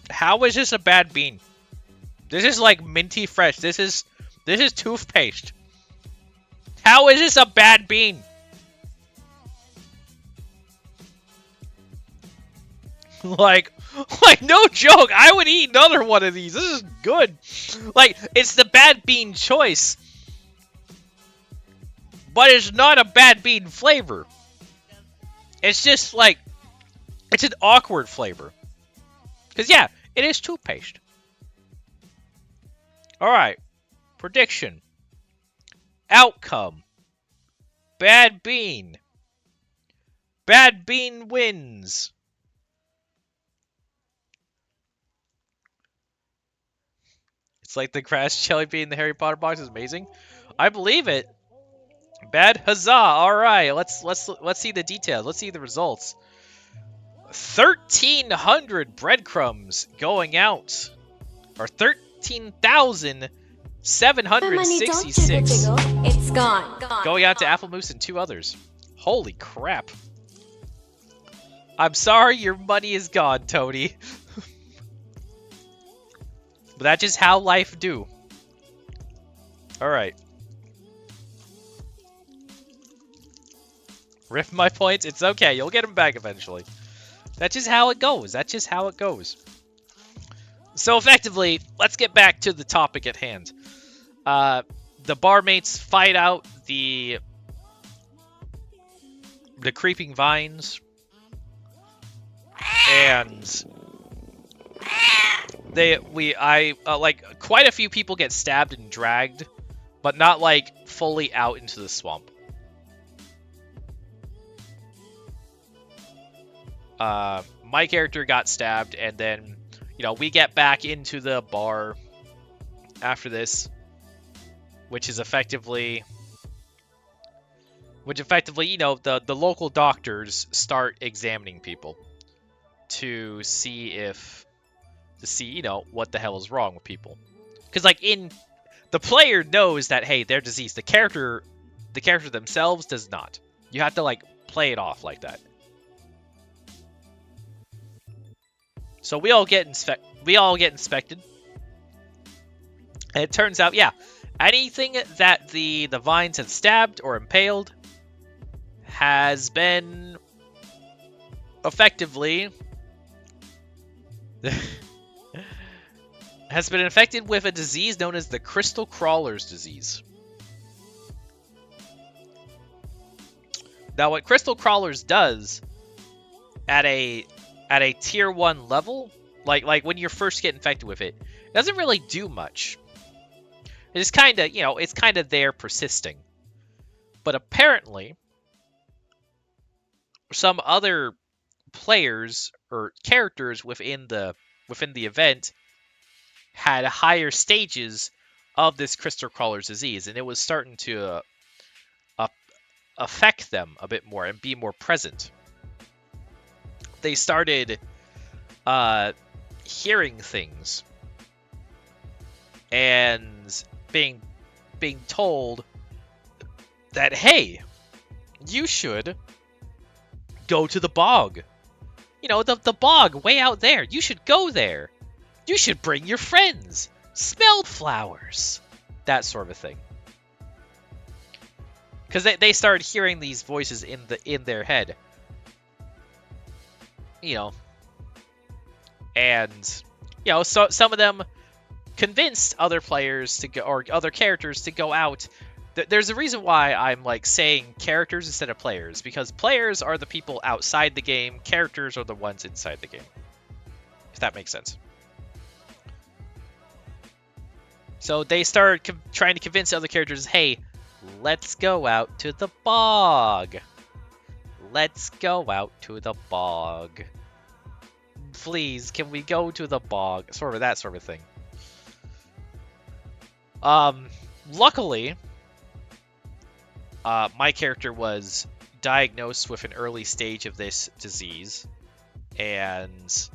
Speaker 1: How is this a bad bean? This is like minty fresh. This is toothpaste. How is this a bad bean? like no joke. I would eat another one of these. This is good. Like, it's the bad bean choice. But it's not a bad bean flavor. It's just like, it's an awkward flavor. Because yeah, it is toothpaste. Alright. Prediction. Outcome. Bad bean. Bad bean wins. It's like the grass jelly bean in the Harry Potter box is amazing. I believe it. Bad huzzah! All right, let's see the details. Let's see the results. 1,300 breadcrumbs going out, or 13,766
Speaker 2: It's gone.
Speaker 1: going out to Apple Moose and 2 others. Holy crap! I'm sorry, your money is gone, Tony. But that's just how life do. All right. Rip my points. It's okay. You'll get them back eventually. That's just how it goes. That's just how it goes. So effectively, let's get back to the topic at hand. The barmates fight out the creeping vines, and like quite a few people get stabbed and dragged, but not like fully out into the swamp. My character got stabbed, and then, you know, we get back into the bar after this, which effectively, you know, the local doctors start examining people to see, you know, what the hell is wrong with people. Because, like, the player knows that, hey, they're diseased. The character themselves does not. You have to, like, play it off like that. So we all get inspected. And it turns out, yeah, anything that the vines had stabbed or impaled has been effectively infected with a disease known as the crystal crawler's disease. Now, what crystal crawlers does at a tier 1 level, like when you first get infected with it, doesn't really do much. It's kind of, you know, it's kind of there persisting. But apparently, some other players or characters within the event had higher stages of this crystal crawler's disease, and it was starting to affect them a bit more and be more present. They started hearing things and being told that, hey, you should go to the bog. You know, the bog way out there. You should go there. You should bring your friends. Smell flowers. That sort of thing. Because they started hearing these voices in their head. You know, and, you know, so some of them convinced other players to go, or other characters to go out. There's a reason why I'm like saying characters instead of players, because players are the people outside the game, characters are the ones inside the game. If that makes sense. So they started trying to convince other characters, hey, let's go out to the bog. Let's go out to the bog. Please, can we go to the bog? Sort of that sort of thing. Luckily, my character was diagnosed with an early stage of this disease, and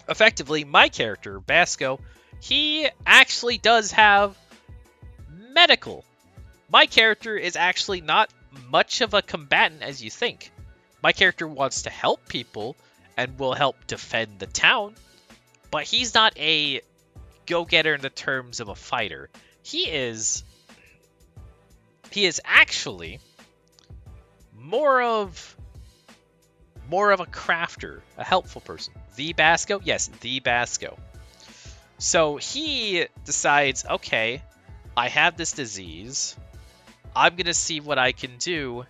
Speaker 1: effectively, my character, Basco, he actually does have medical. My character is actually not much of a combatant as you think. My character wants to help people and will help defend the town, but he's not a go-getter in the terms of a fighter. He is actually more of a crafter, a helpful person. The Basco? Yes, the Basco. So he decides, okay, I have this disease. I'm going to see what I can do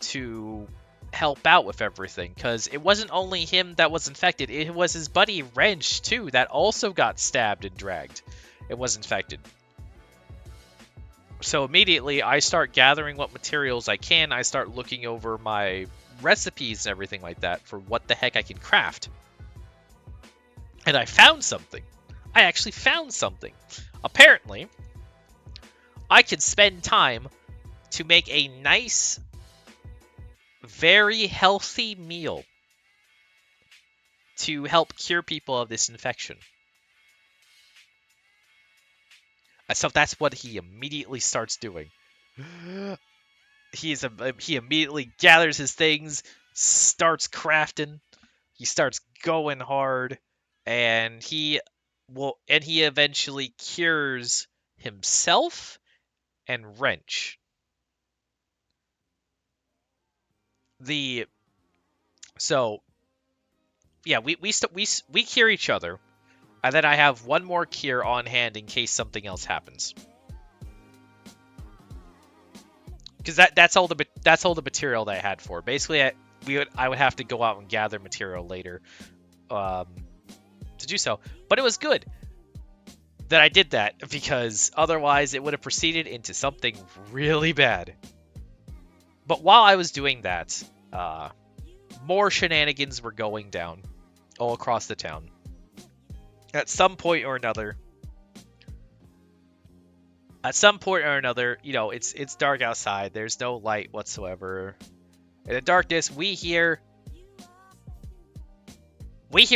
Speaker 1: to help out with everything. Because it wasn't only him that was infected. It was his buddy Wrench, too, that also got stabbed and dragged. It was infected. So immediately, I start gathering what materials I can. I start looking over my recipes and everything like that for what the heck I can craft. And I found something. I actually found something. Apparently, I could spend time to make a nice, very healthy meal to help cure people of this infection. So that's what he immediately starts doing. He immediately gathers his things, starts crafting, he starts going hard, and he eventually cures himself and Wrench. So yeah, we cure each other, and then I have one more cure on hand in case something else happens. Because that's all the material that I had for. Basically, I would have to go out and gather material later to do so. But it was good that I did that, because otherwise it would have proceeded into something really bad. But while I was doing that, more shenanigans were going down all across the town. At some point or another, you know, it's dark outside. There's no light whatsoever. In the darkness, we hear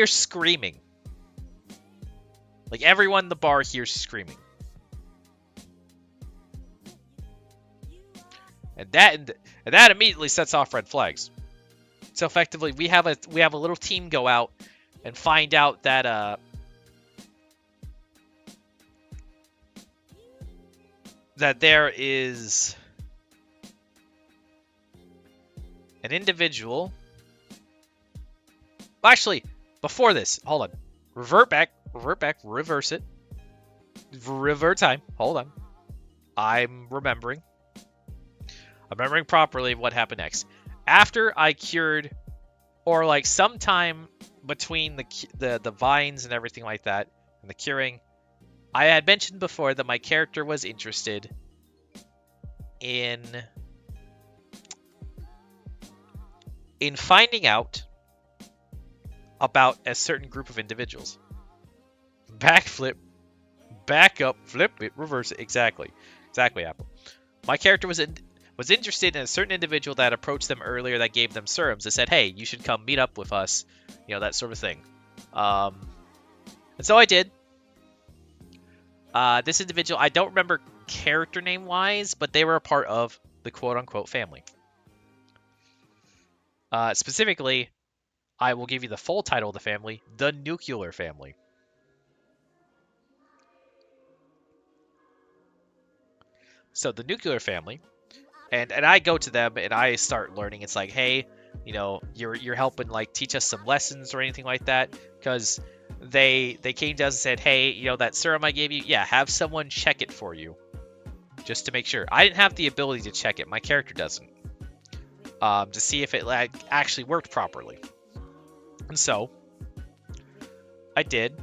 Speaker 1: screaming. Like, everyone in the bar hears screaming. And that immediately sets off red flags. So effectively, we have a little team go out and find out that that there is an individual. Actually, before this, hold on. Revert back, reverse it. Revert time. Hold on. I'm remembering properly what happened next. After I cured, or like sometime between the vines and everything like that, and the curing, I had mentioned before that my character was interested in finding out about a certain group of individuals. Backflip, back up, flip it, reverse it. Exactly Apple. My character was interested in a certain individual that approached them earlier, that gave them serums, that said, hey, you should come meet up with us, you know, that sort of thing. And so I did. This individual, I don't remember character name wise, but they were a part of the quote-unquote family. Specifically, I will give you the full title of the family, the Nuclear Family. So the Nuclear Family, and I go to them and I start learning. It's like, hey, you know, you're helping like teach us some lessons or anything like that, because they came to us and said, hey, you know, that serum I gave you, yeah, have someone check it for you, just to make sure. I didn't have the ability to check it. My character doesn't, to see if it like actually worked properly. And so I did.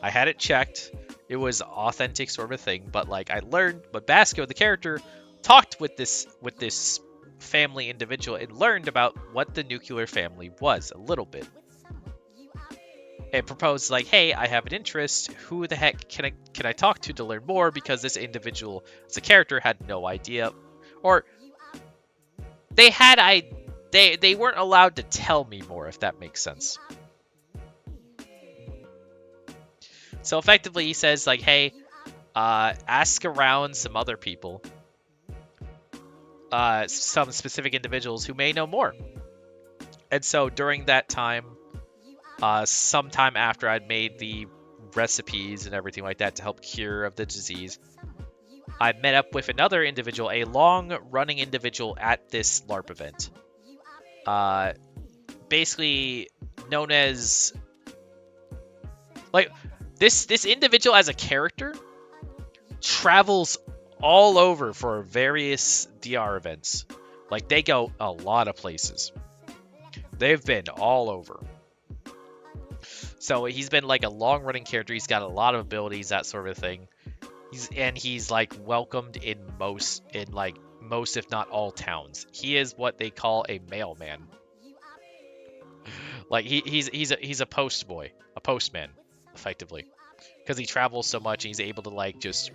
Speaker 1: I had it checked. It was authentic sort of thing, but like I learned, but Basco, the character, talked with this family individual and learned about what the Nuclear Family was a little bit. And proposed like, hey, I have an interest. Who the heck can I talk to learn more? Because this individual, as a character, had no idea, or they weren't allowed to tell me more, if that makes sense. So effectively, he says like, hey, ask around some other people, some specific individuals who may know more. And so during that time, sometime after I'd made the recipes and everything like that to help cure of the disease, I met up with another individual, a long-running individual at this LARP event. Basically known as, like, this individual as a character travels all over for various DR events. Like, they go a lot of places. They've been all over. So he's been like a long-running character. He's got a lot of abilities, that sort of thing. He's like welcomed in most if not all towns. He is what they call a mailman. Like he's a post boy, a postman, effectively, because he travels so much and he's able to like just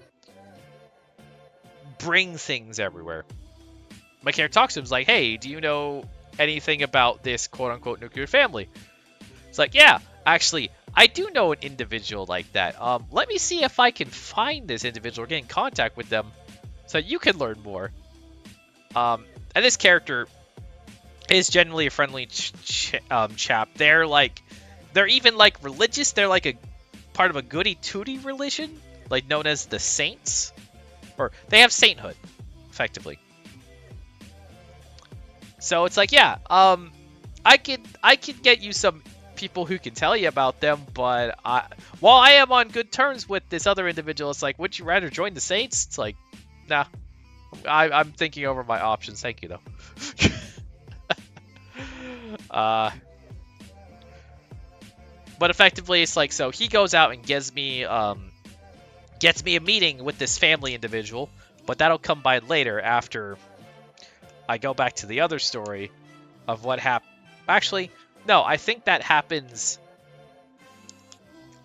Speaker 1: bring things everywhere. My character talks to him, like, hey, do you know anything about this quote-unquote nuclear family? It's like, yeah, actually, I do know an individual like that. Let me see if I can find this individual or get in contact with them so you can learn more. And this character is generally a friendly chap. They're even like religious. They're like a part of a goody-tooty religion, like known as the Saints, or they have sainthood, effectively. So it's like, yeah, I could get you some people who can tell you about them, but while I am on good terms with this other individual, it's like, would you rather join the Saints? It's like, nah, I'm thinking over my options. Thank you, though. But effectively, it's like, so he goes out and gets me a meeting with this family individual, but that'll come by later after I go back to the other story of what happened. Actually, no, I think that happens.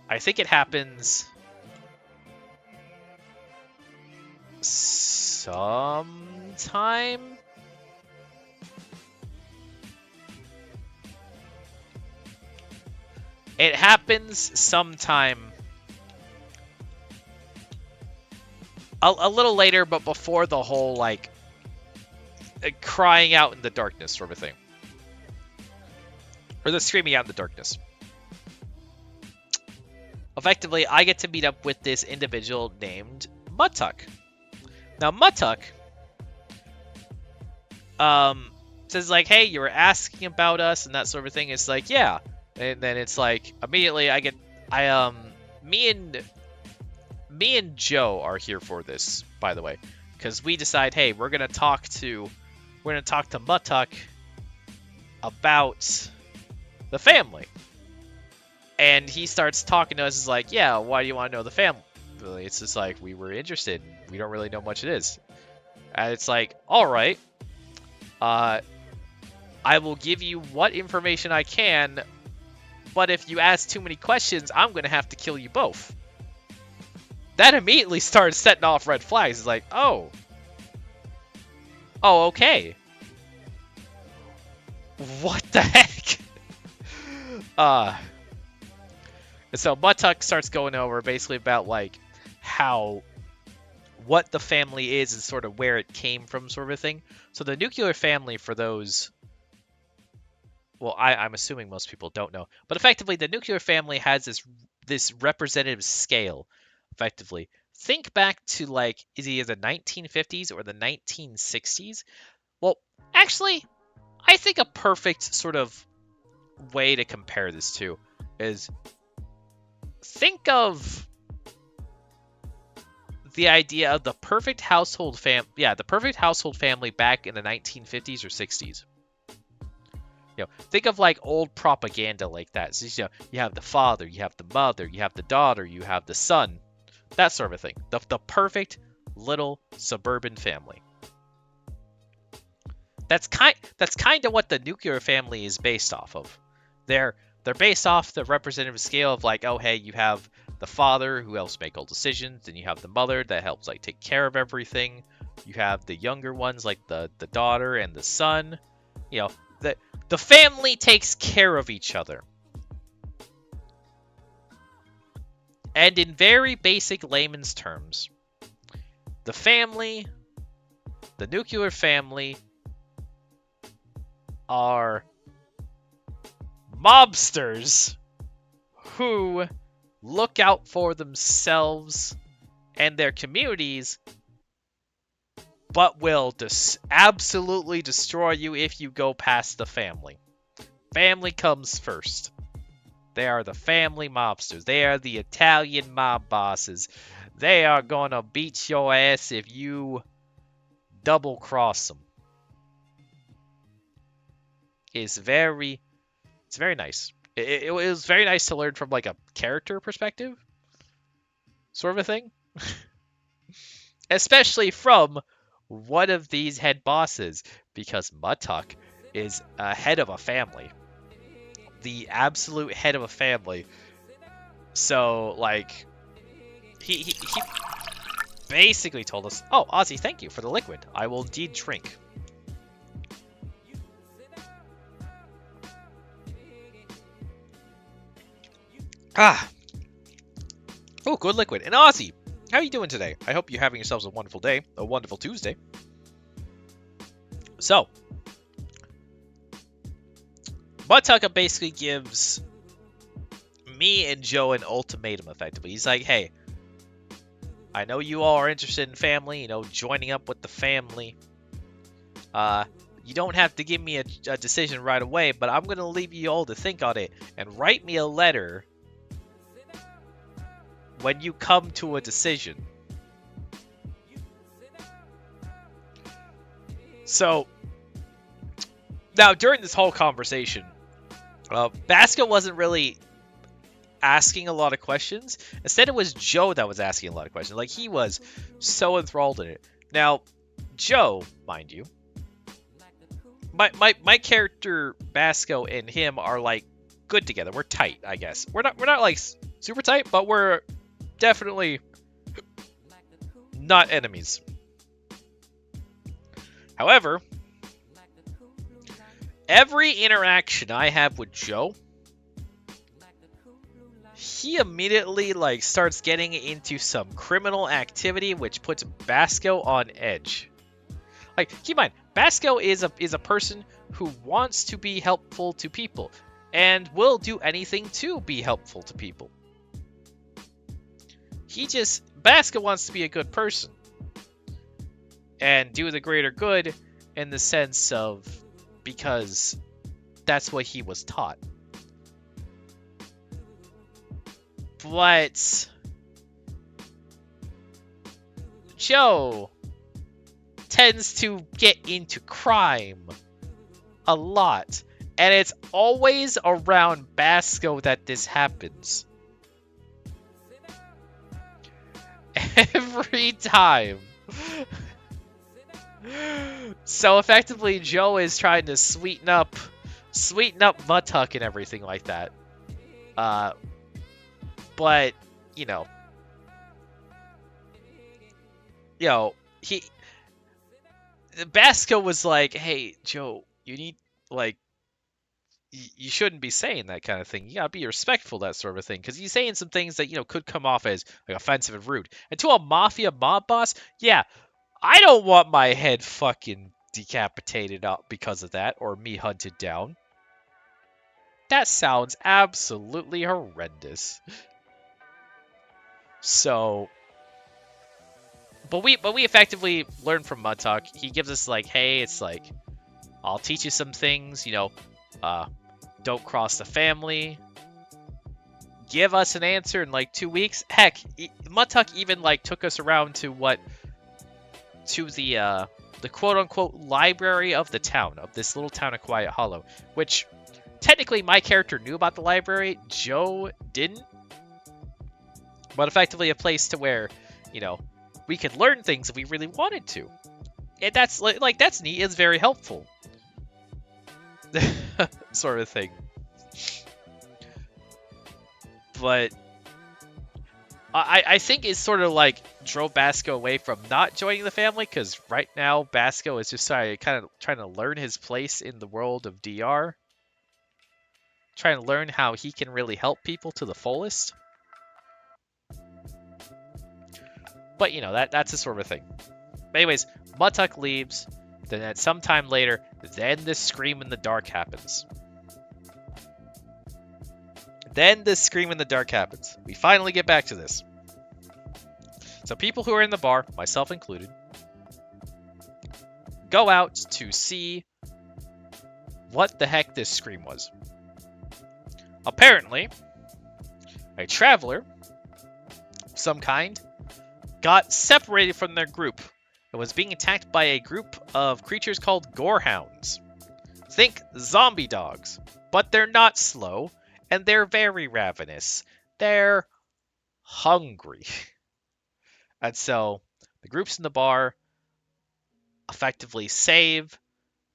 Speaker 1: I think it happens sometime. It happens sometime a little later, but before the whole, like, crying out in the darkness sort of thing. Or the screaming out in the darkness. Effectively, I get to meet up with this individual named Muttuck. Now, Muttuck says, like, hey, you were asking about us and that sort of thing. It's like, yeah. And then it's like, immediately me and Joe are here for this, by the way. Because we decide, hey, we're gonna talk to Muttuck about the family. And he starts talking to us, is like, yeah, why do you want to know the family? It's just like, we were interested. We don't really know much it is. And it's like, all right. I will give you what information I can, but if you ask too many questions, I'm going to have to kill you both. That immediately started setting off red flags. It's like, oh, okay. What the heck? And so Muttuck starts going over basically about like what the family is and sort of where it came from, sort of thing. So the nuclear family, for those, well, I'm assuming most people don't know, but effectively the nuclear family has this representative scale. Effectively, think back to, like, is it either the 1950s or the 1960s? Well, actually, I think a perfect sort of way to compare this to is think of the idea of the perfect household the perfect household family back in the 1950s or 60s. You know, think of like old propaganda like that. So, you know, you have the father, you have the mother, you have the daughter, you have the son, that sort of thing. The perfect little suburban family. That's kind of what the nuclear family is based off of. They're based off the representative scale of, like, oh, hey, you have the father who helps make all decisions, and you have the mother that helps, like, take care of everything, You have the younger ones like the daughter and the son. You know, the family takes care of each other. And in very basic layman's terms, the family, the nuclear family, are mobsters who look out for themselves and their communities, but will absolutely destroy you if you go past the family. Family comes first. They are the family mobsters. They are the Italian mob bosses. They are gonna beat your ass if you double cross them. It's very nice. It was very nice to learn from like a character perspective, sort of a thing. Especially from one of these head bosses, because Mudtuck is a head of a family. The absolute head of a family. So, like, he basically told us, oh, Ozzy, thank you for the liquid. I will indeed drink. Ah. Oh, good liquid. And Ozzy, how are you doing today? I hope you're having yourselves a wonderful day, a wonderful Tuesday. So, Mudtuck basically gives me and Joe an ultimatum, effectively. He's like, hey, I know you all are interested in family, you know, joining up with the family. You don't have to give me a decision right away, but I'm going to leave you all to think on it and write me a letter when you come to a decision. So, now during this whole conversation, Basco wasn't really asking a lot of questions. Instead, it was Joe that was asking a lot of questions. Like, he was so enthralled in it. Now, Joe, mind you, my character Basco and him are like good together. We're tight, I guess. We're not like super tight, but we're definitely not enemies. However, every interaction I have with Joe, he immediately like starts getting into some criminal activity, which puts Basco on edge. Like, keep in mind, Basco is a person who wants to be helpful to people and will do anything to be helpful to people. Basco wants to be a good person and do the greater good in the sense of, because that's what he was taught. But Joe tends to get into crime a lot, and it's always around Basco that this happens. Every time. So effectively, Joe is trying to sweeten up Mudtuck and everything like that. But Basco was like, "Hey, Joe, you need you shouldn't be saying that kind of thing. You gotta be respectful, that sort of thing, because he's saying some things that could come off as like offensive and rude. And to a mafia mob boss, yeah, I don't want my head fucking decapitated up because of that, or me hunted down. That sounds absolutely horrendous. So, but we effectively learn from Mudtuck. He gives us like, hey, it's like, I'll teach you some things, don't cross the family. Give us an answer in like 2 weeks. Heck, Mudtuck even like took us around to the quote-unquote library of the town, of this little town of Quiet Hollow, which technically my character knew about the library, Joe didn't. But effectively a place to where, we could learn things if we really wanted to. And that's that's neat. It's very helpful. Sort of thing. But I think it's sort of like drove Basco away from not joining the family, because right now Basco is just kind of trying to learn his place in the world of DR, trying to learn how he can really help people to the fullest. But you know, that's a sort of thing. But anyways, Muttuck leaves. Then at some time later, then this scream in the dark happens. We finally get back to this. So people who are in the bar, myself included, go out to see what the heck this scream was. Apparently, a traveler of some kind got separated from their group and was being attacked by a group of creatures called gorehounds. Think zombie dogs, but they're not slow, and they're very ravenous. They're hungry. And so the groups in the bar effectively save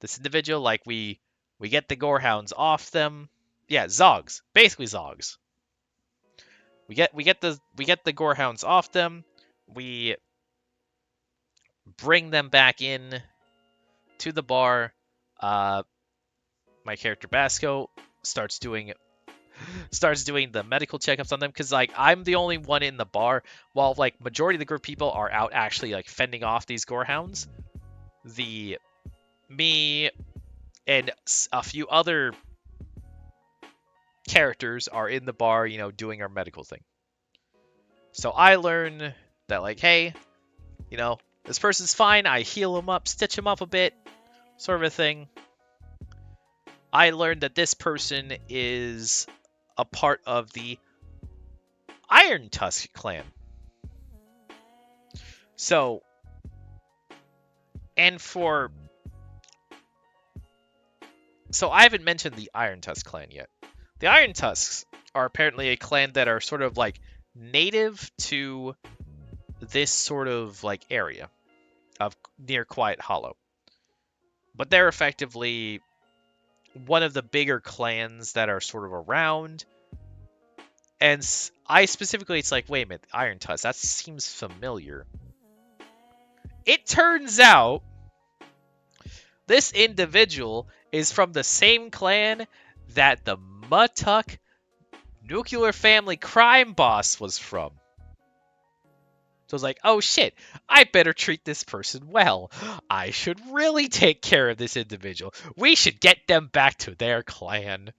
Speaker 1: this individual. Like we get the gorehounds off them. Yeah, zogs, basically zogs. We get the gorehounds off them. We bring them back in to the bar. My character Basco starts doing the medical checkups on them, because like I'm the only one in the bar, while like majority of the group of people are out actually like fending off these gorehounds. Me and a few other characters are in the bar, you know, doing our medical thing. So I learn that like, hey, you know, this person's fine. I heal him up, stitch him up a bit, sort of a thing. I learned that this person is a part of the Iron Tusk clan. So, I haven't mentioned the Iron Tusk clan yet. The Iron Tusks are apparently a clan that are sort of like native to this sort of like area of near Quiet Hollow. But they're effectively one of the bigger clans that are sort of around. And I specifically, it's like, wait a minute, Iron Tusk, that seems familiar. It turns out this individual is from the same clan that the Muttuck nuclear family crime boss was from. So I was like, oh shit, I better treat this person well. I should really take care of this individual. We should get them back to their clan.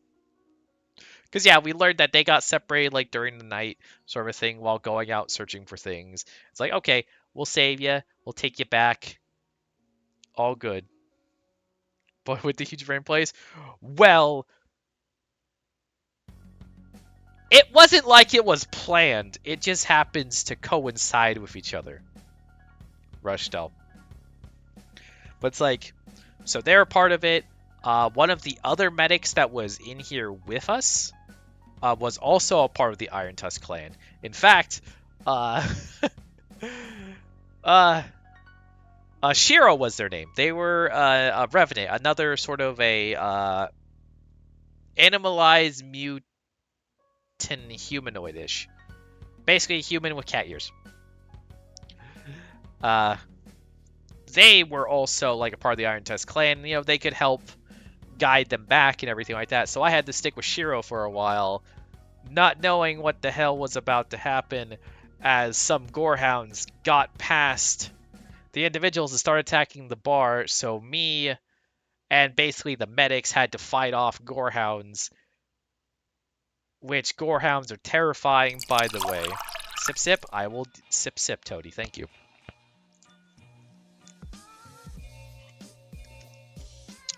Speaker 1: Because yeah, we learned that they got separated like during the night sort of thing while going out searching for things. It's like, okay, we'll save you. We'll take you back. All good. But with the huge brain plays, well, it wasn't like it was planned. It just happens to coincide with each other. Rushdell. But it's like, so they're a part of it. One of the other medics that was in here with us was also a part of the Iron Tusk clan. In fact, Shiro was their name. They were a Revenant, another sort of a animalized mutant humanoid-ish. Basically a human with cat ears. They were also like a part of the Iron Tusk clan. You know, they could help guide them back and everything like that. So I had to stick with Shiro for a while, not knowing what the hell was about to happen as some gorehounds got past the individuals and started attacking the bar. So me and basically the medics had to fight off gorehounds, which gorehounds are terrifying, by the way. Sip, sip. I will sip, sip, Toady. Thank you.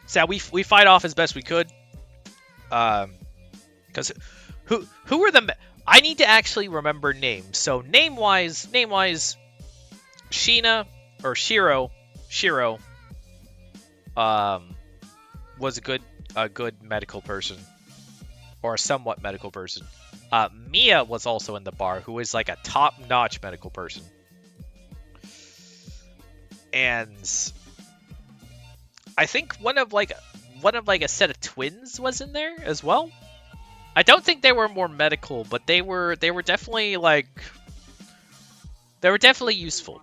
Speaker 1: So we fight off as best we could. Because who were the... I need to actually remember names. So name-wise, Sheena, or Shiro, was a good medical person. Or a somewhat medical person. Mia was also in the bar, who is like a top-notch medical person. And I think one of a set of twins was in there as well. I don't think they were more medical, but they were definitely like They were definitely useful.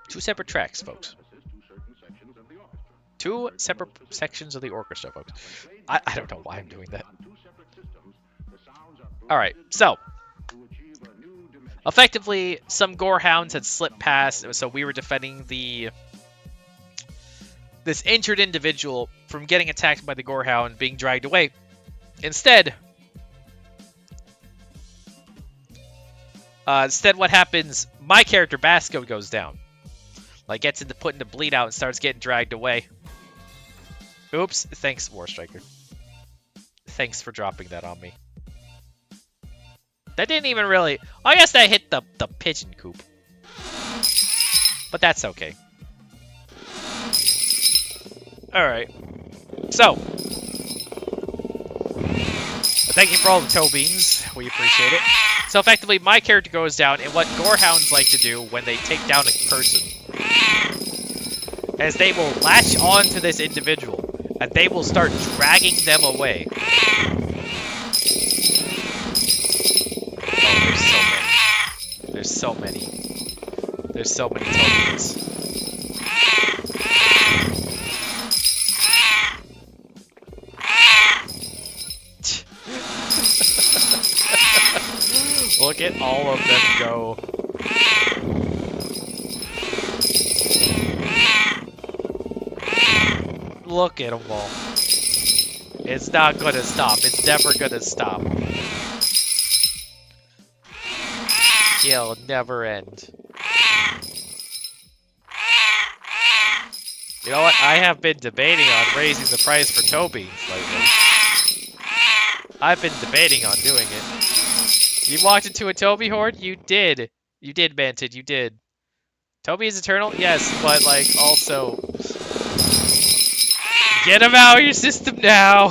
Speaker 1: Two separate tracks, folks. Two separate sections of the orchestra, folks. I don't know why I'm doing that. Alright, so. Effectively, some gorehounds had slipped past, so we were defending this injured individual from getting attacked by the gorehound being dragged away. Instead, what happens, my character, Basco, goes down. Like, gets put into bleed out and starts getting dragged away. Oops. Thanks, War Striker. Thanks for dropping that on me. That didn't even really... I guess that hit the Pigeon COOP. But that's okay. Alright. So. Thank you for all the toe beans. We appreciate it. So effectively, my character goes down, and what gorehounds like to do when they take down a person is they will latch on to this individual, and they will start dragging them away. Oh, there's so many. There's so many tokens. Look at all of them go. Look at them all. It's not gonna stop. It's never gonna stop. It'll never end. You know what? I have been debating on raising the price for toe beans lately. I've been debating on doing it. You walked into a Toby horde? You did. You did, Manted. You did. Toby is eternal? Yes, but, like, also... Get him out of your system now!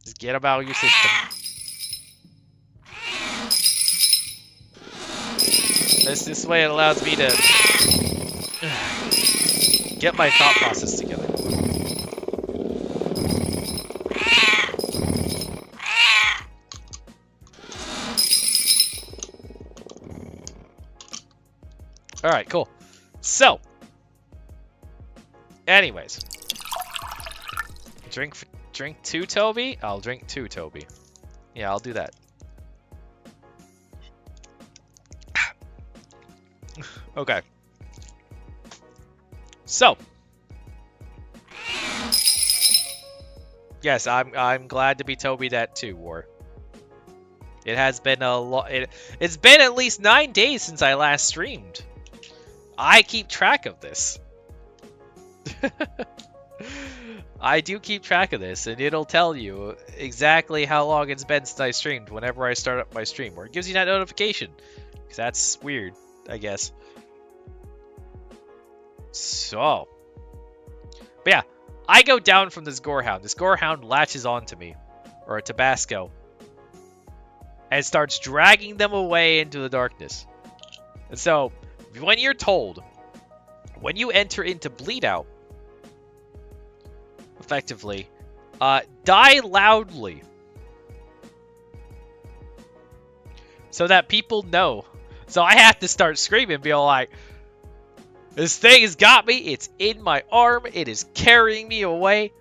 Speaker 1: Just get him out of your system. This way it allows me to... get my thought process together. Alright, cool. So, anyways. Drink 2, Toby? I'll drink 2, Toby. Yeah, I'll do that. Okay. So. Yes, I'm glad to be Toby that too, War. It has been a lot. It's been at least 9 days since I last streamed. I keep track of this. I do keep track of this, and it'll tell you exactly how long it's been since I streamed whenever I start up my stream, or it gives you that notification. Because that's weird, I guess. So. But yeah, I go down from this gorehound. This gorehound latches onto me, or a Tabasco, and starts dragging them away into the darkness. And so, when you're told, when you enter into bleed out, effectively, die loudly, so that people know. So I have to start screaming, being like, this thing has got me, it's in my arm, it is carrying me away.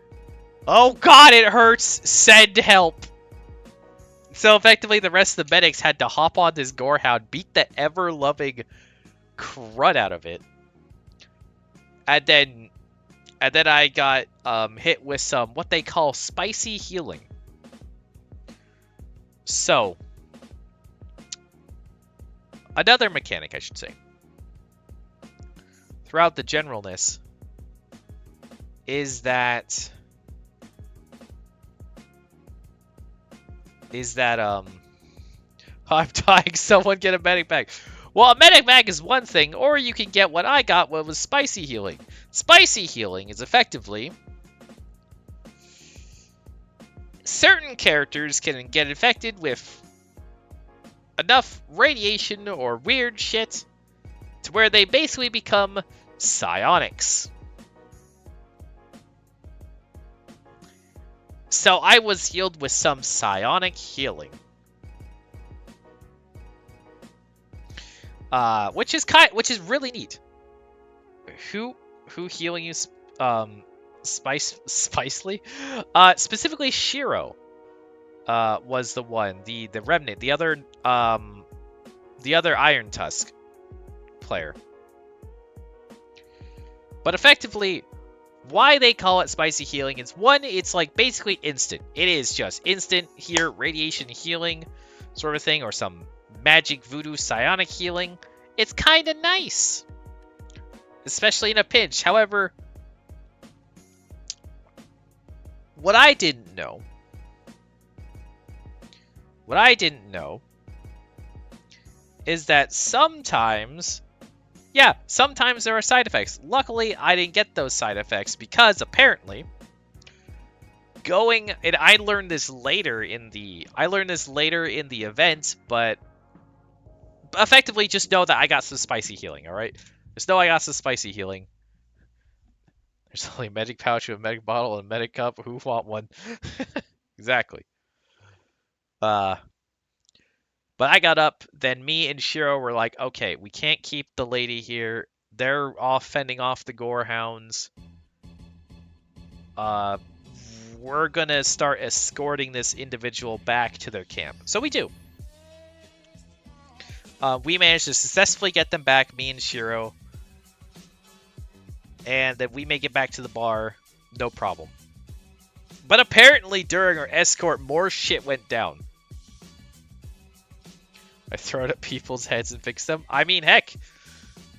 Speaker 1: Oh god, it hurts, send help. So effectively, the rest of the medics had to hop on this gorehound, beat the ever-loving crud out of it. And then I got hit with some, what they call spicy healing. So, another mechanic, I should say, throughout the generalness, is that I'm dying, someone get a medic bag. Well, a medic bag is one thing, or you can get what I got, what was spicy healing. Spicy healing is effectively certain characters can get infected with enough radiation or weird shit to where they basically become psionics. So I was healed with some psionic healing. Which is really neat. Who healing you spicely? Specifically Shiro was the one, the remnant, the other Iron Tusk player. But effectively, why they call it spicy healing is, one, it's like basically instant. It is just instant here, radiation healing sort of thing, or some magic voodoo psionic healing. It's kind of nice, especially in a pinch. However, what I didn't know is that sometimes there are side effects. Luckily, I didn't get those side effects because apparently and I learned this later in the event, but effectively just know that I got some spicy healing, all right? Just know I got some spicy healing. There's only a magic pouch, a magic bottle, and a magic cup. Who want one? Exactly. But I got up, then me and Shiro were like, okay, we can't keep the lady here. They're off fending off the gorehounds. We're gonna start escorting this individual back to their camp. So we do. We managed to successfully get them back, me and Shiro. And then we make it back to the bar, no problem. But apparently during our escort, more shit went down. I throw it at people's heads and fix them. I mean, heck,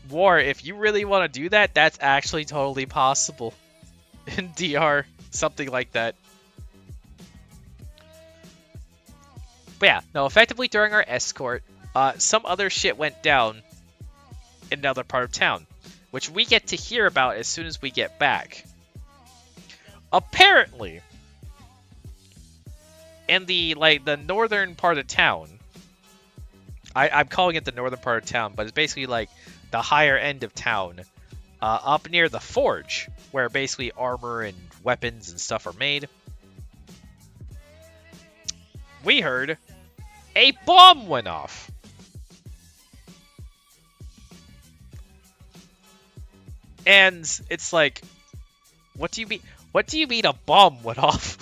Speaker 1: War, if you really want to do that, that's actually totally possible. In DR, something like that. But yeah, no, effectively during our escort, some other shit went down in another part of town, which we get to hear about as soon as we get back. Apparently, in the northern part of town, I'm calling it the northern part of town, but it's basically like the higher end of town, up near the forge, where basically armor and weapons and stuff are made. We heard a bomb went off. And it's like, what do you mean? What do you mean a bomb went off?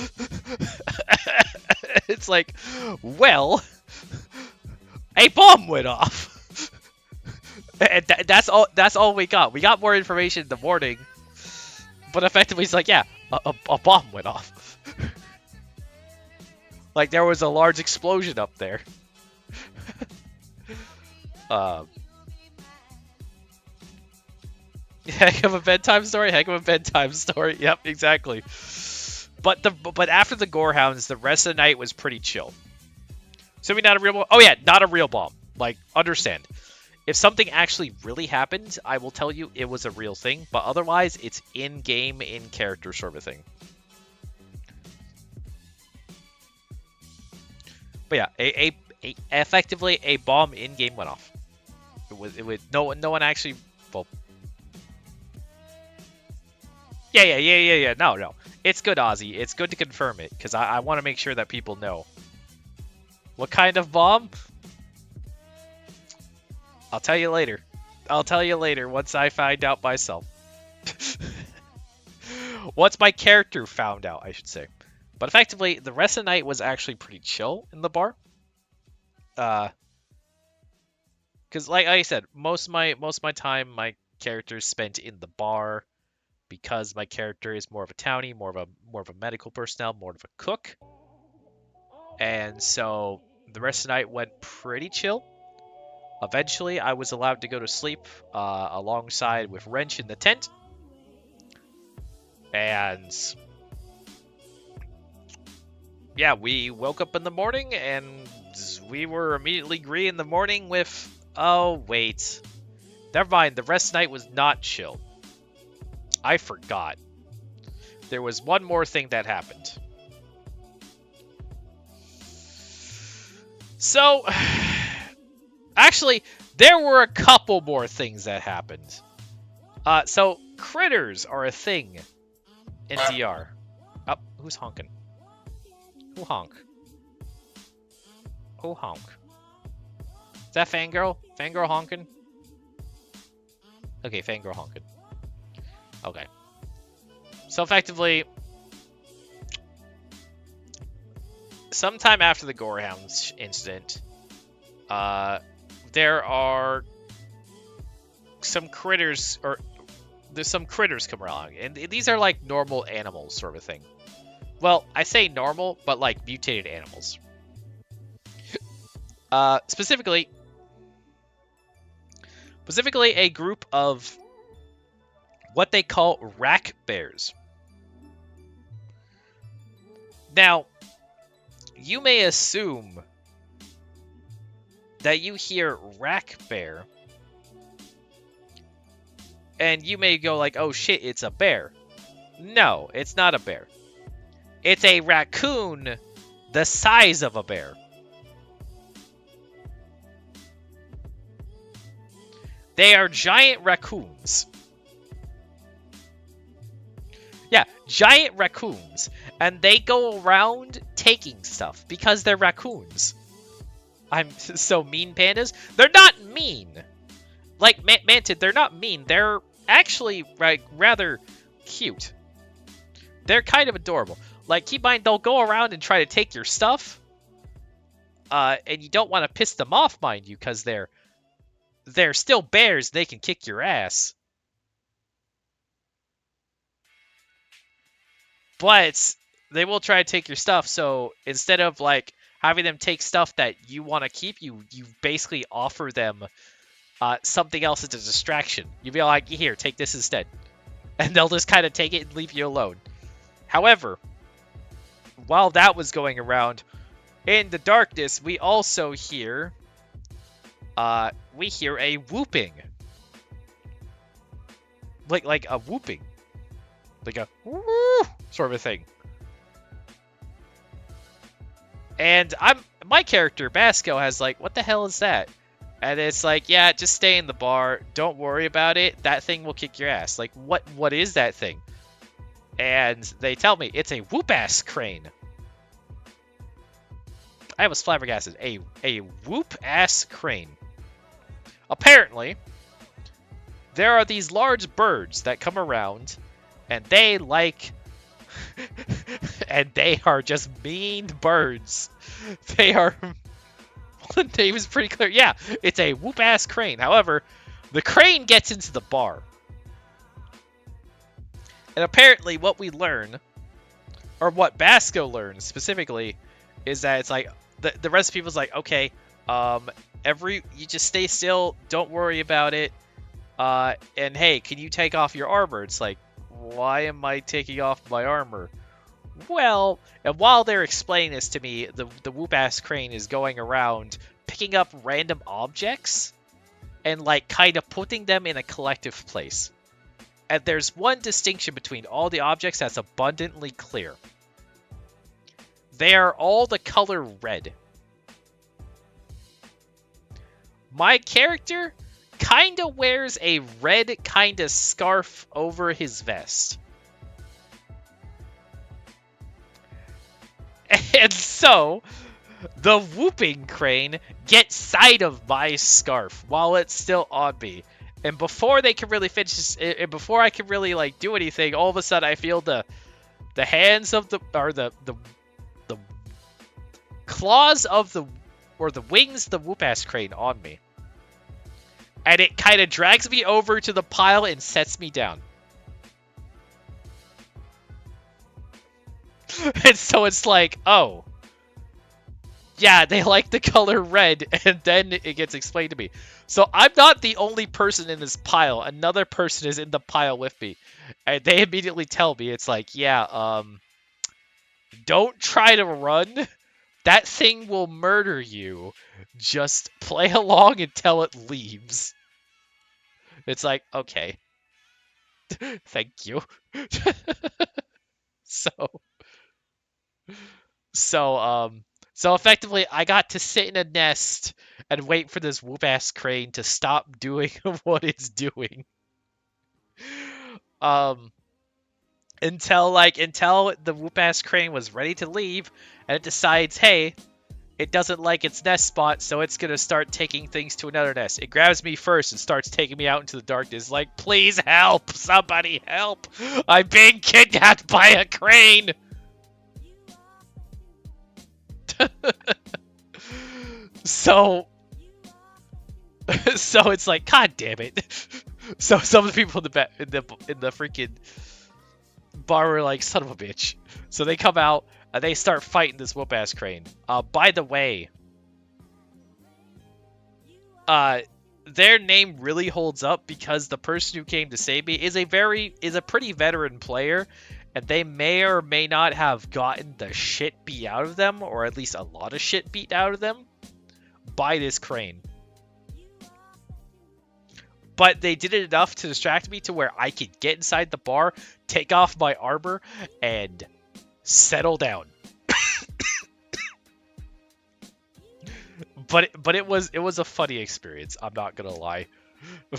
Speaker 1: It's like, well, a bomb went off. And that's all we got. We got more information in the morning, but effectively it's like, yeah, a bomb went off. Like there was a large explosion up there. Heck of a bedtime story. Heck of a bedtime story. Yep, exactly. But after the gorehounds, the rest of the night was pretty chill. So we not a real bomb. Oh yeah, not a real bomb. Like, understand. If something actually really happened, I will tell you it was a real thing. But otherwise, it's in-game, in-character sort of thing. But yeah, effectively a bomb in-game went off. It was no one actually. Well, yeah. No. It's good, Ozzy. It's good to confirm it because I want to make sure that people know. What kind of bomb? I'll tell you later. I'll tell you later once I find out myself. Once my character found out, I should say. But effectively, the rest of the night was actually pretty chill in the bar. Because like I said, most of my time, my character is spent in the bar. Because my character is more of a townie, more of a medical personnel, more of a cook. And so the rest of the night went pretty chill. Eventually, I was allowed to go to sleep alongside with Wrench in the tent. And yeah, we woke up in the morning and we were immediately greeted in the morning with, oh, wait. Never mind, the rest of the night was not chill. I forgot. There was one more thing that happened. So, actually, there were a couple more things that happened. So, critters are a thing in DR. Oh, who's honking? Who honk? Who honk? Is that Fangirl? Fangirl honking? Okay, Fangirl honking. Okay. So effectively, sometime after the Gorehounds incident, there are some critters, or there's some critters come along, and these are like normal animals sort of thing. Well, I say normal, but like mutated animals. Specifically a group of what they call rack bears. Now, you may assume that you hear rack bear, and you may go like, oh shit, it's a bear. No, it's not a bear. It's a raccoon the size of a bear. They are giant raccoons. Yeah, giant raccoons. And they go around taking stuff because they're raccoons. I'm so mean, pandas. They're not mean. Like, Manted, they're not mean. They're actually like rather cute. They're kind of adorable. Like, keep in mind, they'll go around and try to take your stuff. And you don't want to piss them off, mind you, because they're still bears. They can kick your ass. But they will try to take your stuff, so instead of, like, having them take stuff that you want to keep, you basically offer them something else as a distraction. You'll be like, here, take this instead. And they'll just kind of take it and leave you alone. However, while that was going around, in the darkness, we also hear... we hear a whooping. Like a whooping. Like a woo sort of a thing. And my character, Basco, has like, what the hell is that? And it's like, yeah, just stay in the bar. Don't worry about it. That thing will kick your ass. Like, what is that thing? And they tell me it's a whoop-ass crane. I was flabbergasted. A whoop-ass crane. Apparently, there are these large birds that come around, and they like... and they are just mean birds. They are... the name is pretty clear. Yeah, it's a whoop-ass crane. However, the crane gets into the bar. And apparently what we learn, or what Basco learns specifically, is that it's like, the rest of people's like, okay, you just stay still, don't worry about it, and hey, can you take off your armor? It's like, why am I taking off my armor? Well, and while they're explaining this to me, the whoop-ass crane is going around picking up random objects and like kind of putting them in a collective place. And there's one distinction between all the objects that's abundantly clear. They are all the color red. My character kind of wears a red kind of scarf over his vest. And so, the whooping crane gets sight of my scarf while it's still on me. And before they can really finish this, and before I can really like do anything, all of a sudden I feel the hands of the claws of the wings of the whoop-ass crane on me. And it kind of drags me over to the pile and sets me down. And so it's like, oh, yeah, they like the color red, and then it gets explained to me. So I'm not the only person in this pile. Another person is in the pile with me. And they immediately tell me, it's like, yeah, don't try to run. That thing will murder you. Just play along until it leaves. It's like, okay. Thank you. So effectively, I got to sit in a nest and wait for this whoop-ass crane to stop doing what it's doing. until the whoop ass crane was ready to leave, and it decides, hey, it doesn't like its nest spot, so it's gonna start taking things to another nest. It grabs me first and starts taking me out into the darkness, like, please help, somebody help! I'm being kidnapped by a crane. So, so it's like, God damn it. So some of the people in the freaking bar were like, son of a bitch. So they come out and they start fighting this whoop ass crane. By the way, their name really holds up because the person who came to save me is a pretty veteran player, and they may or may not have gotten the shit beat out of them, or at least a lot of shit beat out of them by this crane. But they did it enough to distract me to where I could get inside the bar, take off my armor, and settle down. But it was a funny experience, I'm not gonna lie.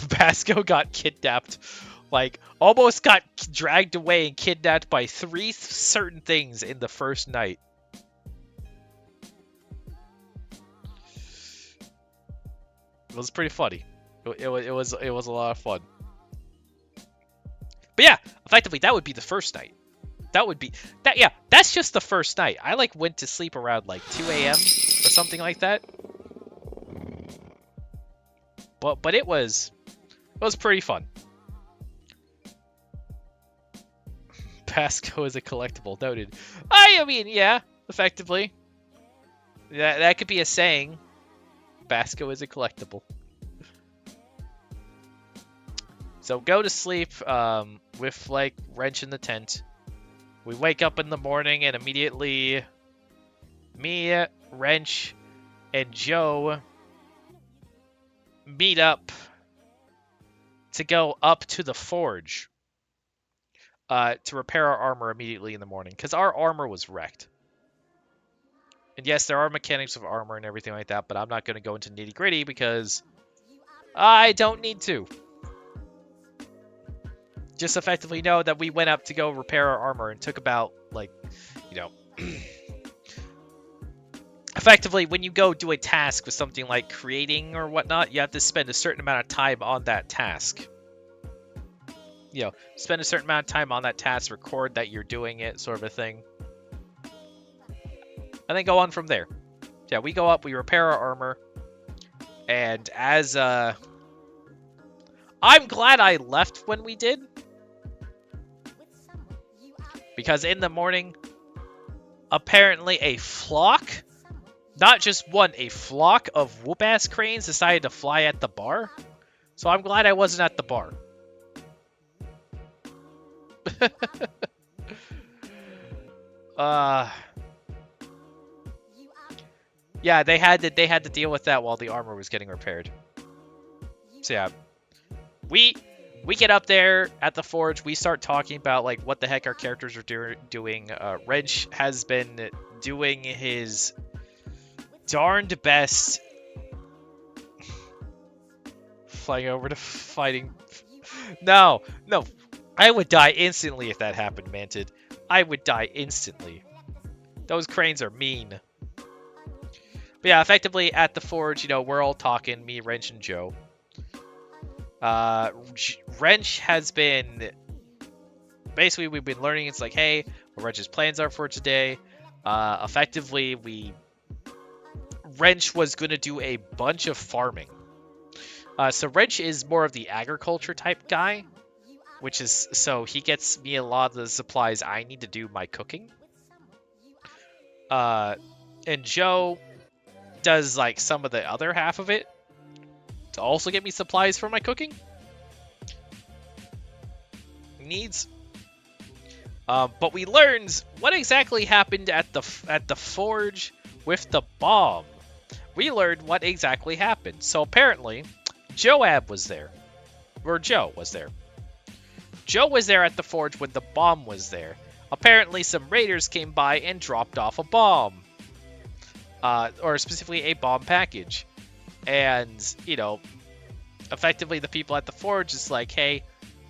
Speaker 1: Basco got kidnapped, like, almost got dragged away and kidnapped by 3 certain things in the first night. It was pretty funny. It was a lot of fun. But yeah, effectively that would be the first night. Yeah, that's just the first night. I like went to sleep around like 2 a.m. or something like that. But it was pretty fun. Pasco is a collectible, noted. I mean, yeah, effectively. Yeah, that could be a saying. Basco is a collectible. So go to sleep with, like, Wrench in the tent. We wake up in the morning and immediately me, Wrench, and Joe meet up to go up to the forge to repair our armor immediately in the morning, because our armor was wrecked. And yes, there are mechanics of armor and everything like that, but I'm not going to go into nitty-gritty because I don't need to. Just effectively know that we went up to go repair our armor and took about, like, you know... Effectively, when you go do a task with something like creating or whatnot, you have to spend a certain amount of time on that task. You know, spend a certain amount of time on that task, record that you're doing it, sort of a thing. And then go on from there. Yeah, we go up, we repair our armor. And as, I'm glad I left when we did. Because in the morning, apparently a flock, not just one, a flock of whoop-ass cranes decided to fly at the bar. So I'm glad I wasn't at the bar. Yeah, they had to deal with that while the armor was getting repaired. So yeah, we get up there at the forge. We start talking about, like, what the heck our characters are doing. Wrench has been doing his darned best, flying over to fighting. No, I would die instantly if that happened, Manted. I would die instantly. Those cranes are mean. But yeah, effectively at the forge, you know, we're all talking, me, Wrench, and Joe. Wrench has been... Basically, we've been learning, it's like, hey, what Wrench's plans are for today. Effectively, Wrench was going to do a bunch of farming. So Wrench is more of the agriculture type guy, which is, so he gets me a lot of the supplies I need to do my cooking. And Joe does, like, some of the other half of it to also get me supplies for my cooking needs. But we learned what exactly happened at the forge with the bomb. We learned what exactly happened. So apparently, Joab was there. Or Joe was there. Joe was there at the forge when the bomb was there. Apparently, some raiders came by and dropped off a bomb. Or specifically a bomb package. And, you know, effectively the people at the forge is like, hey,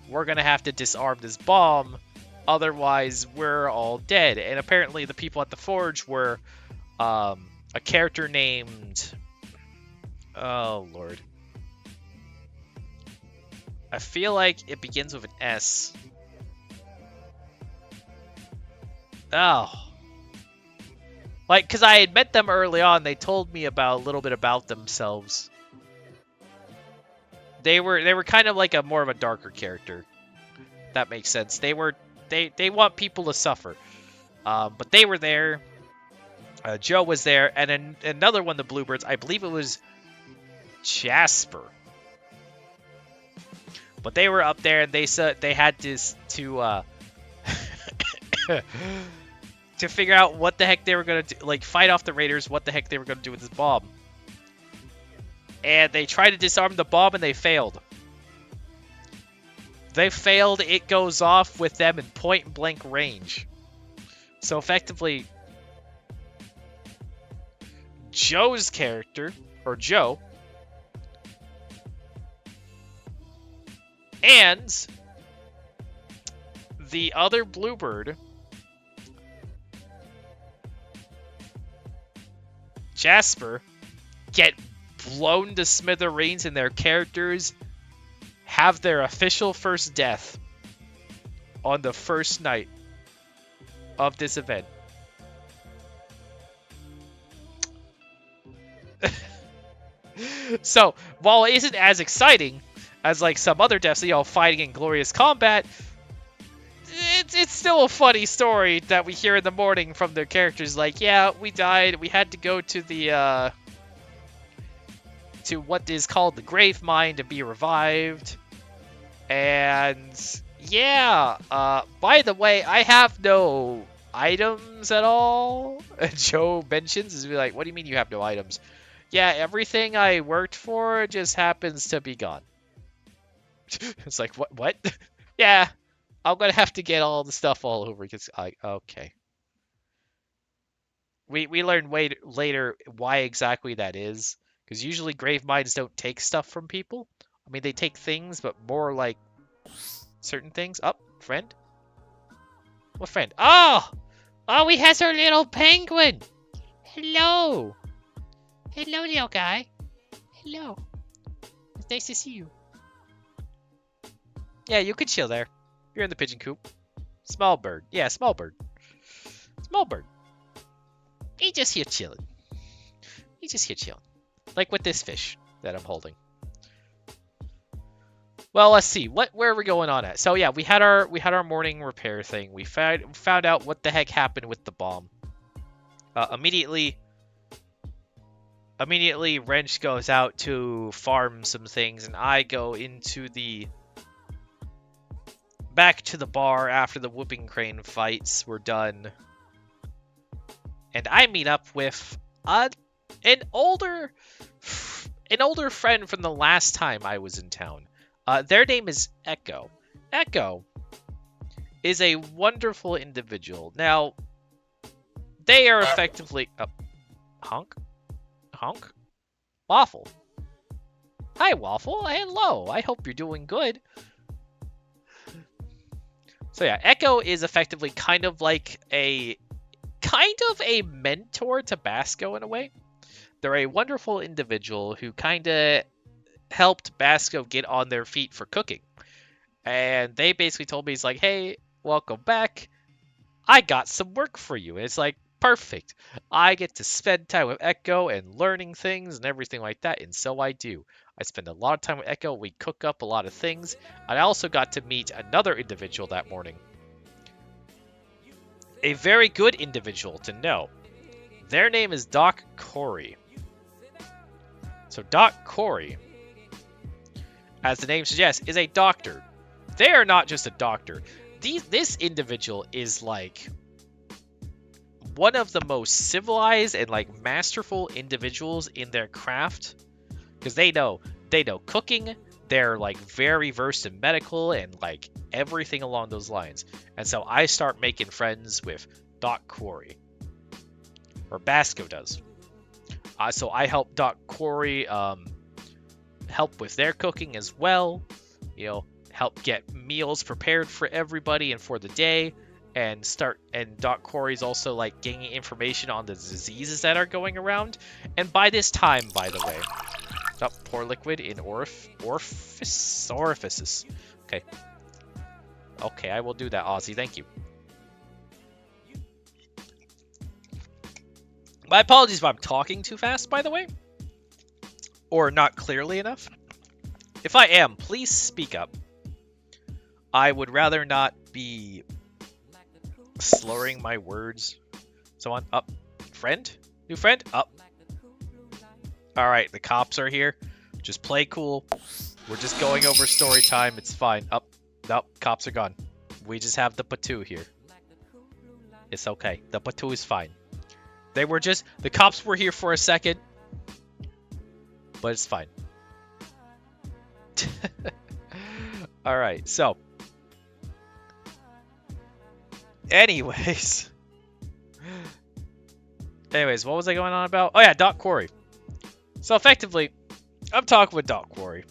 Speaker 1: we're going to have to disarm this bomb Otherwise, we're all dead. And apparently, the people at the forge were a character named. Oh Lord. I feel like it begins with an S. Oh. Like, because I had met them early on, they told me about a little bit about themselves. They were kind of like a more of a darker character. That makes sense. They want people to suffer. But they were there. Joe was there, and then another one of the Bluebirds, I believe it was Jasper. But they were up there, and they said they had to to figure out what the heck they were gonna do, like fight off the raiders. What the heck they were gonna do with this bomb? And they tried to disarm the bomb, and they failed. They failed. It goes off with them in point-blank range. So effectively, Joe's character, or Joe, and the other Bluebird, Jasper, get blown to smithereens, and their characters have their official first death on the first night of this event. So, while it isn't as exciting as like some other deaths, you know, fighting in glorious combat, it's still a funny story that we hear in the morning from their characters. Like, yeah, we died. We had to go to the to what is called the grave mine to be revived. And yeah, by the way, I have no items at all. Joe mentions, is like, what do you mean you have no items? Yeah, everything I worked for just happens to be gone. It's like, what? Yeah, I'm gonna have to get all the stuff all over because okay. We learn later why exactly that is, because usually grave mines don't take stuff from people. I mean, they take things, but more like certain things. Oh, friend? What friend? Oh! Oh, we has our little penguin! Hello! Hello, little guy. Hello. It's nice to see you. Yeah, you could chill there. You're in the pigeon coop. Small bird. Yeah, small bird. Small bird. He just here chilling. He's just here chilling. Like with this fish that I'm holding. Well, let's see. Where are we going on at? So yeah, we had our morning repair thing. We found out what the heck happened with the bomb. Immediately, Wrench goes out to farm some things, and I go into back to the bar after the whooping crane fights were done, and I meet up with an older friend from the last time I was in town. Their name is Echo. Echo is a wonderful individual. Now, they are effectively... Honk? Waffle. Hi, Waffle. Hello. I hope you're doing good. So yeah, Echo is effectively kind of a mentor to Basco in a way. They're a wonderful individual who kind of helped Basco get on their feet for cooking. And they basically told me, it's like, hey, welcome back. I got some work for you. And it's like, perfect. I get to spend time with Echo and learning things and everything like that. And so I do. I spend a lot of time with Echo. We cook up a lot of things. And I also got to meet another individual that morning. A very good individual to know. Their name is Doc Corey. So Doc Corey, as the name suggests, is a doctor. They are not just a doctor. This individual is like one of the most civilized and like masterful individuals in their craft, because they know cooking. They're like very versed in medical and like everything along those lines. And so I start making friends with Doc Corey, or Basco does. So I help Doc Corey help with their cooking as well. You know, help get meals prepared for everybody and for the day, and Doc Corey's also like gaining information on the diseases that are going around. And by this time, by the way, pour liquid in orifices. Okay. Okay, I will do that, Ozzy. Thank you. My apologies if I'm talking too fast, by the way, or not clearly enough. If I am, please speak up. I would rather not be slurring my words. So on. Up. Friend? New friend? Up. Alright, the cops are here. Just play cool. We're just going over story time. It's fine. Up. Nope, cops are gone. We just have the Patu here. It's okay. The Patu is fine. The cops were here for a second. But it's fine. Alright, so. Anyways, what was I going on about? Oh yeah, Doc Corey. So effectively, I'm talking with Doc Corey.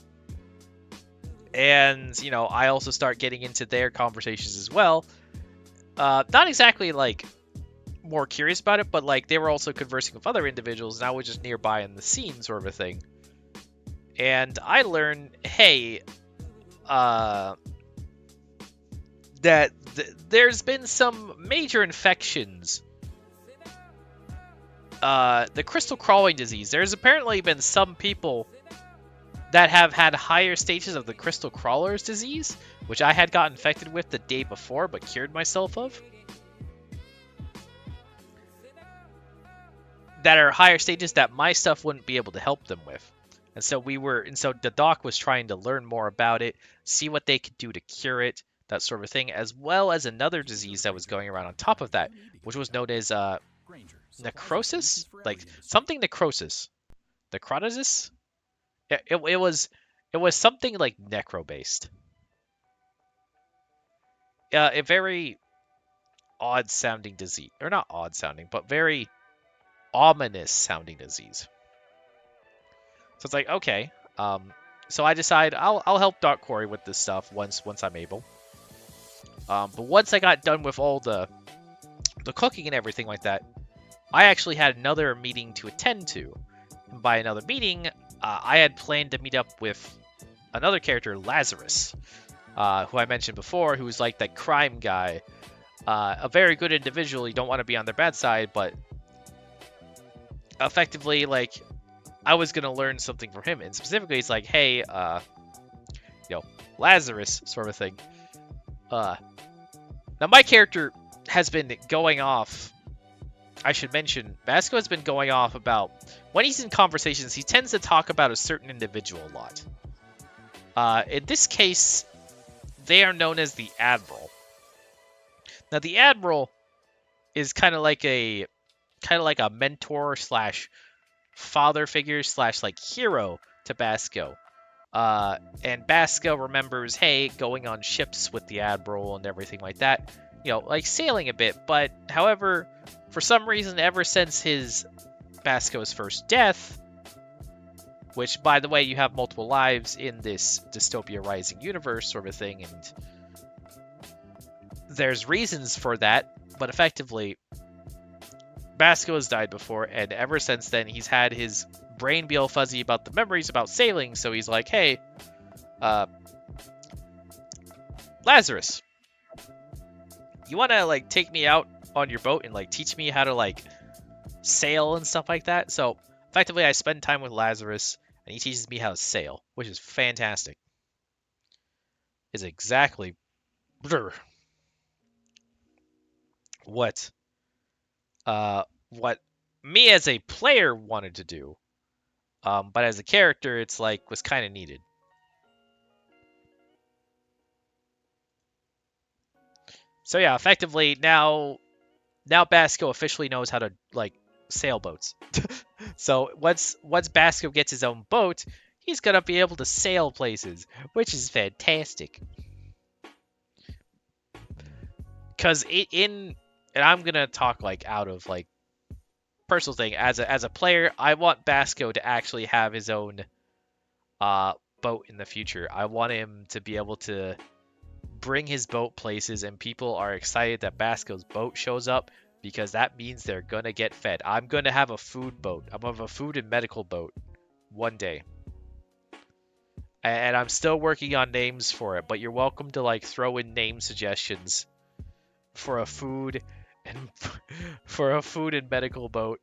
Speaker 1: And, you know, I also start getting into their conversations as well. Not exactly, like, more curious about it, but, like, they were also conversing with other individuals, and I was just nearby in the scene sort of a thing. And I learned, hey, that there's been some major infections. The crystal crawling disease. There's apparently been some people that have had higher stages of the crystal crawlers disease, which I had got infected with the day before but cured myself of. That are higher stages that my stuff wouldn't be able to help them with. And so the doc was trying to learn more about it, see what they could do to cure it, that sort of thing, as well as another disease that was going around on top of that, which was known as necrosis? Like, something necrosis. Necrosis? It was something like necro-based. A very odd-sounding disease. Or not odd-sounding, but very ominous-sounding disease. So it's like, okay. So I decide I'll help Doc Corey with this stuff once I'm able. But once I got done with all the cooking and everything like that, I actually had another meeting to attend to. And by another meeting, I had planned to meet up with another character, Lazarus, who I mentioned before, who's like that crime guy. A very good individual. You don't want to be on their bad side, but effectively, like, I was going to learn something from him. And specifically, it's like, hey, Lazarus sort of thing. Now, my character has been going off. I should mention, Basco has been going off about, when he's in conversations, he tends to talk about a certain individual a lot. In this case, they are known as the Admiral. Now, the Admiral is kind of like a mentor slash father figure slash like hero to Basco. And Basco remembers, hey, going on ships with the Admiral and everything like that. You know, like sailing a bit. But, however, for some reason, ever since Basco's first death, which, by the way, you have multiple lives in this Dystopia Rising universe sort of thing, and there's reasons for that, but effectively, Basco has died before, and ever since then, he's had his brain be all fuzzy about the memories about sailing, so he's like, hey, Lazarus, you want to, like, take me out on your boat and, like, teach me how to, like, sail and stuff like that? So, effectively, I spend time with Lazarus, and he teaches me how to sail, which is fantastic. Is exactly what me as a player wanted to do. But as a character, it's like, was kind of needed. So yeah, effectively, now Basco officially knows how to, like, sail boats. So once Basco gets his own boat, he's gonna be able to sail places, which is fantastic. Because and I'm gonna talk, like, out of, like, personal thing. As a player, I want Basco to actually have his own boat in the future. I want him to be able to bring his boat places, and people are excited that Basco's boat shows up because that means they're gonna get fed. I'm gonna have a food boat. I'm gonna have a food and medical boat one day. And I'm still working on names for it, but you're welcome to like throw in name suggestions for a food and for a food and medical boat.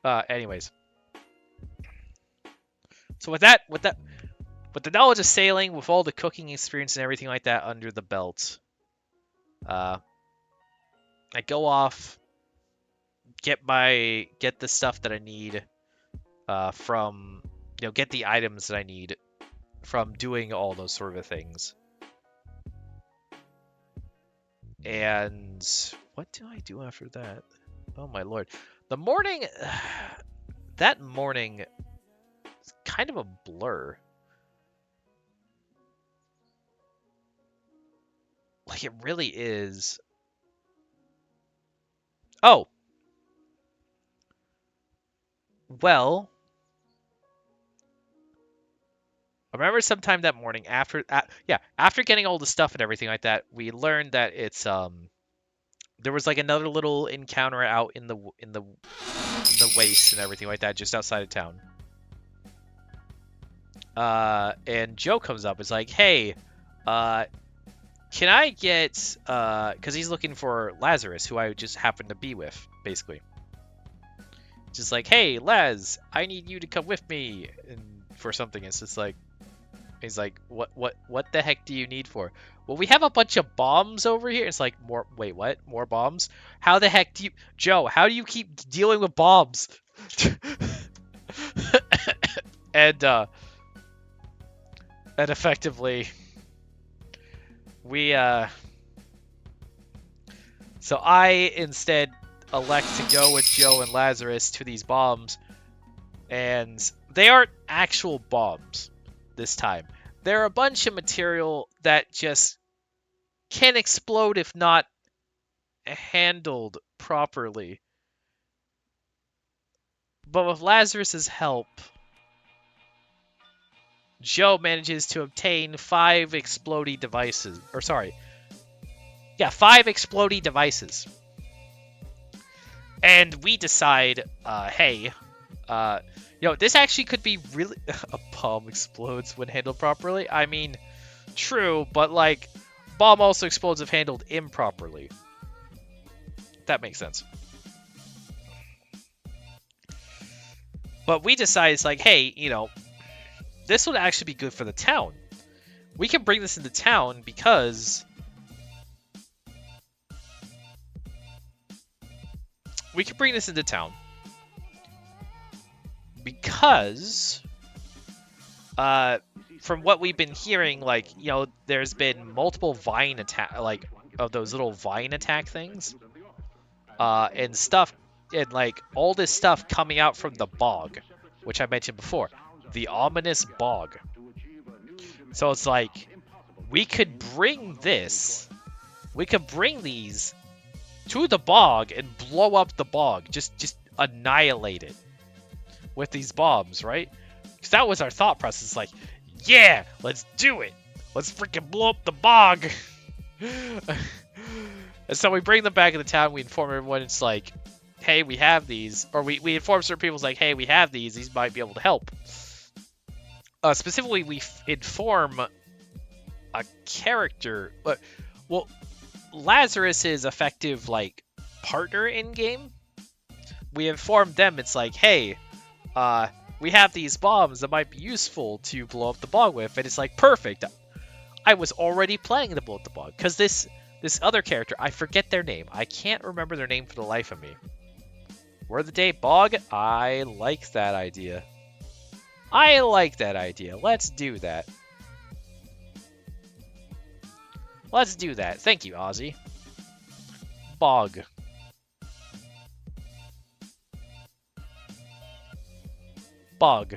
Speaker 1: Anyways. So with the knowledge of sailing, with all the cooking experience and everything like that under the belt, I go off, get the stuff that I need, get the items that I need from doing all those sort of things. And what do I do after that? Oh my lord. That morning is kind of a blur. Like, it really is. Oh. Well, I remember sometime that morning after getting all the stuff and everything like that, we learned that it's there was like another little encounter out in the waste and everything like that just outside of town. And Joe comes up, is like, "Hey, can I get cuz he's looking for Lazarus, who I just happened to be with, basically. Just like, "Hey, Laz, I need you to come with me," and for something. It's just like, he's like, what the heck do you need for? Well, we have a bunch of bombs over here. It's like, wait, what? More bombs? How the heck do you, Joe, how do you keep dealing with bombs? and effectively, so I instead elect to go with Joe and Lazarus to these bombs, and they aren't actual bombs this time. They're a bunch of material that just can explode if not handled properly. But with Lazarus's help, Joe manages to obtain 5 explodey devices. 5 explodey devices. And we decide, hey, this actually could be really... A bomb explodes when handled properly? I mean, true, but, like, bomb also explodes if handled improperly. That makes sense. But we decide, it's like, hey, this would actually be good for the town. We can bring this into town because... from what we've been hearing, like, there's been multiple vine attack, like, of those little vine attack things, and stuff, and like all this stuff coming out from the bog, which I mentioned before, the ominous bog. So it's like, we could bring these to the bog and blow up the bog, just annihilate it with these bombs, right? Because that was our thought process, like, yeah, let's do it. Let's freaking blow up the bog. And so we bring them back into town. We inform everyone. It's like, hey, we have these. Or we inform certain people. It's like, hey, we have these. These might be able to help. Specifically, we inform a character. Well, Lazarus's effective, like, partner in-game. We inform them. It's like, hey, we have these bombs that might be useful to blow up the bog with. And it's like, perfect. I was already planning to blow up the bog. Because this other character, I forget their name. I can't remember their name for the life of me. Word of the day, bog. I like that idea. Let's do that. Thank you, Ozzy. Bog. Bog.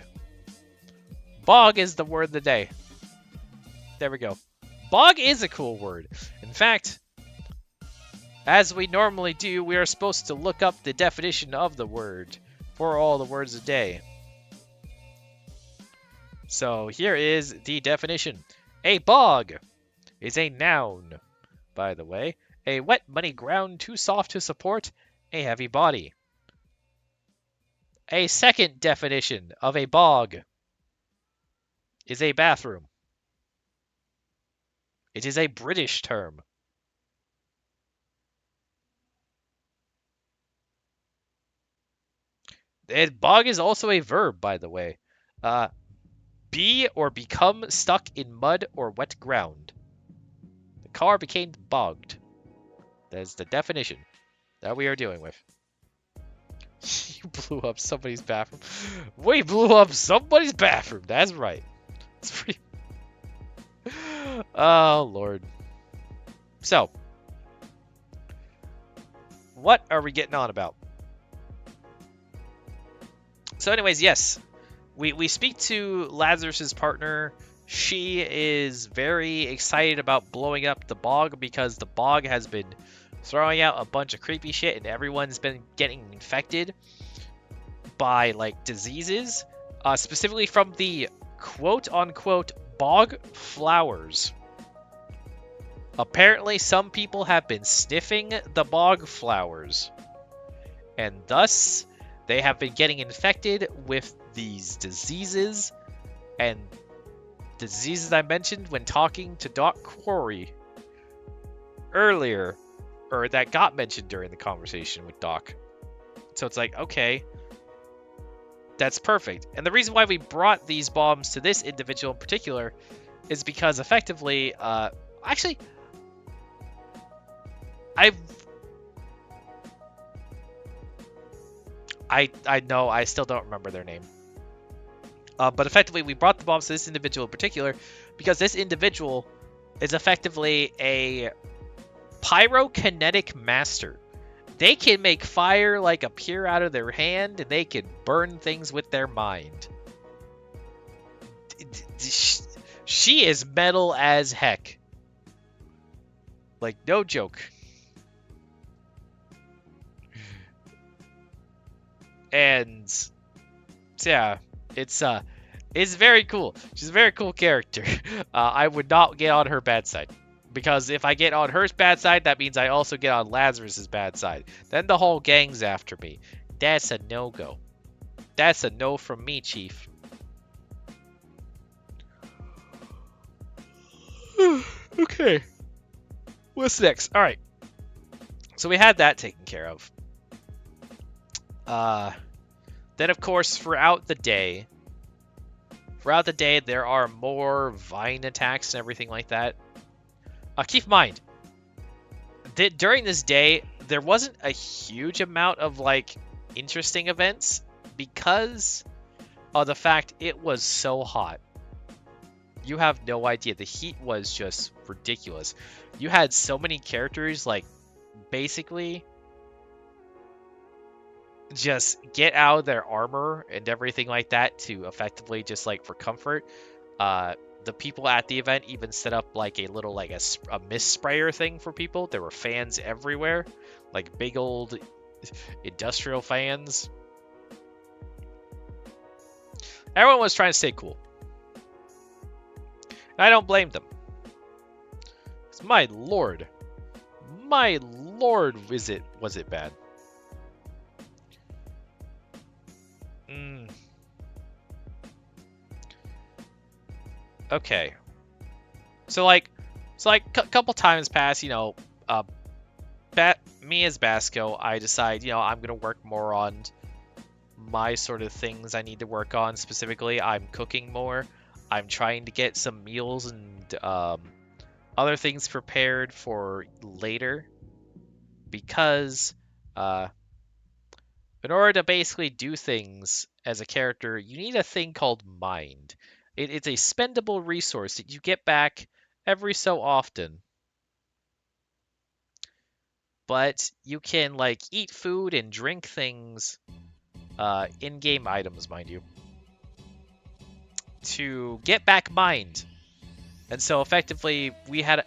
Speaker 1: Bog is the word of the day. There we go. Bog is a cool word. In fact, as we normally do, we are supposed to look up the definition of the word for all the words a day. So here is the definition. A bog is a noun, by the way. A wet, muddy ground too soft to support a heavy body. A second definition of a bog is a bathroom. It is a British term. And bog is also a verb, by the way. Be or become stuck in mud or wet ground. The car became bogged. That is the definition that we are dealing with. You blew up somebody's bathroom. We blew up somebody's bathroom. That's right. It's pretty. Oh, Lord. So, what are we getting on about? So, anyways, yes. We speak to Lazarus's partner. She is very excited about blowing up the bog because the bog has been throwing out a bunch of creepy shit and everyone's been getting infected by like diseases, specifically from the quote-unquote bog flowers. Apparently, some people have been sniffing the bog flowers, and thus they have been getting infected with these diseases, and diseases I mentioned when talking to Doc Quarry earlier, or that got mentioned during the conversation with Doc. So it's like, okay, that's perfect. And the reason why we brought these bombs to this individual in particular is because effectively, actually, I know I still don't remember their name. But effectively, we brought the bombs to this individual in particular because this individual is effectively a pyrokinetic master. They can make fire like appear out of their hand, and they can burn things with their mind. She is metal as heck. Like, no joke. And yeah, it's very cool. She's a very cool character. I would not get on her bad side. Because if I get on her bad side, that means I also get on Lazarus's bad side. Then the whole gang's after me. That's a no-go. That's a no from me, Chief. Okay. What's next? Alright. So we had that taken care of. Then, of course, throughout the day, there are more vine attacks and everything like that. Keep in mind that during this day, there wasn't a huge amount of, like, interesting events because of the fact it was so hot. You have no idea. The heat was just ridiculous. You had so many characters, like, basically just get out of their armor and everything like that to effectively just, like, for comfort. The people at the event even set up like a little like a mist sprayer thing for people. There were fans everywhere, like big old industrial fans. Everyone was trying to stay cool. And I don't blame them. My lord, was it bad? Okay. So like a couple times pass, you know, me as Basco, I decide, you know, I'm going to work more on my sort of things I need to work on. Specifically, I'm cooking more. I'm trying to get some meals and other things prepared for later because in order to basically do things as a character, you need a thing called mind. It's a spendable resource that you get back every so often. But you can, like, eat food and drink things, in-game items, mind you, to get back mind. And so, effectively,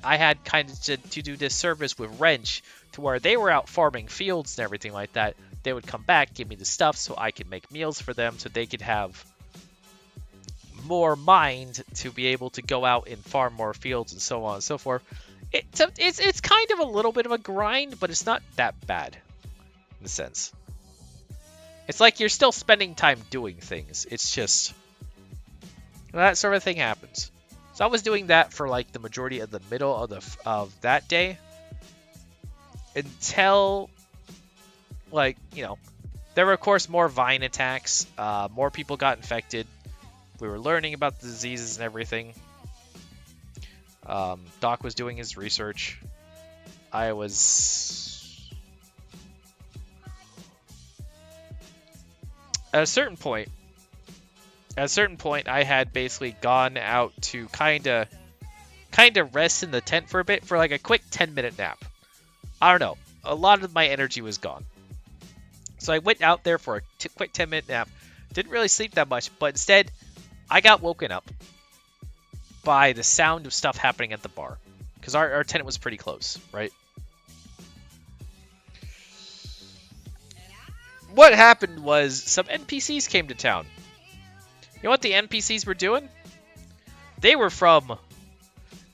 Speaker 1: I had kind of to do this service with Wrench, to where they were out farming fields and everything like that. They would come back, give me the stuff so I could make meals for them so they could have
Speaker 2: more mind to be able to go out and farm more fields and so on and so forth. It's kind of a little bit of a grind, but it's not that bad in a sense. It's like you're still spending time doing things. It's just that sort of thing happens. So I was doing that for like the majority of the middle of that day until like, you know, there were of course more vine attacks, more people got infected. We were learning about the diseases and everything. Doc was doing his research. I was at a certain point, I had basically gone out to kind of rest in the tent for a bit for like a quick 10-minute nap. I don't know. A lot of my energy was gone. So I went out there for a quick 10-minute nap. Didn't really sleep that much, but instead I got woken up by the sound of stuff happening at the bar. Because our tent was pretty close, right? What happened was some NPCs came to town. You know what the NPCs were doing? They were from,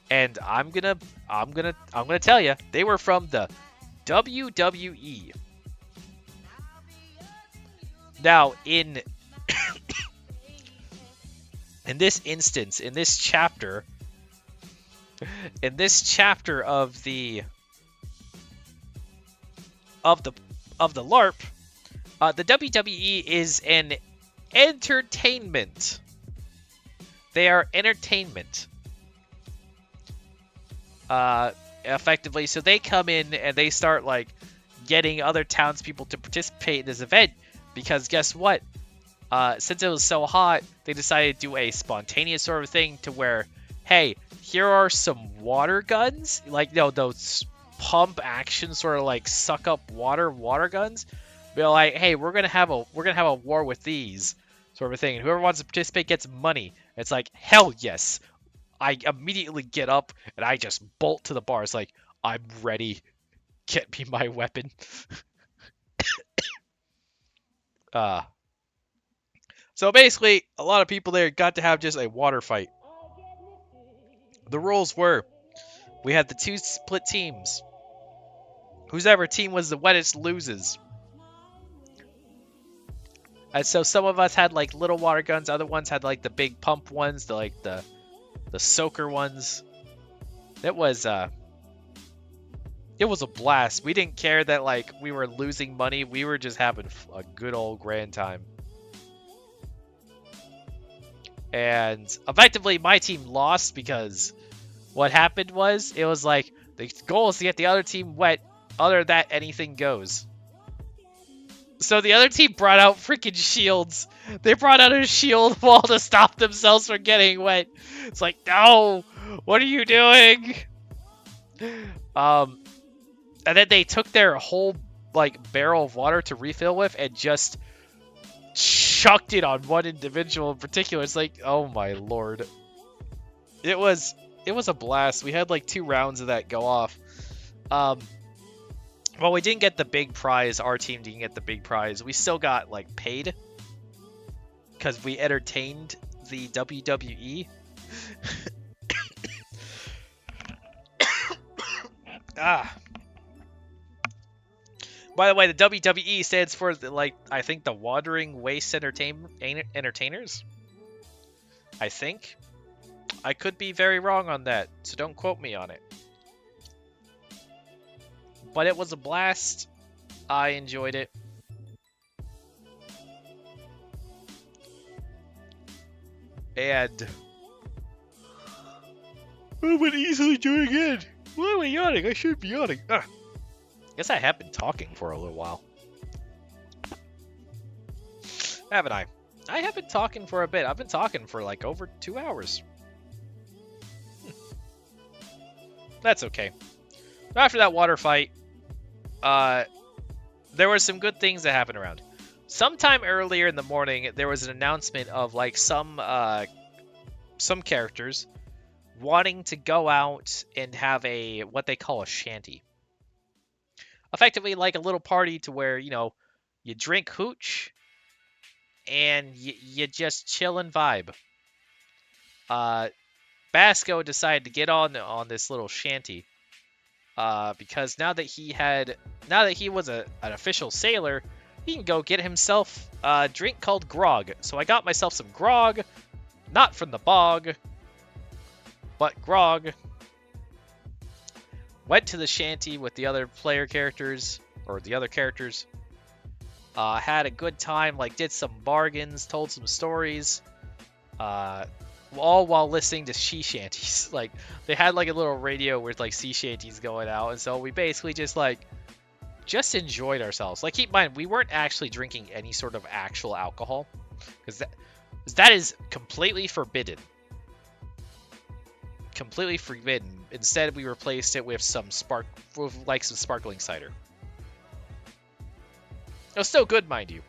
Speaker 2: and I'm gonna tell you, they were from the WWE. Now, in this instance, in this chapter of the LARP, the WWE is an entertainment. They are entertainment. Effectively, so they come in and they start like getting other townspeople to participate in this event because guess what? Since it was so hot, they decided to do a spontaneous sort of thing to where, hey, here are some water guns, like those pump action sort of like suck up water guns. Be like, hey, we're gonna have a war with these sort of thing, and whoever wants to participate gets money. It's like, hell yes. I immediately get up and I just bolt to the bar. It's like, I'm ready. Get me my weapon. So basically, a lot of people there got to have just a water fight. The rules were, we had the two split teams. Whoever team was the wettest loses. And so some of us had like little water guns, other ones had like the big pump ones, the soaker ones. It was a blast. We didn't care that like we were losing money. We were just having a good old grand time. And effectively my team lost because what happened was it was like the goal is to get the other team wet. Other than that, anything goes. So the other team brought out freaking shields. They brought out a shield wall to stop themselves from getting wet. It's like, no, what are you doing? And then they took their whole like barrel of water to refill with and just chucked it on one individual in particular. It's like, oh my lord. It was a blast. We had like 2 rounds of that go off. Well, we didn't get the big prize. Our team didn't get the big prize. We still got like paid because we entertained the WWE. By the way, the WWE stands for I think the Wandering Waste Entertainers. I think. I could be very wrong on that, so don't quote me on it. But it was a blast. I enjoyed it. And I would easily do it again. Why am I yawning? I shouldn't be yawning. Guess I have been talking for a little while. Haven't I? I have been talking for a bit. I've been talking for like over 2 hours. That's okay. After that water fight, there were some good things that happened around. Sometime earlier in the morning, there was an announcement of like some characters wanting to go out and have what they call a shanty. Effectively like a little party to where, you know, you drink hooch and you just chill and vibe. Basco decided to get on this little shanty. Because now that he was an official sailor, he can go get himself a drink called grog. So I got myself some grog, not from the bog, but grog. Went to the shanty with the other player characters, or the other characters. Had a good time, like did some bargains, told some stories. All while listening to sea shanties. Like they had like a little radio with like sea shanties going out, and so we basically just enjoyed ourselves. Like keep in mind, we weren't actually drinking any sort of actual alcohol, because that is completely forbidden. Completely forbidden. Instead, we replaced it with some sparkling cider. It was still good, mind you.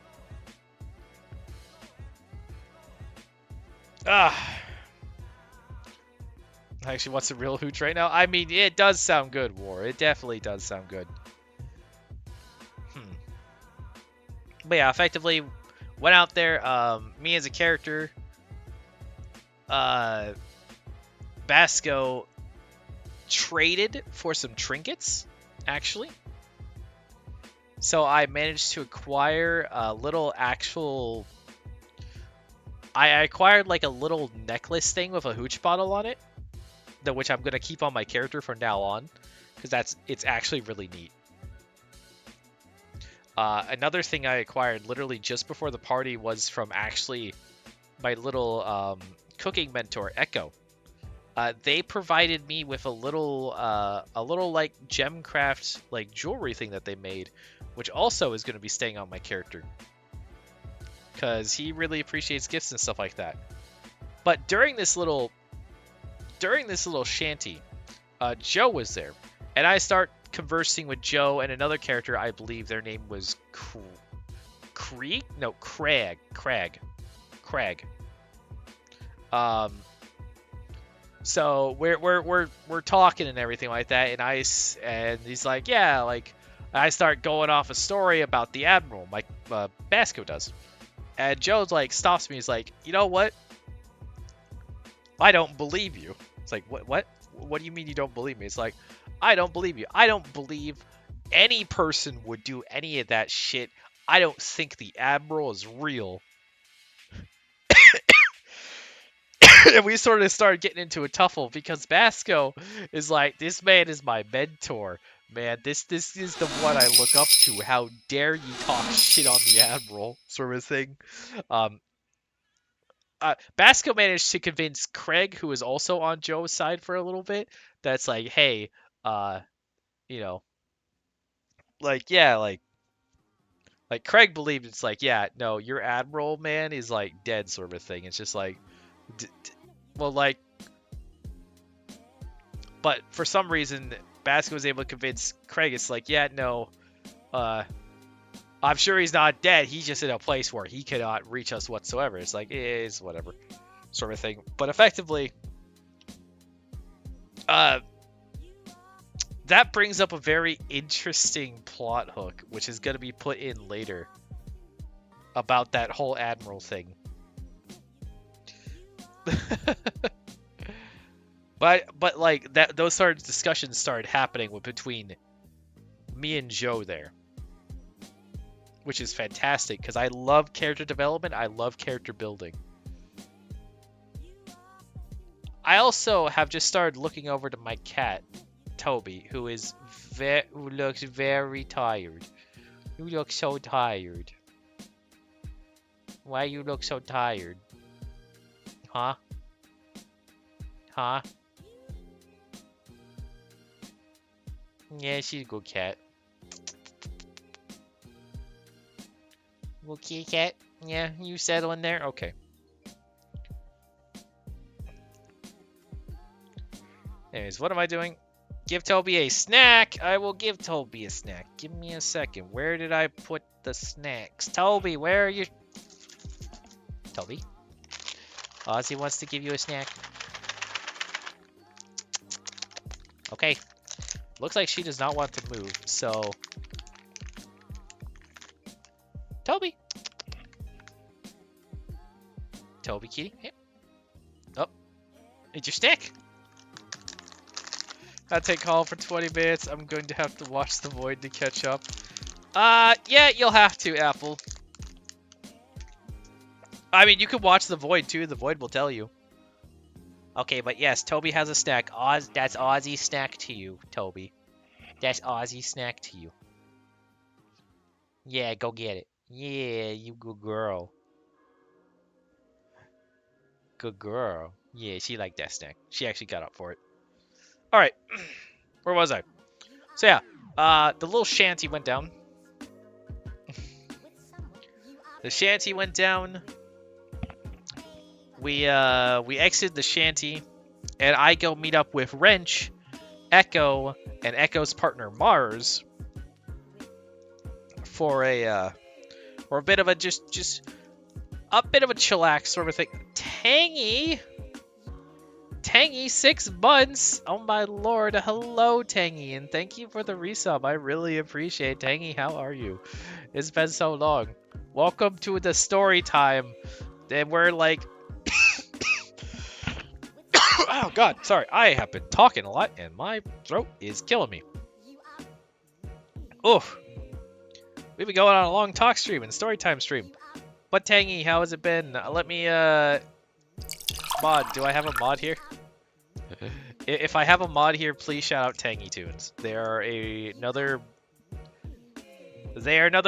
Speaker 2: Actually, what's a real hooch right now? I mean, it does sound good, War. It definitely does sound good. But yeah, effectively went out there. Me as a character, Basco traded for some trinkets, actually. So I managed to acquire a little actual. I acquired like a little necklace thing with a hooch bottle on it, which I'm gonna keep on my character from now on, because it's actually really neat. Another thing I acquired literally just before the party was from actually my little cooking mentor, Echo. They provided me with a little like gemcraft like jewelry thing that they made, which also is going to be staying on my character, because he really appreciates gifts and stuff like that. But during this little shanty, Joe was there, and I start conversing with Joe and another character. I believe their name was Craig. So we're talking and everything like that, and he's like, yeah, like I start going off a story about the Admiral, like Basco does, and Joe's like stops me. He's like, you know what? I don't believe you. It's like, what do you mean you don't believe me? It's like, I don't believe you. I don't believe any person would do any of that shit. I don't think the Admiral is real. And we sort of started getting into a tuffle, because Basco is like, this man is my mentor. Man, this is the one I look up to. How dare you talk shit on the Admiral, sort of thing. Basco managed to convince Craig, who was also on Joe's side for a little bit, that's like, hey, you know, like, yeah, like Craig believed it's like, yeah, no, your Admiral, man, is like dead, sort of thing. It's just like, well, like, but for some reason, Basco was able to convince Craig, it's like, yeah, no, I'm sure he's not dead. He's just in a place where he cannot reach us whatsoever. It's like, it's whatever, sort of thing. But effectively, that brings up a very interesting plot hook, which is going to be put in later, about that whole Admiral thing. But like that, those sort of discussions started happening between me and Joe there, which is fantastic, because I love character development. I love character building. I also have just started looking over to my cat, Toby, who looks very tired. You look so tired. Why you look so tired? Huh? Huh? Yeah, she's a good cat. Good kitty cat? Yeah, you settling there? Okay. Anyways, what am I doing? Give Toby a snack! I will give Toby a snack. Give me a second. Where did I put the snacks? Toby, where are you? Toby? Ozzy wants to give you a snack. Okay. Looks like she does not want to move, so... Toby! Toby kitty? Here. Oh. Eat your stick. I'll take call for 20 minutes. I'm going to have to watch The Void to catch up. Yeah, you'll have to, Apple. I mean, you could watch The Void, too. The Void will tell you. Okay, but yes, Toby has a snack. That's Ozzy's snack to you, Toby. That's Ozzy's snack to you. Yeah, go get it. Yeah, you good girl. Good girl. Yeah, she liked that snack. She actually got up for it. Alright. Where was I? So yeah, the little shanty went down. The shanty went down. We exited the shanty, and I go meet up with Wrench, Echo, and Echo's partner Mars for a bit of a just a bit of a chillax sort of thing. Tangy 6 months. Oh my lord. Hello, Tangy, and thank you for the resub. I really appreciate it. Tangy, how are you? It's been so long. Welcome to the story time. And we're like oh god, sorry. I have been talking a lot and my throat is killing me. Oof. We've been going on a long talk stream and story time stream. But Tangy, how has it been? Let me mod. Do I have a mod here? If I have a mod here, please shout out Tangy Tunes. They are another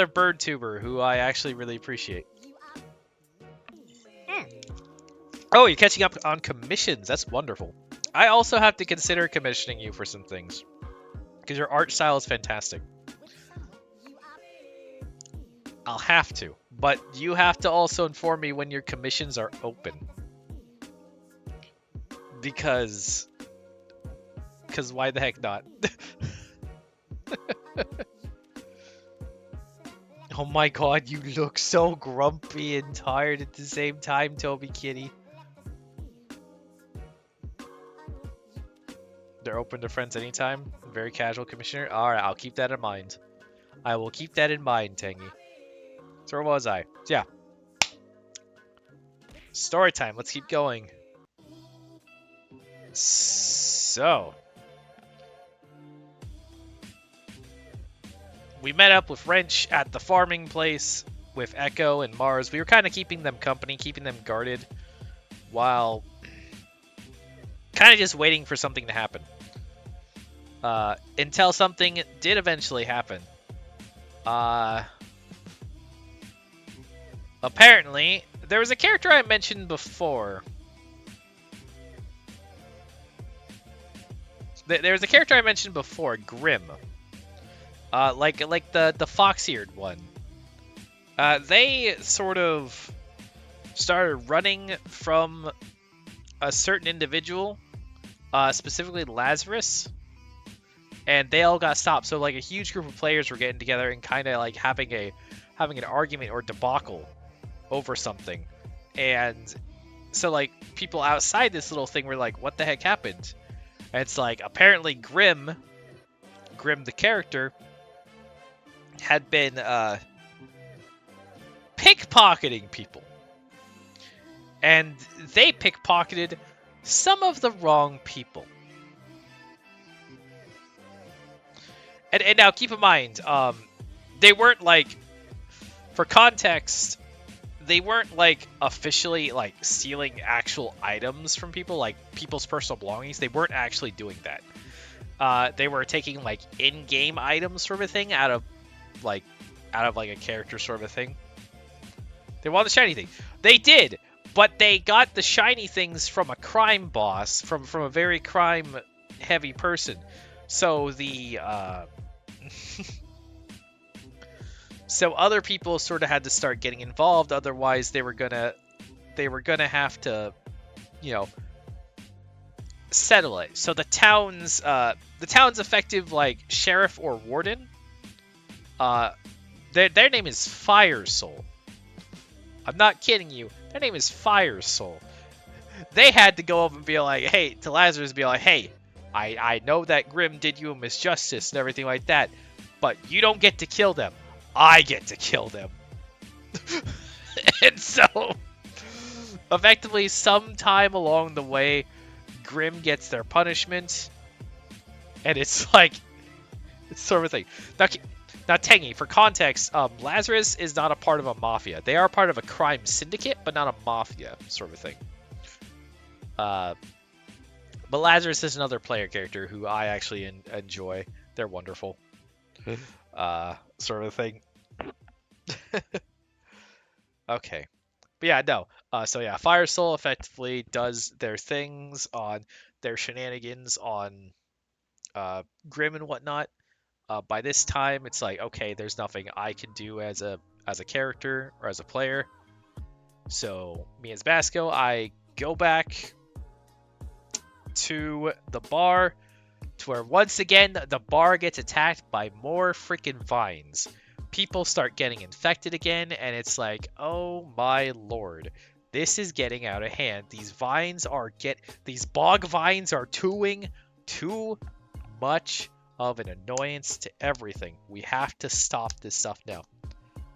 Speaker 2: bird tuber who I actually really appreciate. Oh, you're catching up on commissions. That's wonderful. I also have to consider commissioning you for some things because your art style is fantastic. I'll have to, but you have to also inform me when your commissions are open. Because why the heck not? Oh my god, you look so grumpy and tired at the same time, Toby Kitty. They're open to friends anytime. Very casual commissioner. Alright, I'll keep that in mind. I will keep that in mind, Tangy. So where was I? So yeah. Story time. Let's keep going. So. We met up with Wrench at the farming place with Echo and Mars. We were kind of keeping them company, keeping them guarded, while kind of just waiting for something to happen. Until something did eventually happen. Apparently, there was a character I mentioned before. There was a character I mentioned before, Grim. Like the fox-eared one. They sort of started running from a certain individual, specifically Lazarus, and they all got stopped. So like a huge group of players were getting together and kind of like having an argument or debacle over something. And so like people outside this little thing were like, what the heck happened? And it's like apparently Grim the character had been pickpocketing people. And they pickpocketed some of the wrong people. And now keep in mind, they weren't like, for context, they weren't like officially like stealing actual items from people, like people's personal belongings. They weren't actually doing that. They were taking like in-game items sort of a thing out of like a character sort of a thing. They wanted the shiny thing. They did, but they got the shiny things from a crime boss, from a very crime-heavy person. So the so other people sort of had to start getting involved. Otherwise, they were gonna have to, you know, settle it. So the town's effective like sheriff or warden. Their name is Fire Soul. I'm not kidding you. Their name is Fire Soul. They had to go up and be like, hey, to Lazarus, be like, hey, I know that Grim did you a misjustice and everything like that, but you don't get to kill them. I get to kill them. And so, effectively, sometime along the way, Grim gets their punishment, and it's like it's sort of a thing. Now, Tangy, for context, Lazarus is not a part of a mafia. They are part of a crime syndicate, but not a mafia sort of thing. But Lazarus is another player character who I actually enjoy. They're wonderful. Sort of thing. Okay. But yeah, no. So yeah, Fire Soul effectively does their things on their shenanigans on Grim and whatnot. By this time, it's like, okay, there's nothing I can do as a character or as a player. So me as Basco, I go back to the bar, to where once again the bar gets attacked by more freaking vines. People start getting infected again, and it's like, oh my lord, this is getting out of hand. These bog vines are doing too much of an annoyance to everything. We have to stop this stuff now.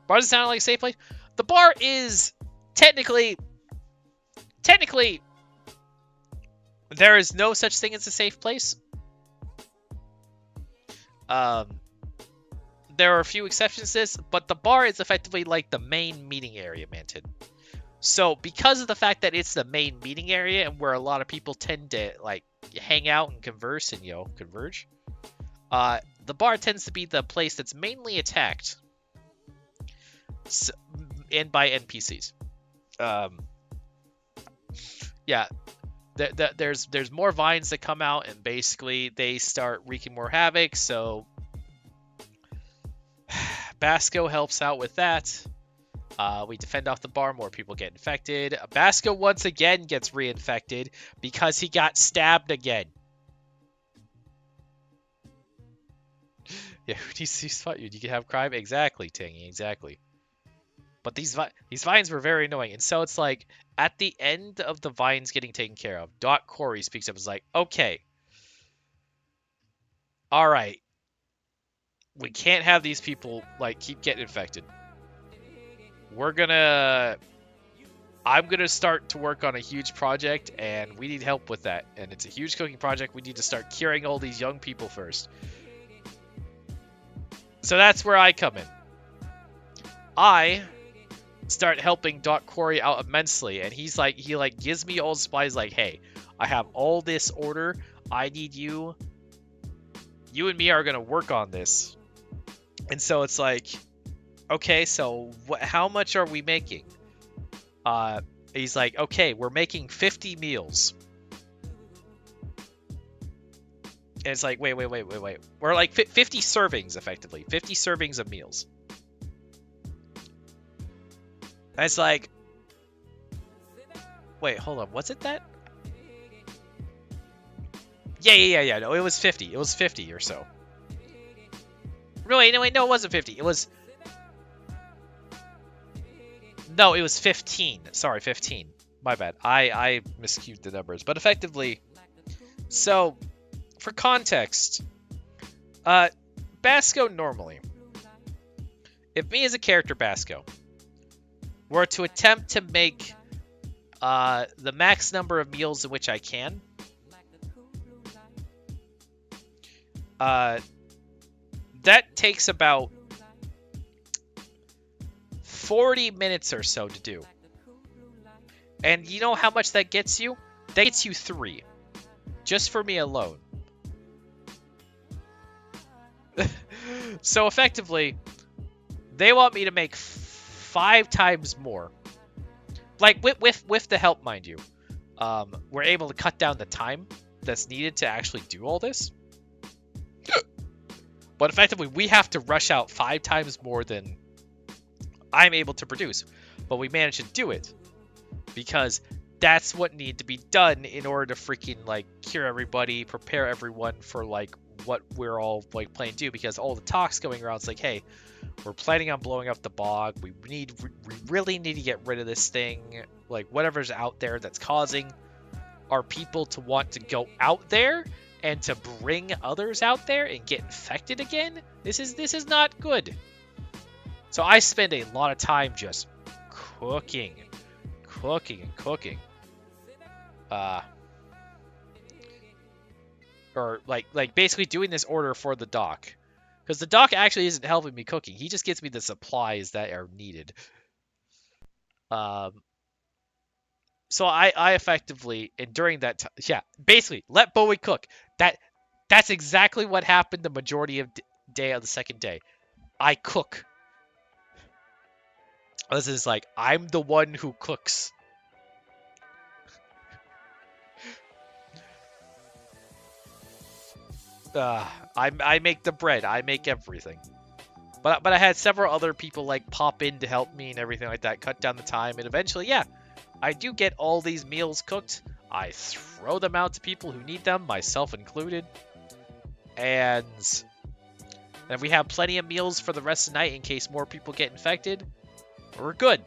Speaker 2: Bar doesn't sound like a safe place. The bar is technically, there is no such thing as a safe place. There are a few exceptions to this, but the bar is effectively like the main meeting area, Manton. So because of the fact that it's the main meeting area and where a lot of people tend to like hang out and converse and converge, the bar tends to be the place that's mainly attacked and by NPCs. Yeah, there's more vines that come out, and basically they start wreaking more havoc. So Basco helps out with that. We defend off the bar, more people get infected. Basco once again gets reinfected because he got stabbed again. Yeah, who needs to spot you? You can have crime? Exactly, Tangy, exactly. But these vines were very annoying. And so it's like, at the end of the vines getting taken care of, Doc Corey speaks up and is like, okay, all right, we can't have these people, like, keep getting infected. I'm gonna start to work on a huge project, and we need help with that. And it's a huge cooking project. We need to start curing all these young people first. So that's where I come in. I start helping Doc Corey out immensely, and he gives me all the supplies, like, hey, I have all this order. I need you. You and me are gonna work on this. And so it's like, okay, so how much are we making? He's like, okay, we're making 50 meals. And it's like, wait. We're like 50 servings, effectively. 50 servings of meals. And it's like, wait, hold on. Was it that? Yeah. No, it was 50. It was 50 or so. No, wait, no, it wasn't 50. It was... No, it was 15. Sorry, 15. My bad. I miscued the numbers. But effectively... So... For context, Basco normally, if me as a character Basco were to attempt to make the max number of meals in which I can, that takes about 40 minutes or so to do. And you know how much that gets you? That gets you 3. Just for me alone. So effectively, they want me to make 5 times more. Like with the help, mind you, we're able to cut down the time that's needed to actually do all this. But effectively, we have to rush out 5 times more than I'm able to produce. But we managed to do it because that's what needed to be done in order to freaking like cure everybody, prepare everyone for like what we're all like planning to do, because all the talks going around, it's like, hey, we're planning on blowing up the bog. We really need to get rid of this thing. Like whatever's out there that's causing our people to want to go out there and to bring others out there and get infected again. This is not good. So I spend a lot of time just cooking. or like basically doing this order for the doc. Because the doc actually isn't helping me cooking. He just gets me the supplies that are needed. Um, so I effectively, and during that time, yeah, basically let Bowie cook. That's exactly what happened the majority of day of the second day. I cook. This is like I'm the one who cooks. I make the bread. I make everything. But I had several other people like pop in to help me and everything like that, cut down the time, and eventually, yeah, I do get all these meals cooked. I throw them out to people who need them, myself included, and then we have plenty of meals for the rest of the night in case more people get infected. We're good.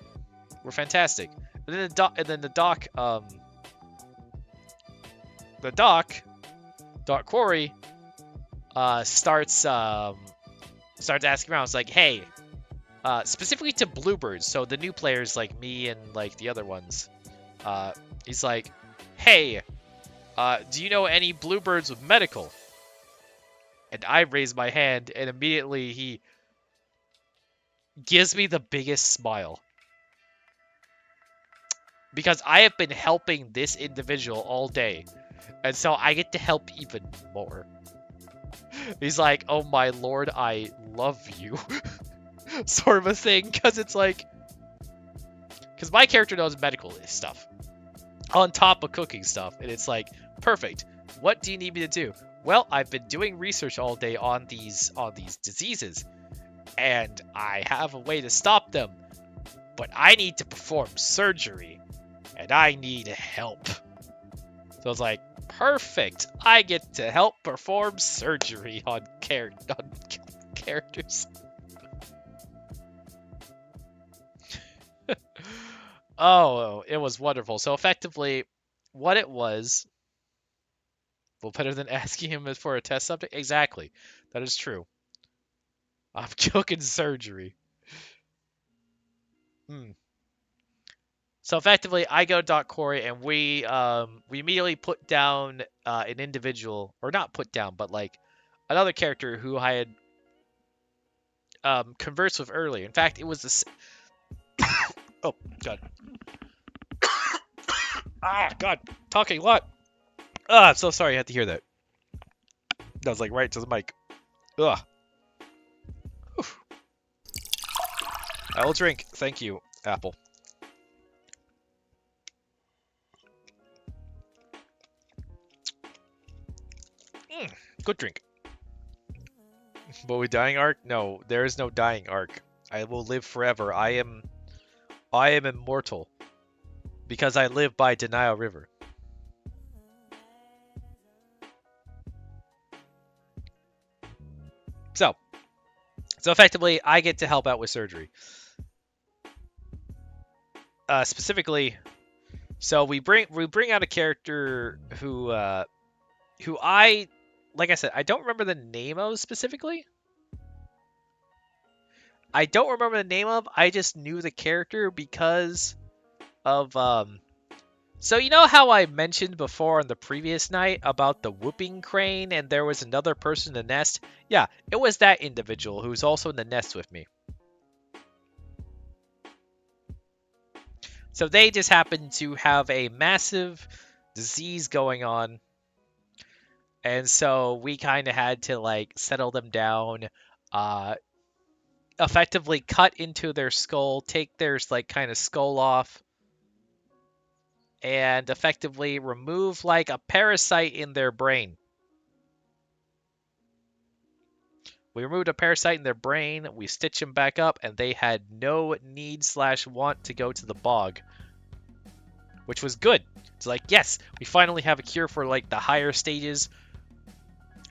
Speaker 2: We're fantastic. And then Doc Quarry, starts asking around. It's like, hey, specifically to bluebirds, so the new players like me and like the other ones. He's like, hey, do you know any bluebirds with medical? And I raise my hand, and immediately he gives me the biggest smile. Because I have been helping this individual all day, and so I get to help even more. He's like, oh my lord, I love you. Sort of a thing, because it's like... Because my character knows medical stuff. On top of cooking stuff, and it's like, perfect. What do you need me to do? Well, I've been doing research all day on these diseases, and I have a way to stop them, but I need to perform surgery, and I need help. So it's like, perfect. I get to help perform surgery on characters. Oh, it was wonderful. So effectively, what it was, well, better than asking him for a test subject. Exactly, that is true. I'm cooking surgery. Hmm. So effectively, I go to Doc Corey, and we immediately put down an individual, or not put down, but like another character who I had conversed with earlier. In fact, it was this. Oh God. God, talking a lot. I'm so sorry. I had to hear that. That was like right to the mic. Ugh. Oof. I will drink. Thank you, Apple. Good drink. Bowie dying arc? No, there is no dying arc. I will live forever. I am immortal because I live by Denial River. So effectively, I get to help out with surgery. Specifically, so we bring out a character who I, like I said, I don't remember the name of specifically. I don't remember the name of. I just knew the character because of So you know how I mentioned before on the previous night about the whooping crane and there was another person in the nest? Yeah, it was that individual who's also in the nest with me. So they just happened to have a massive disease going on. And so we kind of had to like settle them down, effectively cut into their skull, take their like kind of skull off, and effectively remove like a parasite in their brain. We removed a parasite in their brain, we stitched them back up, and they had no need/want to go to the bog. Which was good. It's like, yes, we finally have a cure for like the higher stages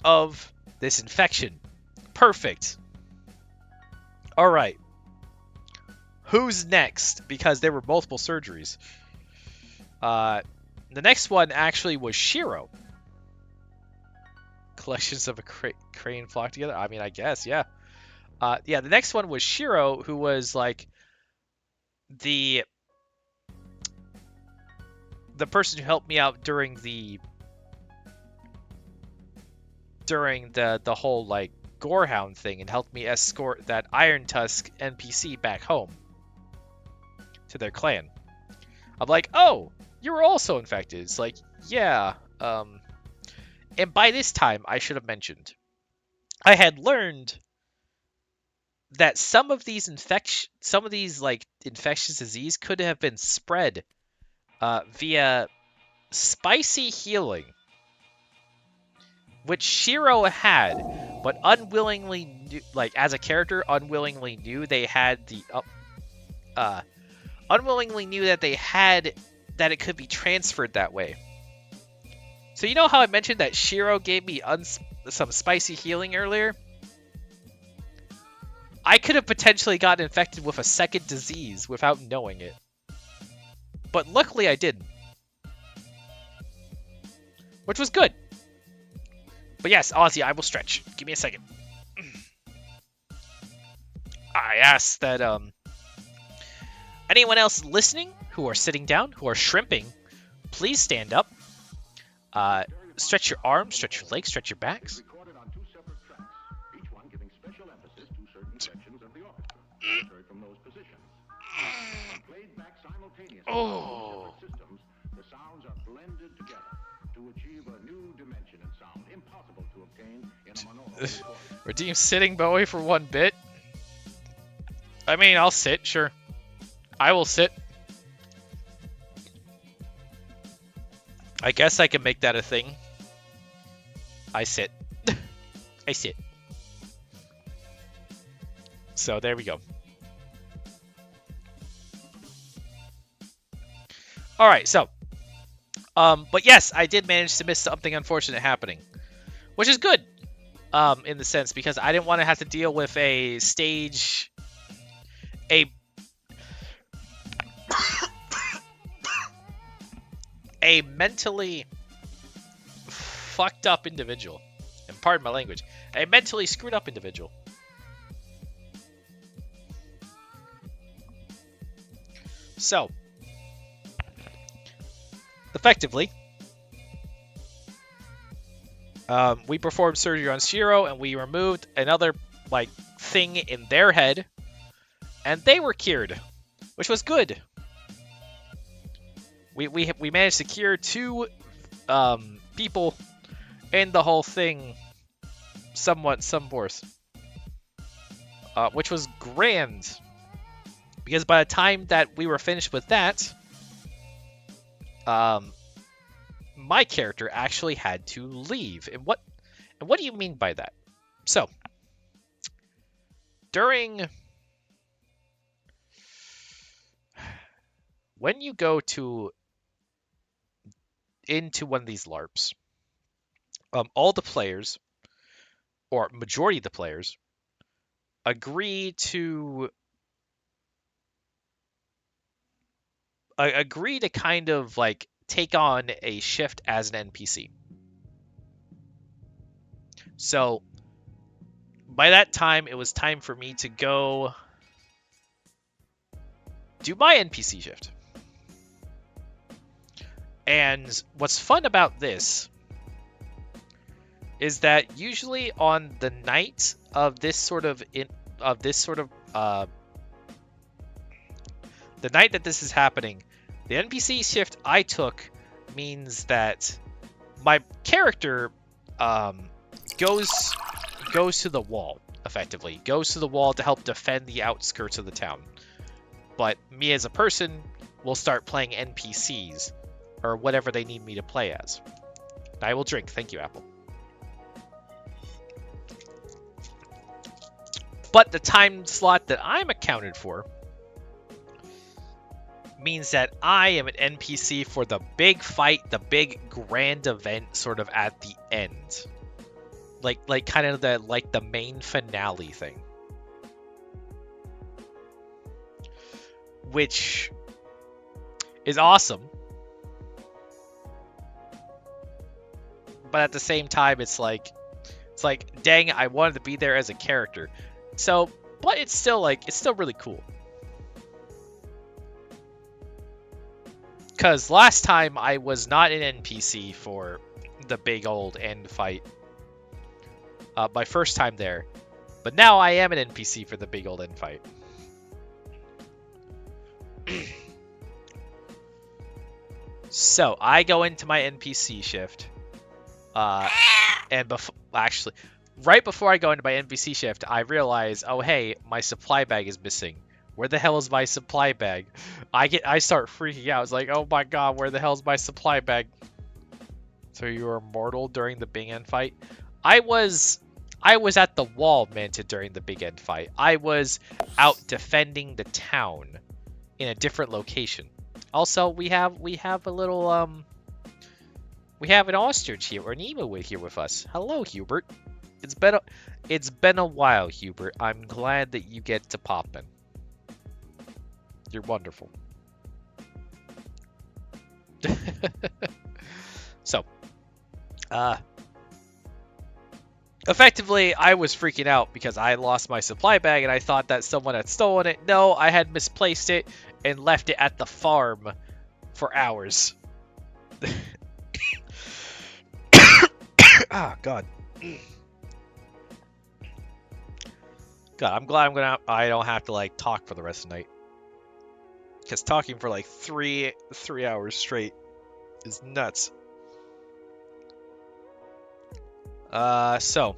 Speaker 2: of this infection. Perfect. Alright. Who's next? Because there were multiple surgeries. The next one actually was Shiro. Collections of a crane flock together? I mean, I guess, yeah. Yeah, the next one was Shiro, who was like the person who helped me out during the during the whole like Gorehound thing and helped me escort that Iron Tusk NPC back home to their clan. I'm like, oh, you were also infected. It's like, yeah. And by this time, I should have mentioned, I had learned that some of these like infectious disease could have been spread via spicy healing, which Shiro had, but unwillingly knew, like as a character, unwillingly knew they had the unwillingly knew that they had that it could be transferred that way. So you know how I mentioned that Shiro gave me some spicy healing earlier? I could have potentially gotten infected with a second disease without knowing it. But luckily I didn't. Which was good. But yes, Ozzy, I will stretch. Give me a second. I ask that anyone else listening who are sitting down, who are shrimping, please stand up. Stretch your arms, stretch your legs, stretch your backs. Oh. Redeem sitting Bowie for 1 bit. I mean, I'll sit, sure. I will sit. I guess I can make that a thing. I sit. I sit. So there we go. Alright, so. But yes, I did manage to miss something unfortunate happening. Which is good. In the sense, because I didn't want to have to deal with a stage... a mentally fucked up individual. And pardon my language. A mentally screwed up individual. So, effectively, we performed surgery on Shiro and we removed another like thing in their head, and they were cured, which was good. We managed to cure 2 people in the whole thing somewhat which was grand. Because by the time that we were finished with that, my character actually had to leave. And what do you mean by that? So, when you go into one of these LARPs, all the players, or majority of the players, agree to kind of like take on a shift as an NPC. So by that time, it was time for me to go do my NPC shift. And what's fun about this is that usually on the night of the night that this is happening, the NPC shift I took means that my character goes to the wall, effectively. Goes to the wall to help defend the outskirts of the town. But me as a person will start playing NPCs, or whatever they need me to play as. I will drink. Thank you, Apple. But the time slot that I'm accounted for means that I am an NPC for the big fight, the big grand event sort of at the end. Like kind of the main finale thing. Which is awesome. But at the same time, it's like, dang, I wanted to be there as a character. So, but it's still really cool. Because last time I was not an NPC for the big old end fight. my first time there. But now I am an NPC for the big old infight. So I go into my NPC shift, and actually, right before I go into my NPC shift, I realize, oh hey, my supply bag is missing. Where the hell is my supply bag? I start freaking out. It's like, oh my god, where the hell is my supply bag? So you were mortal during the big end fight? I was at the wall, Manta, during the big end fight. I was out defending the town in a different location. Also, we have a little we have an ostrich here, or an emu here with us. Hello, Hubert. It's been a while, Hubert. I'm glad that you get to pop in. You're wonderful. So, effectively, I was freaking out because I lost my supply bag and I thought that someone had stolen it. No, I had misplaced it and left it at the farm for hours. Ah, God. God, I'm glad I don't have to like talk for the rest of the night. Because talking for like three hours straight is nuts. So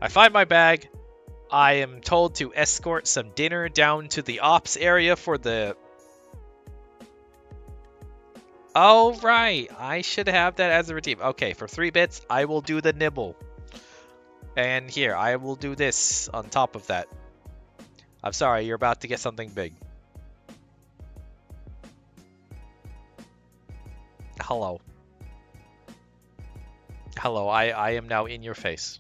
Speaker 2: I find my bag. I am told to escort some dinner down to the ops area for the... Oh, right. I should have that as a routine. Okay, for 3 bits, I will do the nibble. And here, I will do this on top of that. I'm sorry, you're about to get something big. Hello. Hello, I am now in your face.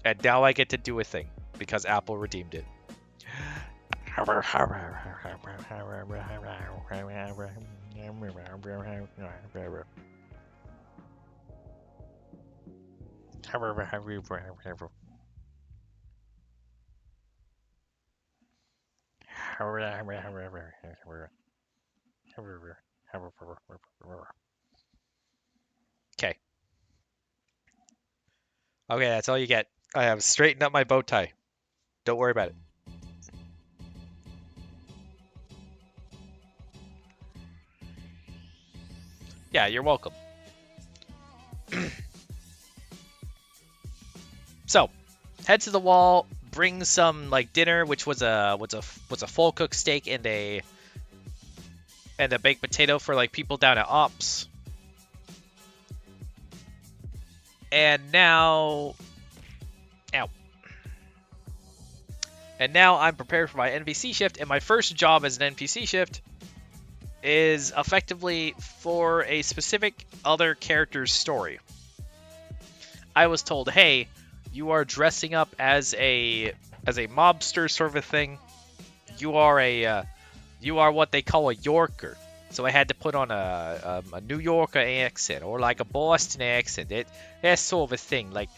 Speaker 2: And now I get to do a thing, because Apple redeemed it. Okay. Okay, that's all you get. I have straightened up my bow tie. Don't worry about it. Yeah, you're welcome. So, head to the wall, bring some like dinner, which was a full cooked steak and a baked potato for like people down at ops. And now, And now I'm prepared for my NPC shift, and my first job as an NPC shift is effectively for a specific other character's story. I was told, hey, you are dressing up as a mobster sort of a thing. You are what they call a Yorker. So I had to put on a New Yorker accent or like a Boston accent. That sort of a thing. Like,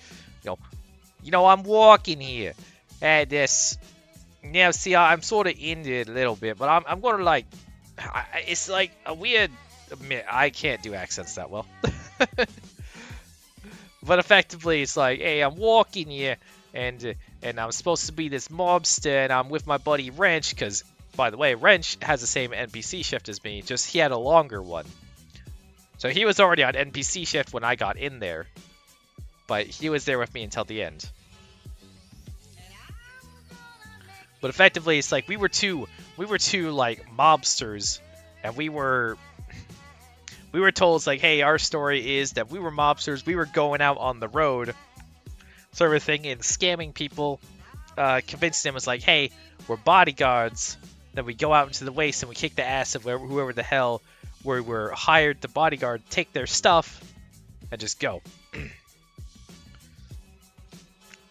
Speaker 2: you know, I'm walking here at this. Now, see, I'm sort of into it a little bit, but I'm going to like, it's like a weird, I can't do accents that well. But effectively, it's like, hey, I'm walking here, and I'm supposed to be this mobster, and I'm with my buddy Wrench, because, by the way, Wrench has the same NPC shift as me, just he had a longer one. So he was already on NPC shift when I got in there, but he was there with me until the end. But effectively, it's like we were two like mobsters, and we were told, it's like, hey, our story is that we were mobsters, we were going out on the road, sort of a thing, and scamming people, convincing them, it's like, hey, we're bodyguards, then we go out into the waste and we kick the ass of whoever the hell we were hired to bodyguard, take their stuff, and just go.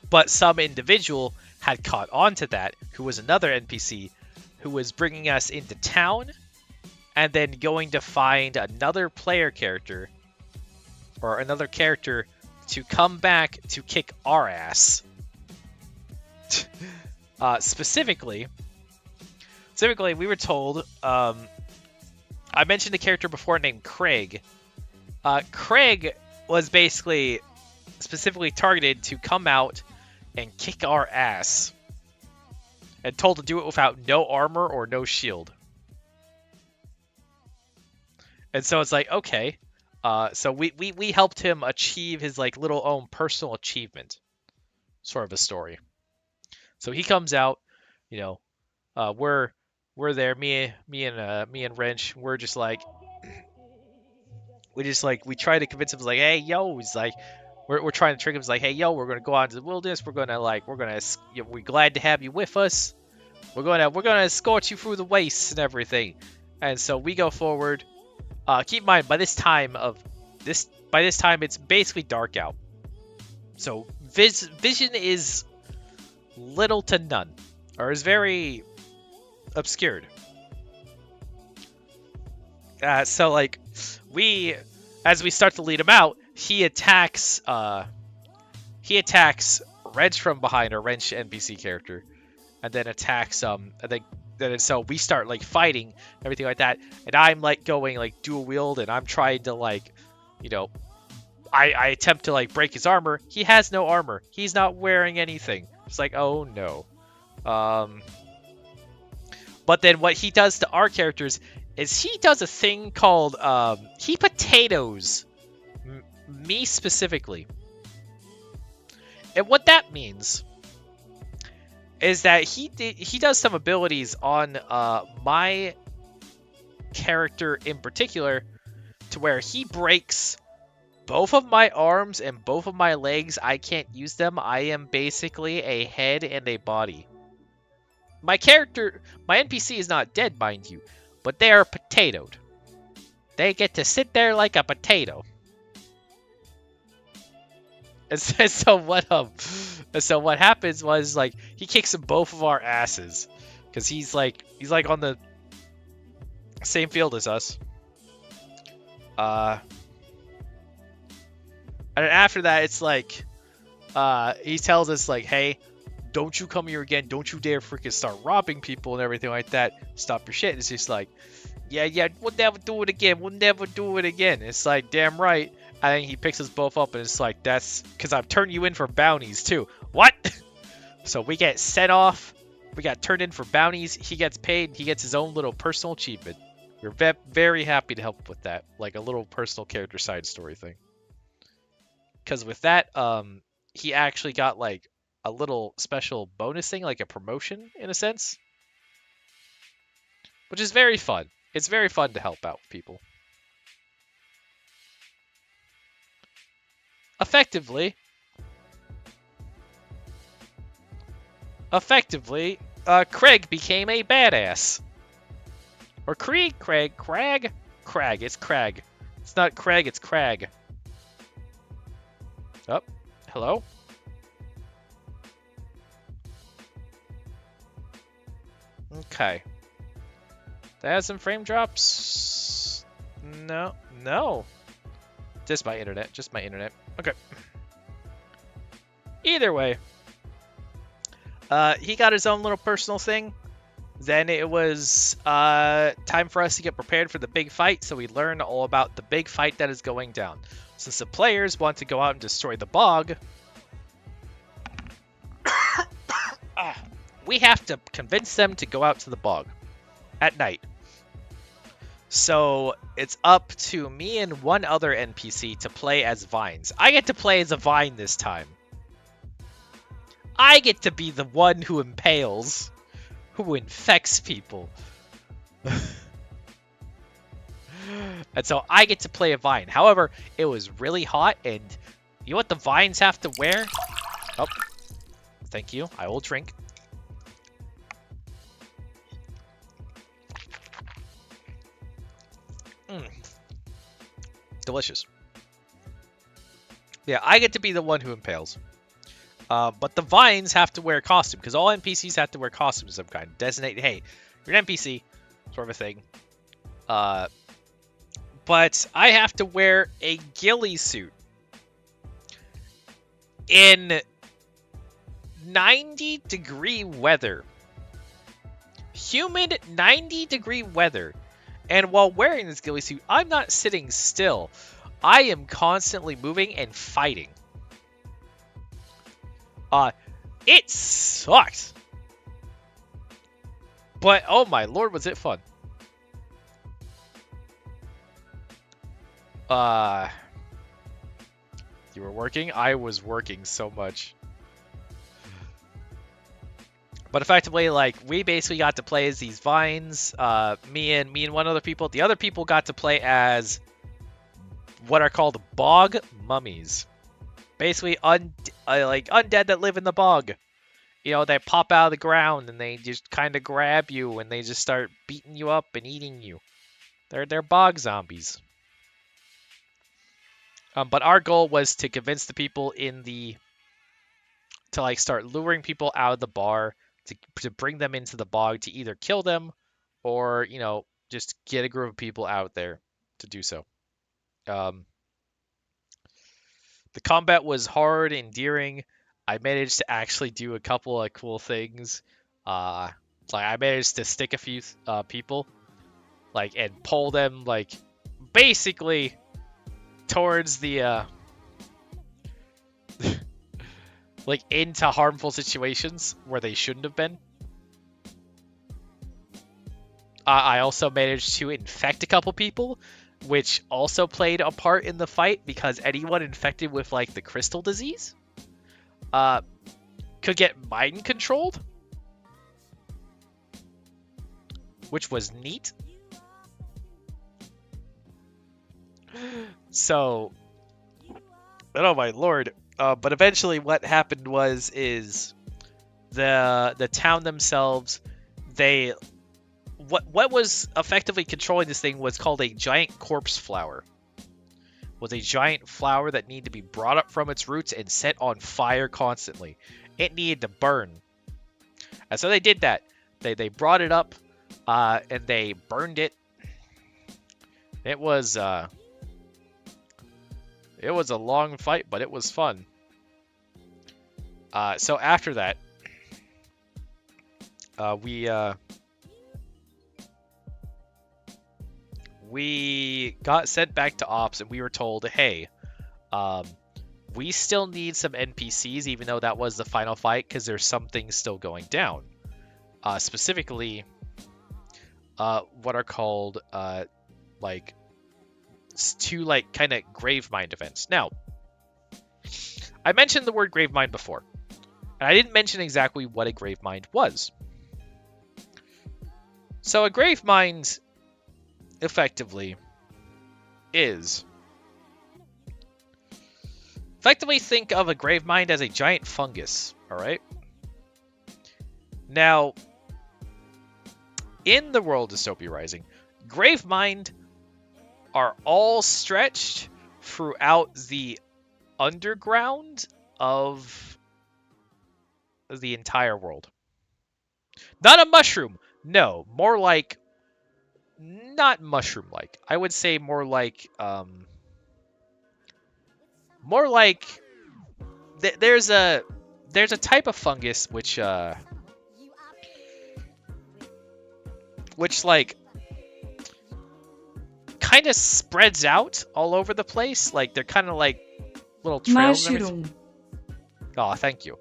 Speaker 2: But some individual had caught on to that, who was another NPC, who was bringing us into town, and then going to find another player character, or another character, to come back to kick our ass. Specifically, we were told, I mentioned a character before named Craig. Craig was basically specifically targeted to come out and kick our ass, and told to do it without no armor or no shield. And so it's like, okay. So we helped him achieve his like little own personal achievement, sort of a story. So he comes out, you know, we're there, me and Wrench, we're just like, we try to convince him, like, hey yo, he's like, we're trying to trick him, like, hey yo, we're gonna go out into the wilderness, we're glad to have you with us, we're gonna escort you through the wastes and everything. And so we go forward. Keep in mind, by this time it's basically dark out, so vision is little to none, or is very obscured. So like, as we start to lead him out, he attacks Wrench from behind, our Wrench NPC character, and then attacks then so we start like fighting, everything like that, and I'm like going like dual wield, and I'm trying to like, I attempt to like break his armor. He has no armor. He's not wearing anything. It's like, oh no. But then what he does to our characters is he does a thing called he potatoes me specifically. And what that means is that he does some abilities on my character in particular, to where he breaks both of my arms and both of my legs. I can't use them. I am basically a head and a body. My NPC is not dead, mind you, but they are potatoed. They get to sit there like a potato. And so what happens was, like, he kicks both of our asses, because he's like on the same field as us. And after that, it's like, he tells us, like, hey, don't you come here again. Don't you dare freaking start robbing people and everything like that. Stop your shit. And it's just like, yeah, we'll never do it again. We'll never do it again. It's like, damn right. And then he picks us both up, and it's like, that's because I've turned you in for bounties too. What? So we get sent off. We got turned in for bounties. He gets paid. He gets his own little personal achievement. We're very happy to help with that, like a little personal character side story thing. Because with that, he actually got like a little special bonus thing, like a promotion in a sense, which is very fun. It's very fun to help out people. Effectively, Craig became a badass. Or Crag. It's Crag. It's not Craig, it's Crag. Oh, hello? Okay. That has some frame drops? No. Just my internet. Okay. Either way, he got his own little personal thing. Then it was time for us to get prepared for the big fight, so we learned all about the big fight that is going down. Since the players want to go out and destroy the bog, we have to convince them to go out to the bog at night. So it's up to me and one other NPC to play as vines. I get to play as a vine this time. I get to be the one who impales, who infects people. And so I get to play a vine. However, it was really hot, and you know what the vines have to wear? Oh, thank you. I will drink. Delicious. Yeah, I get to be the one who impales. But the vines have to wear a costume, because all NPCs have to wear costumes of some kind. Designate, hey, you're an NPC, sort of a thing. But I have to wear a ghillie suit in 90-degree weather. Humid 90-degree weather. And while wearing this ghillie suit, I'm not sitting still. I am constantly moving and fighting. It sucked. But oh my lord, was it fun. You were working? I was working so much. But effectively, like, we basically got to play as these vines. Me and one other people. The other people got to play as what are called bog mummies. Basically, like undead that live in the bog. You know, they pop out of the ground and they just kind of grab you and they just start beating you up and eating you. They're bog zombies. But our goal was to convince the people to like start luring people out of the bar to bring them into the bog to either kill them or, you know, just get a group of people out there to do so. The combat was hard, endearing. I managed to actually do a couple of cool things. Like I managed to stick a few people, like, and pull them, like, basically towards the like into harmful situations where they shouldn't have been. I also managed to infect a couple people, which also played a part in the fight because anyone infected with like the crystal disease could get mind controlled, which was neat. So, oh my lord. But eventually what happened is the town themselves, what was effectively controlling this thing was called a giant corpse flower. Was a giant flower that needed to be brought up from its roots and set on fire constantly. It needed to burn. And so they did that. They brought it up and they burned it. It was a long fight, but it was fun. So after that, we got sent back to ops, and we were told, hey, we still need some NPCs, even though that was the final fight, because there's some things still going down. Specifically, what are called like two like kind of Gravemind events. Now, I mentioned the word Gravemind before, and I didn't mention exactly what a Gravemind was. So a Gravemind effectively is... Effectively think of a Gravemind as a giant fungus, alright? Now, in the world of Dystopia Rising, Gravemind are all stretched throughout the underground of the entire world. Not a mushroom, no, more like, not mushroom-like. I would say more like there's a type of fungus which like kind of spreads out all over the place. Like they're kind of like little trails.
Speaker 3: Mushroom.
Speaker 2: Oh, thank you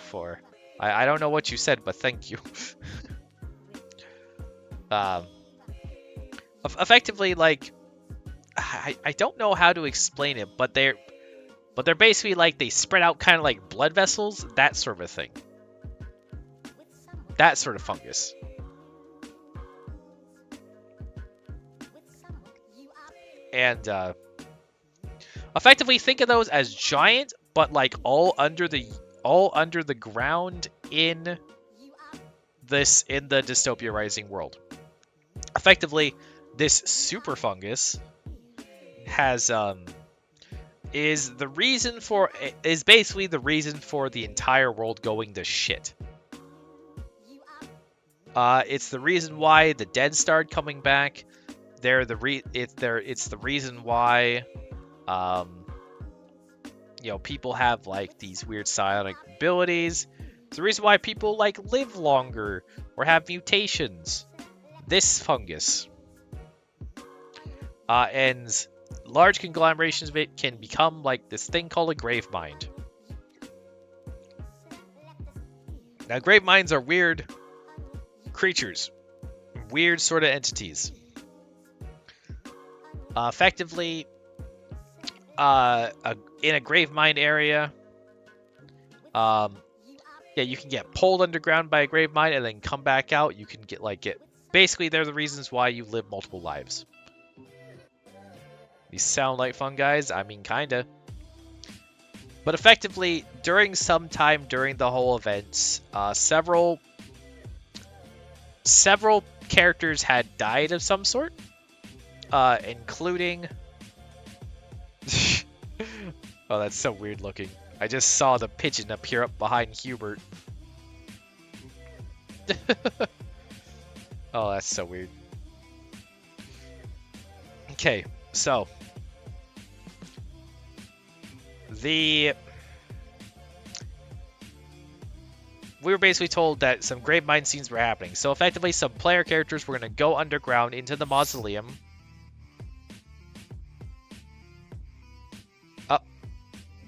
Speaker 2: for. I don't know what you said, but thank you. Effectively, like I don't know how to explain it, but they're basically like they spread out kind of like blood vessels, that sort of a thing. That sort of fungus. And effectively think of those as giant, but like all under the ground in the Dystopia Rising world. Effectively, this super fungus has is basically the reason for the entire world going to shit. It's the reason why the dead started coming back. It's the reason why people have like these weird psionic abilities. It's the reason why people like live longer or have mutations. This fungus. And large conglomerations of it can become like this thing called a grave mind. Now, grave minds are weird creatures, weird sort of entities. Effectively, in a grave mine area, yeah, you can get pulled underground by a grave mine and then come back out. You can get basically, they're the reasons why you live multiple lives. These sound like fun guys. I mean, kinda. But effectively, during some time during the whole event, several characters had died of some sort, including. Oh, that's so weird looking. I just saw the pigeon appear up behind Hubert. Oh, that's so weird. Okay, so we were basically told that some grave mine scenes were happening. So effectively, some player characters were going to go underground into the mausoleum.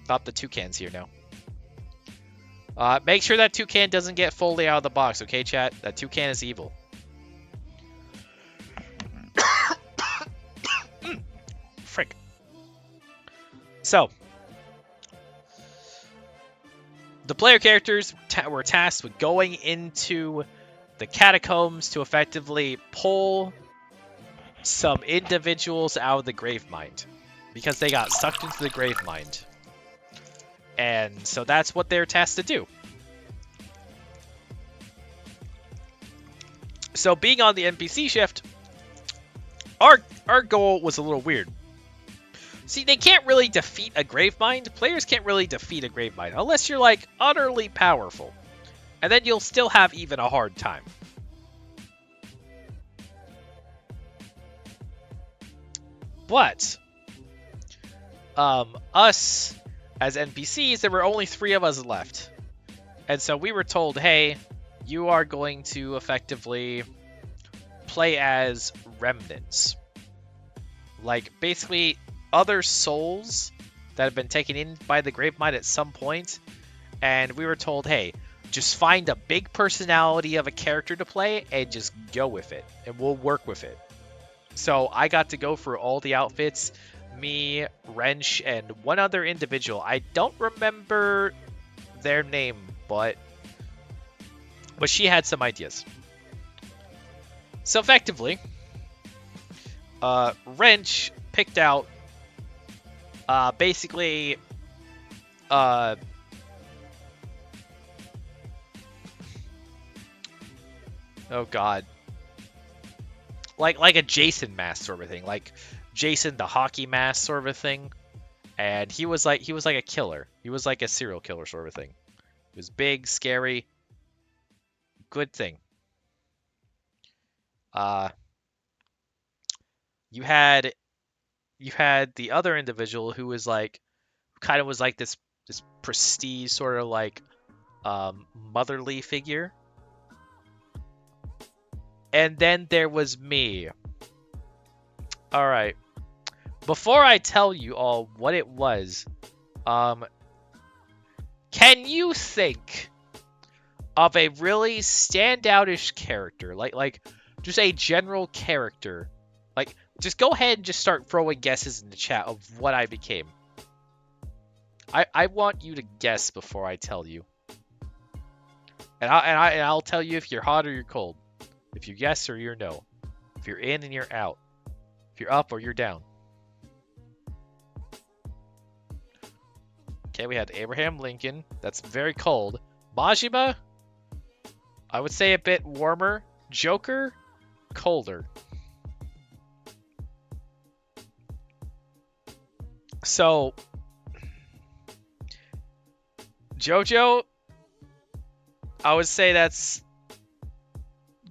Speaker 2: Up the toucan's here now. Make sure that toucan doesn't get fully out of the box, okay, chat? That toucan is evil. Frick. So, the player characters were tasked with going into the catacombs to effectively pull some individuals out of the grave mind, because they got sucked into the grave mind. And so that's what they're tasked to do. So being on the NPC shift, our goal was a little weird. See, they can't really defeat a grave mind. Players can't really defeat a grave mind unless you're like utterly powerful. And then you'll still have even a hard time. But us as NPCs, there were only 3 of us left. And so we were told, hey, you are going to effectively play as remnants. Like, basically, other souls that have been taken in by the grave mind at some point. And we were told, hey, just find a big personality of a character to play and just go with it. And we'll work with it. So I got to go for all the outfits. Me, Wrench, and one other individual. I don't remember their name, but she had some ideas. So effectively, Wrench picked out basically oh god, like a Jason mask sort of thing, like Jason the hockey mask sort of a thing. And he was like a killer. He was like a serial killer sort of thing. He was big, scary, good thing. You had the other individual who was like kind of was like this prestige sort of like motherly figure. And then there was me. All right. Before I tell you all what it was, can you think of a really standoutish character, like just a general character? Like, just go ahead and just start throwing guesses in the chat of what I became. I want you to guess before I tell you, and I'll tell you if you're hot or you're cold, if you guess or you're no, if you're in and you're out, if you're up or you're down. Okay, we had Abraham Lincoln. That's very cold. Majima, I would say a bit warmer. Joker, colder. So, Jojo, I would say that's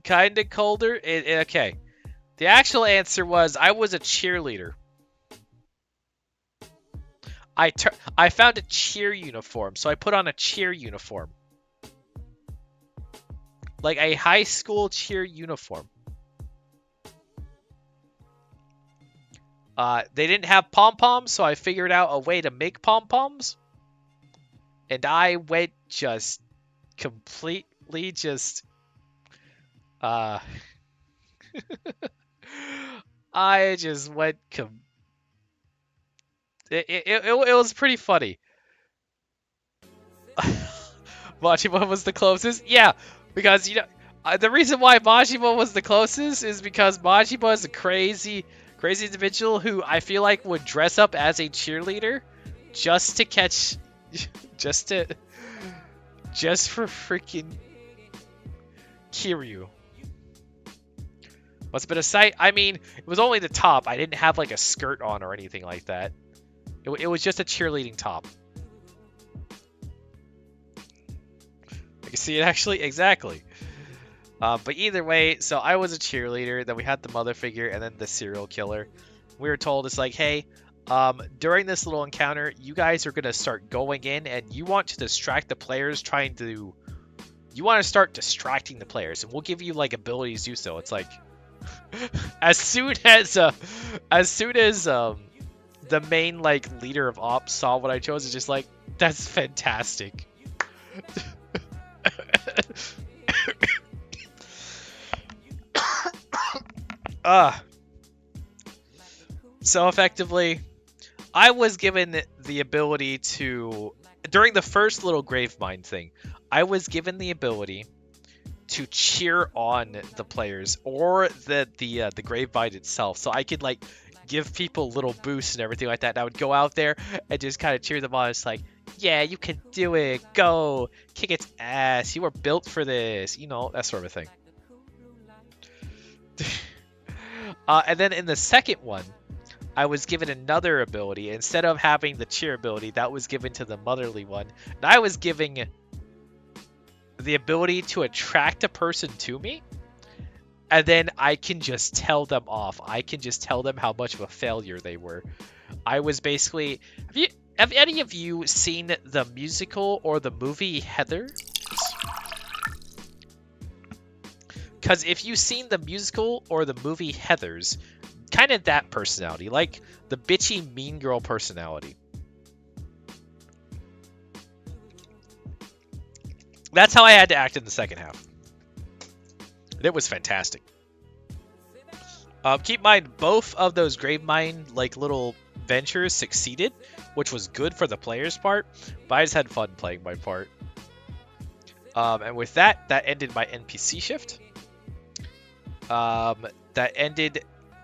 Speaker 2: kind of colder. Okay. The actual answer was I was a cheerleader. I found a cheer uniform, so I put on a cheer uniform. Like a high school cheer uniform. They didn't have pom-poms, so I figured out a way to make pom-poms. And I went just completely just... Uh, I just went... It was pretty funny. Majima was the closest? Yeah, because, you know, the reason why Majima was the closest is because Majima is a crazy individual who I feel like would dress up as a cheerleader just to catch, just for freaking Kiryu. What's been a sight? I mean, it was only the top. I didn't have like a skirt on or anything like that. It was just a cheerleading top. I can see it actually, exactly. But either way, so I was a cheerleader, then we had the mother figure, and then the serial killer. We were told it's like, hey, during this little encounter, you guys are going to start going in, and you want to distract the players you want to start distracting the players, and we'll give you, like, abilities to do so. It's like, as soon as the main, like, leader of ops saw what I chose, it's just like, that's fantastic. So effectively, I was given the ability to, during the first little grave mine thing, I was given the ability to cheer on the players or the grave mine itself. So I could like give people little boosts and everything like that. And I would go out there and just kind of cheer them on. It's like, yeah, you can do it. Go kick its ass. You were built for this. You know, that sort of thing. And then in the second one, I was given another ability. Instead of having the cheer ability, that was given to the motherly one. And I was giving the ability to attract a person to me. And then I can just tell them off. I can just tell them how much of a failure they were. I was basically... Have any of you seen the musical or the movie Heather? Because if you've seen the musical or the movie Heathers, kind of that personality, like the bitchy mean girl personality. That's how I had to act in the second half. It was fantastic. Keep in mind, both of those grave mine like little ventures succeeded, which was good for the player's part, but I just had fun playing my part. And with that ended my NPC shift. That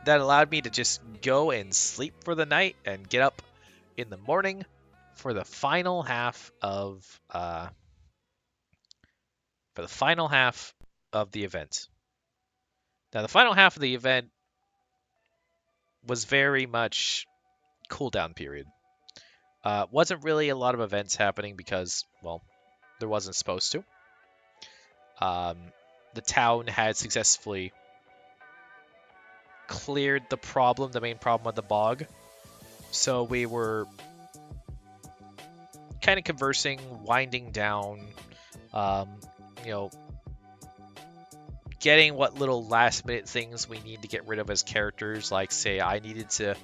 Speaker 2: allowed me to just go and sleep for the night and get up in the morning for the final half of the event. Now the final half of the event was very much cooldown period. Wasn't really a lot of events happening because, well, there wasn't supposed to. The town had successfully cleared the main problem of the bog. So we were kind of conversing, winding down, you know, getting what little last minute things we need to get rid of as characters. Like, say, I needed to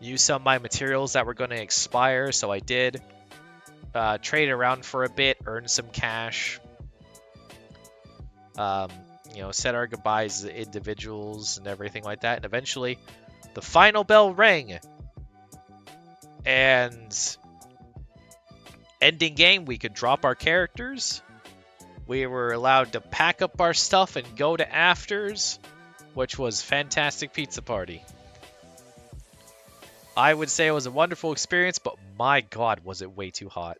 Speaker 2: use some of my materials that were going to expire, so I did. Trade around for a bit, earn some cash. You know, said our goodbyes as individuals and everything like that. And eventually, the final bell rang. And ending game, we could drop our characters. We were allowed to pack up our stuff and go to afters, which was fantastic pizza party. I would say it was a wonderful experience, but my god, was it way too hot.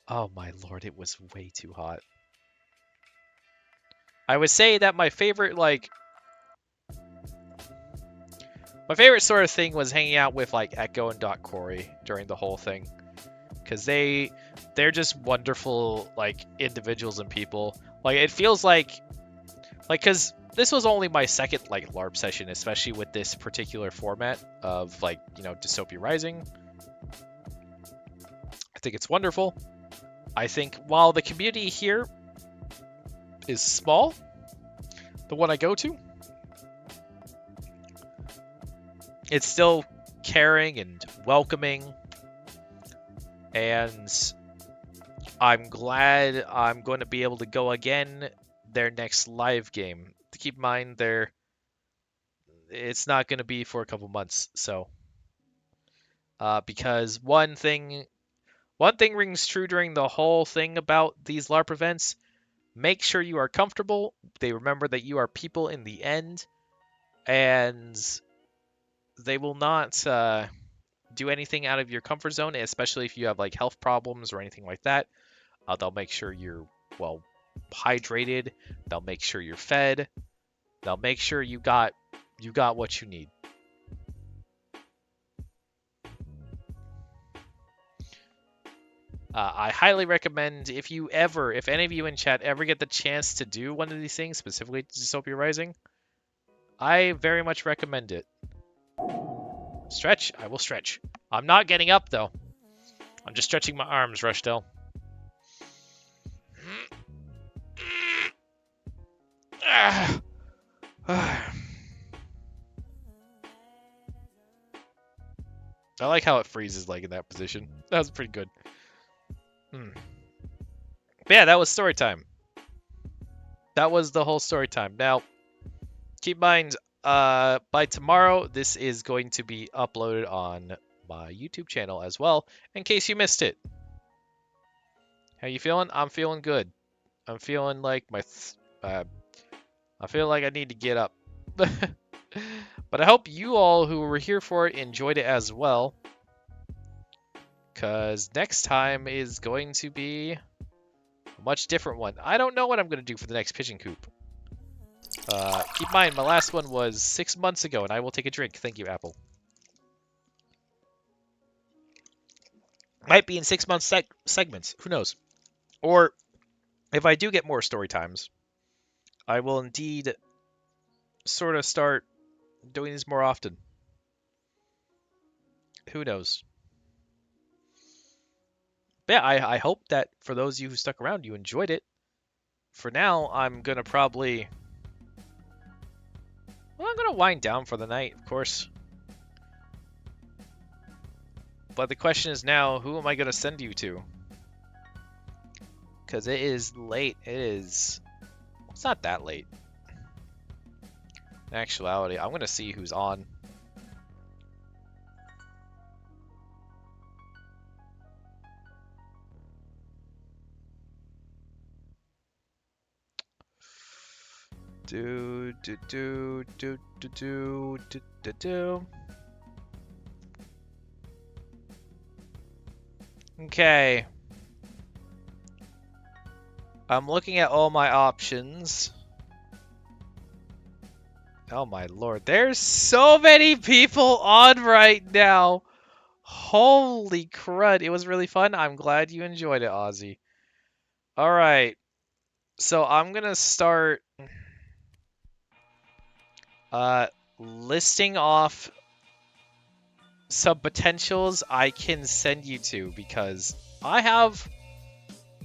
Speaker 2: Oh my lord, it was way too hot. I would say that my favorite sort of thing was hanging out with like Echo and Doc Corey during the whole thing, because they're just wonderful like individuals and people. Like, it feels like because this was only my second like LARP session, especially with this particular format of like, you know, Dystopia Rising. I think it's wonderful. I think while the community here is small, the one I go to, it's still caring and welcoming, and I'm glad I'm going to be able to go again their next live game. To keep in mind, it's not going to be for a couple months, so because one thing rings true during the whole thing about these LARP events: make sure you are comfortable. They remember that you are people in the end, and they will not do anything out of your comfort zone, especially if you have like health problems or anything like that. They'll make sure you're well hydrated. They'll make sure you're fed. They'll make sure you got what you need. I highly recommend if any of you in chat ever get the chance to do one of these things, specifically Dystopia Rising, I very much recommend it. Stretch? I will stretch. I'm not getting up, though. I'm just stretching my arms, Rushdell. I like how it freezes like in that position. That was pretty good. But yeah, that was story time. That was the whole story time. Now, keep in mind, by tomorrow, this is going to be uploaded on my YouTube channel as well, in case you missed it. How you feeling? I'm feeling good. I'm feeling like I feel like I need to get up. But I hope you all who were here for it enjoyed it as well, because next time is going to be a much different one. I don't know what I'm going to do for the next Pigeon COOP. Keep in mind, my last one was 6 months ago, and I will take a drink. Thank you, Apple. Might be in 6 month segments. Who knows? Or if I do get more story times, I will indeed sort of start doing these more often. Who knows? But yeah, I hope that for those of you who stuck around, you enjoyed it. For now, I'm going to wind down for the night, of course. But the question is now, who am I going to send you to? Because it is late. It's not that late. In actuality, I'm going to see who's on. Okay. I'm looking at all my options. Oh my lord, there's so many people on right now. Holy crud, it was really fun. I'm glad you enjoyed it, Ozzy. Alright, so I'm gonna start listing off some potentials I can send you to, because I have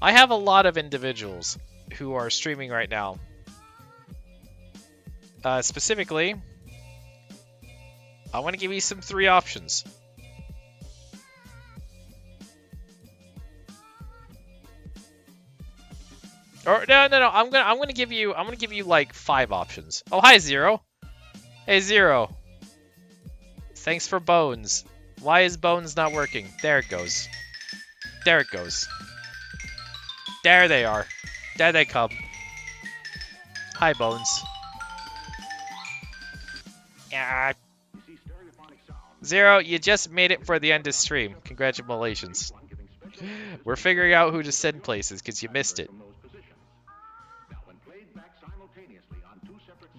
Speaker 2: a lot of individuals who are streaming right now. Specifically, I want to give you some 3 options. Or no, I'm gonna give you like 5 options. Oh, hi Zero. Hey Zero. Thanks for Bones. Why is Bones not working? There it goes. There it goes. There they are. There they come. Hi Bones. Zero, you just made it for the end of stream. Congratulations. We're figuring out who to send places because you missed it.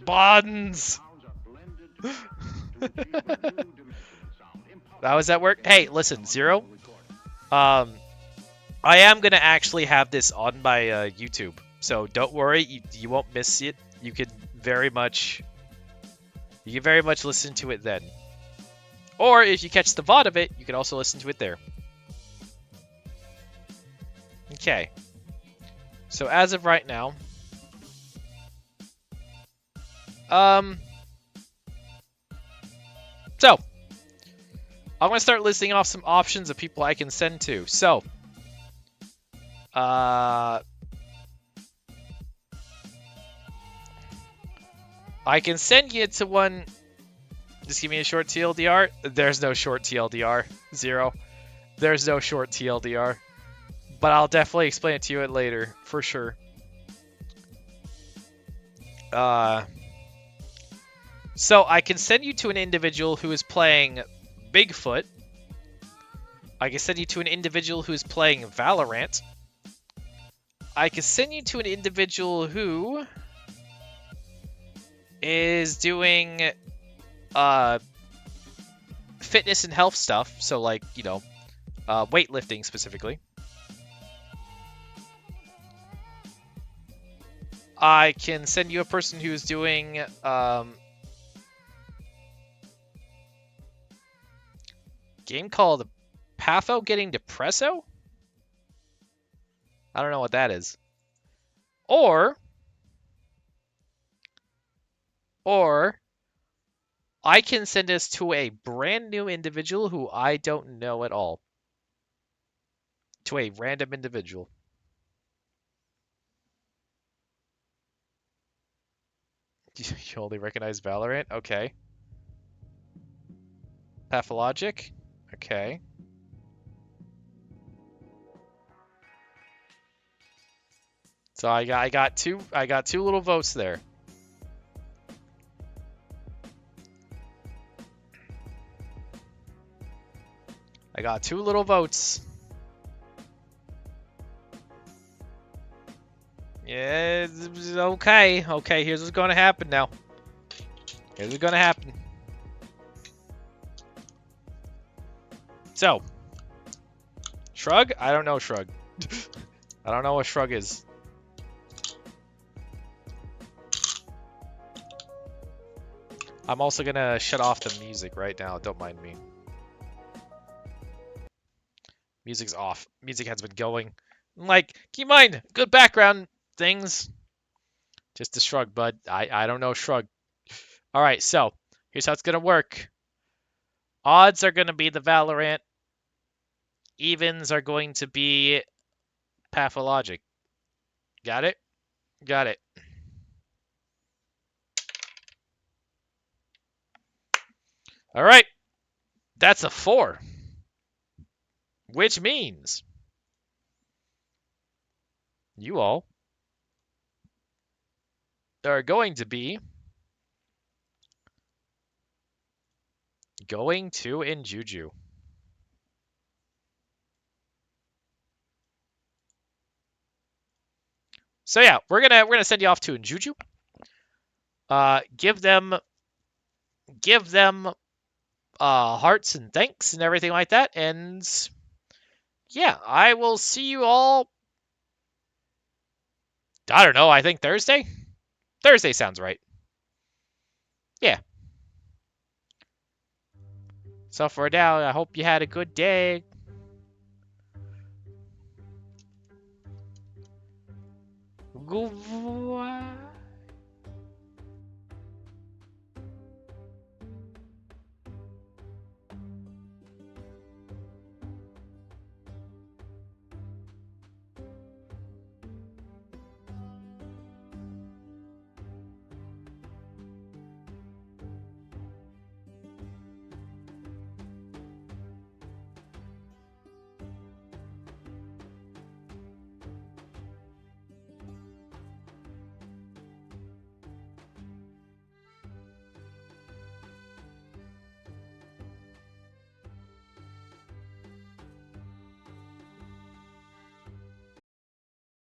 Speaker 2: Bonds! How does that work? Hey, listen, Zero. I am going to actually have this on my YouTube. So don't worry, you won't miss it. You can very much listen to it then. Or if you catch the VOD of it, you can also listen to it there. Okay. So as of right now, so I'm gonna start listing off some options of people I can send to. So, I can send you to one. Just give me a short TLDR. There's no short TLDR. 0. There's no short TLDR. But I'll definitely explain it to you later, for sure. So I can send you to an individual who is playing Bigfoot. I can send you to an individual who is playing Valorant. I can send you to an individual who is doing fitness and health stuff. So like, you know, weightlifting specifically. I can send you a person who's doing game called Patho Getting Depresso? I don't know what that is. Or I can send this to a brand new individual who I don't know at all. To a random individual. You only recognize Valorant? Okay. Pathologic? Okay. So I got two little votes there. I got 2 little votes. Yeah, okay. Okay, here's what's going to happen now. Here's what's going to happen. So, Shrug? I don't know Shrug. I don't know what Shrug is. I'm also going to shut off the music right now. Don't mind me. Music's off. Music has been going. Like, keep in mind, good background things. Just a Shrug, bud. I don't know Shrug. All right, so here's how it's going to work. Odds are going to be the Valorant. Evens are going to be Pathologic. Got it? Got it. All right. That's a 4. Which means you all are going to be going to Injuju. So yeah, we're gonna send you off to Injuju. Give them hearts and thanks and everything like that, and yeah, I will see you all. I don't know. I think Thursday. Thursday sounds right. Yeah. So for now, I hope you had a good day. Goodbye.